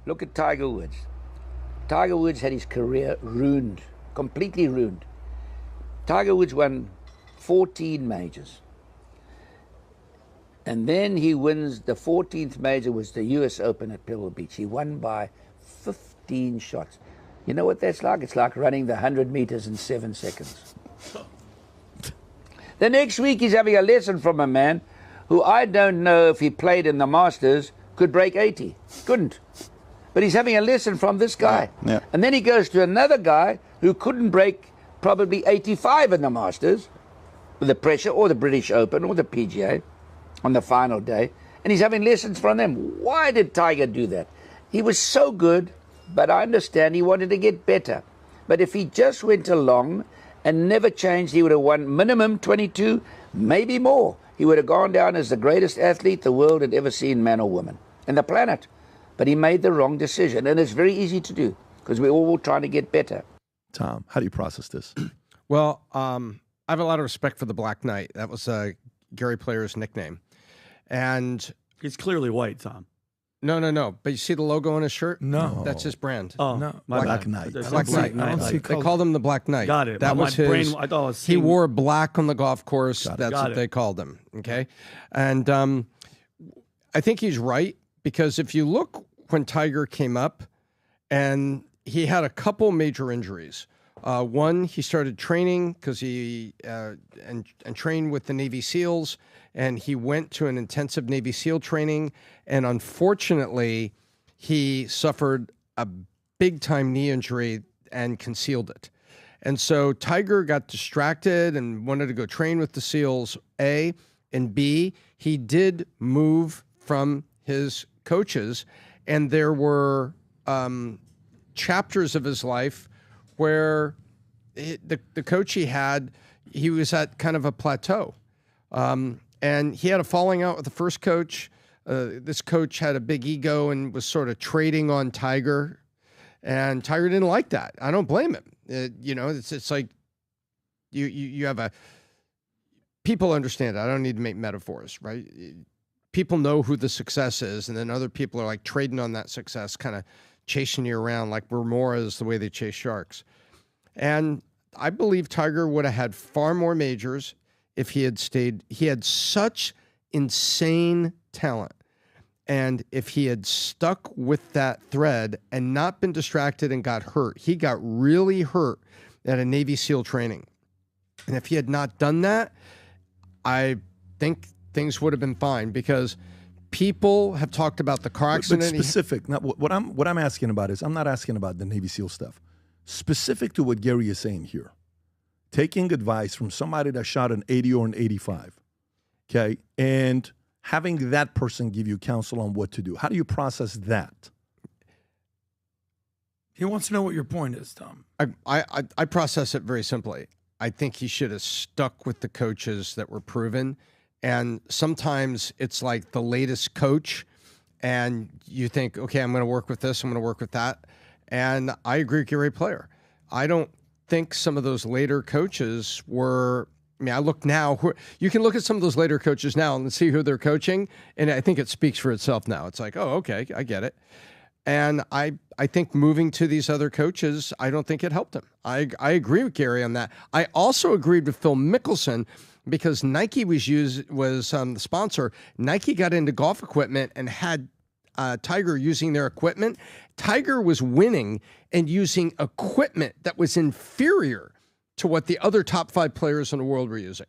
Look at Tiger Woods. Tiger Woods had his career ruined, completely ruined. Tiger Woods won 14 majors. And then he wins the 14th major, was the U.S. Open at Pebble Beach. He won by 15 shots. You know what that's like? It's like running the 100 meters in 7 seconds. The next week he's having a lesson from a man who I don't know if he played in the Masters could break 80. Couldn't. But he's having a lesson from this guy. Yeah. And then he goes to another guy who couldn't break probably 85 in the Masters, with the pressure, or the British Open, or the PGA, on the final day. And he's having lessons from them. Why did Tiger do that? He was so good, but I understand he wanted to get better. But if he just went along and never changed, he would have won minimum 22, maybe more. He would have gone down as the greatest athlete the world had ever seen, man or woman, and the planet. But he made the wrong decision, and it's very easy to do because we're all trying to get better. Tom, how do you process this? Well, I have a lot of respect for the Black Knight. That was Gary Player's nickname. And he's clearly white, Tom. No. But you see the logo on his shirt? No. That's his brand. Oh, no. Black Knight. Black Knight. They called him the Black Knight. Got it. That was his. Brain, I thought I was he wore black on the golf course. That's Got what it. they called him. Okay. And I think he's right, because if you look when Tiger came up, and he had a couple major injuries. One, he started training because he and trained with the Navy SEALs, and he went to an intensive Navy SEAL training, and unfortunately, he suffered a big-time knee injury and concealed it. And so Tiger got distracted and wanted to go train with the SEALs, A, and B, he did move from his coaches, and there were chapters of his life where the coach he had, he was at kind of a plateau. And he had a falling out with the first coach. This coach had a big ego and was sort of trading on Tiger. And Tiger didn't like that. I don't blame him. It's like you have a... People understand it. I don't need to make metaphors, right? People know who the success is, and then other people are like trading on that success, kind of chasing you around like remoras, the way they chase sharks. And I believe Tiger would have had far more majors if he had stayed. He had such insane talent. And if he had stuck with that thread and not been distracted and got hurt, he got really hurt at a Navy SEAL training. And if he had not done that, I think things would have been fine, because people have talked about the car accident. But specific, not what I'm asking about is, I'm not asking about the Navy SEAL stuff. Specific to what Gary is saying here, taking advice from somebody that shot an 80 or an 85, okay, and having that person give you counsel on what to do. How do you process that? He wants to know what your point is, Tom. I process it very simply. I think he should have stuck with the coaches that were proven. And sometimes it's like the latest coach, and you think, okay, I'm going to work with this, I'm going to work with that. And I agree with Gary Player. I don't think some of those later coaches were, I mean, I look now, you can look at some of those later coaches now and see who they're coaching, and I think it speaks for itself now. It's like, oh, okay, I get it. And I think moving to these other coaches, I don't think it helped him. I agree with Gary on that. I also agreed with Phil Mickelson, because Nike was the sponsor. Nike got into golf equipment and had Tiger using their equipment. Tiger was winning and using equipment that was inferior to what the other top 5 players in the world were using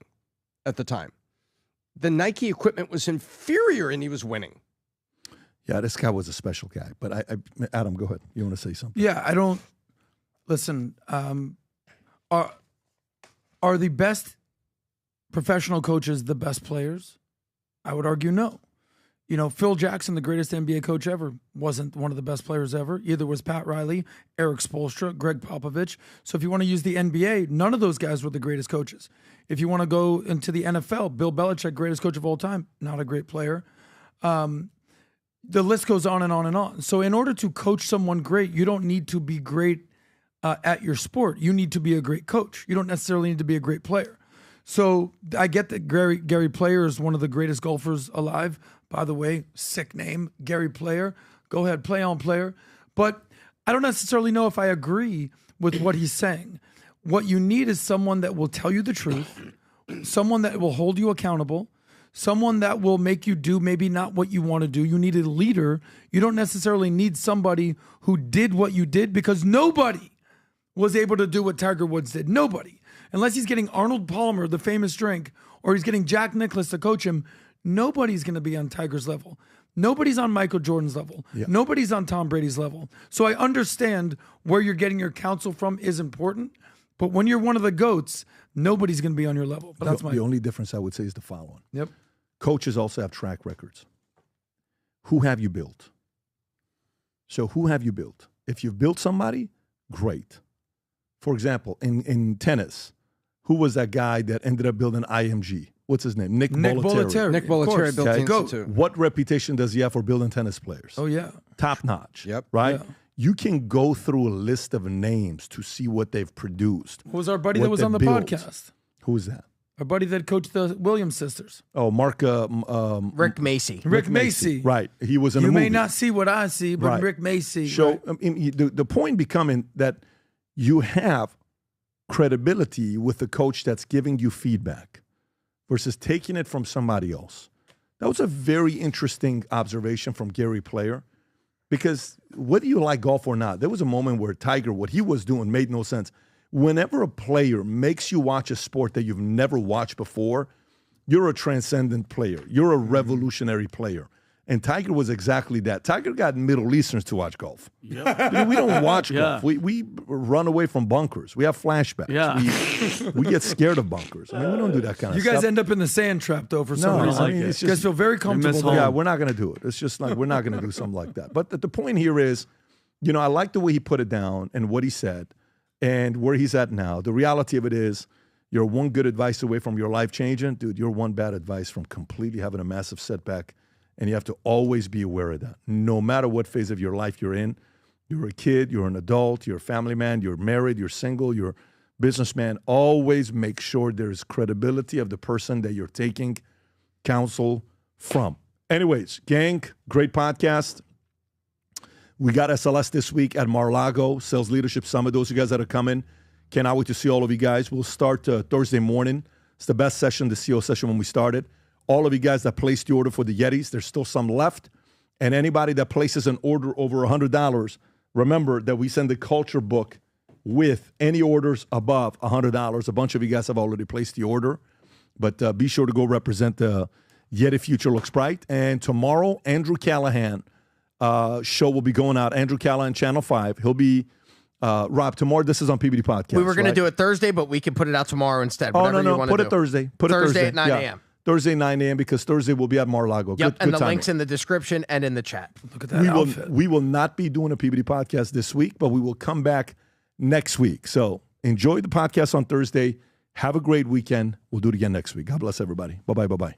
at the time. The Nike equipment was inferior, and he was winning. Yeah, this guy was a special guy. But Adam, go ahead. You want to say something? Yeah, I don't... Listen, Are the best professional coaches the best players? I would argue no. You know, Phil Jackson, the greatest NBA coach ever, wasn't one of the best players ever. Either was Pat Riley, Eric Spoelstra, Greg Popovich. So if you want to use the NBA, none of those guys were the greatest coaches. If you want to go into the NFL, Bill Belichick, greatest coach of all time, not a great player. The list goes on and on and on. So in order to coach someone great, you don't need to be great at your sport. You need to be a great coach. You don't necessarily need to be a great player. So I get that Gary Player is one of the greatest golfers alive. By the way, sick name, Gary Player. Go ahead, play on Player. But I don't necessarily know if I agree with what he's saying. What you need is someone that will tell you the truth, someone that will hold you accountable, someone that will make you do maybe not what you want to do. You need a leader. You don't necessarily need somebody who did what you did, because nobody was able to do what Tiger Woods did. Nobody. Unless he's getting Arnold Palmer, the famous drink, or he's getting Jack Nicklaus to coach him, nobody's going to be on Tiger's level. Nobody's on Michael Jordan's level. Yeah. Nobody's on Tom Brady's level. So I understand where you're getting your counsel from is important, but when you're one of the GOATs, nobody's going to be on your level. But that's the only difference I would say is the following. Yep. Coaches also have track records. Who have you built? So who have you built? If you've built somebody, great. For example, in tennis, who was that guy that ended up building IMG? What's his name? Nick Bollettieri. Nick Bollettieri built the Institute. What reputation does he have for building tennis players? Oh, yeah. Top notch. Yep. Right? Yeah. You can go through a list of names to see what they've produced. Who was our buddy that was on the podcast? Who was that? Our buddy that coached the Williams sisters. Oh, Mark. Rick Macy. Rick Macy. Right. He was in a You movie. may not see what I see, but Right. Rick Macy. So right. I mean, the point becoming that you have credibility with the coach that's giving you feedback versus taking it from somebody else. That was a very interesting observation from Gary Player, because whether you like golf or not, there was a moment where Tiger, what he was doing made no sense. Whenever a player makes you watch a sport that you've never watched before, you're a transcendent player. You're a revolutionary player. And Tiger was exactly that. Tiger got Middle Easterns to watch golf. Yep. We don't watch Yeah. golf. We run away from bunkers. We have flashbacks. Yeah. We get scared of bunkers. I mean, we don't do that kind of You stuff. guys end up in the sand trap, though, for some reason. I mean, it's you guys feel very comfortable there. Yeah, we're not going to do it. It's just like we're not going to do something like that. But the point here is, you know, I like the way he put it down and what he said and where he's at now. The reality of it is, you're one good advice away from your life changing. Dude, you're one bad advice from completely having a massive setback. And you have to always be aware of that. No matter what phase of your life you're in, you're a kid, you're an adult, you're a family man, you're married, you're single, you're a businessman, always make sure there's credibility of the person that you're taking counsel from. Anyways, gang, great podcast. We got SLS this week at Mar-a-Lago, Sales Leadership Summit. Those of you guys that are coming, cannot wait to see all of you guys. We'll start Thursday morning. It's the best session, the CO session when we started. All of you guys that placed the order for the Yetis, there's still some left. And anybody that places an order over $100, remember that we send the culture book with any orders above $100. A bunch of you guys have already placed the order. But be sure to go represent the Yeti Future Looks Bright. And tomorrow, Andrew Callahan show will be going out. Andrew Callahan, Channel 5. He'll be, Rob, tomorrow, this is on PBD Podcast. We were going right? to do it Thursday, but we can put it out tomorrow instead. Oh, Whatever no. you want to Put do. it Thursday. Put Thursday it Thursday at 9 a.m. Thursday, 9 a.m. because Thursday we'll be at Mar-a-Lago. Yep, Good and the timing. link's in the description and in the chat. Look at that outfit. We will not be doing a PBD podcast this week, but we will come back next week. So enjoy the podcast on Thursday. Have a great weekend. We'll do it again next week. God bless everybody. Bye-bye, bye-bye.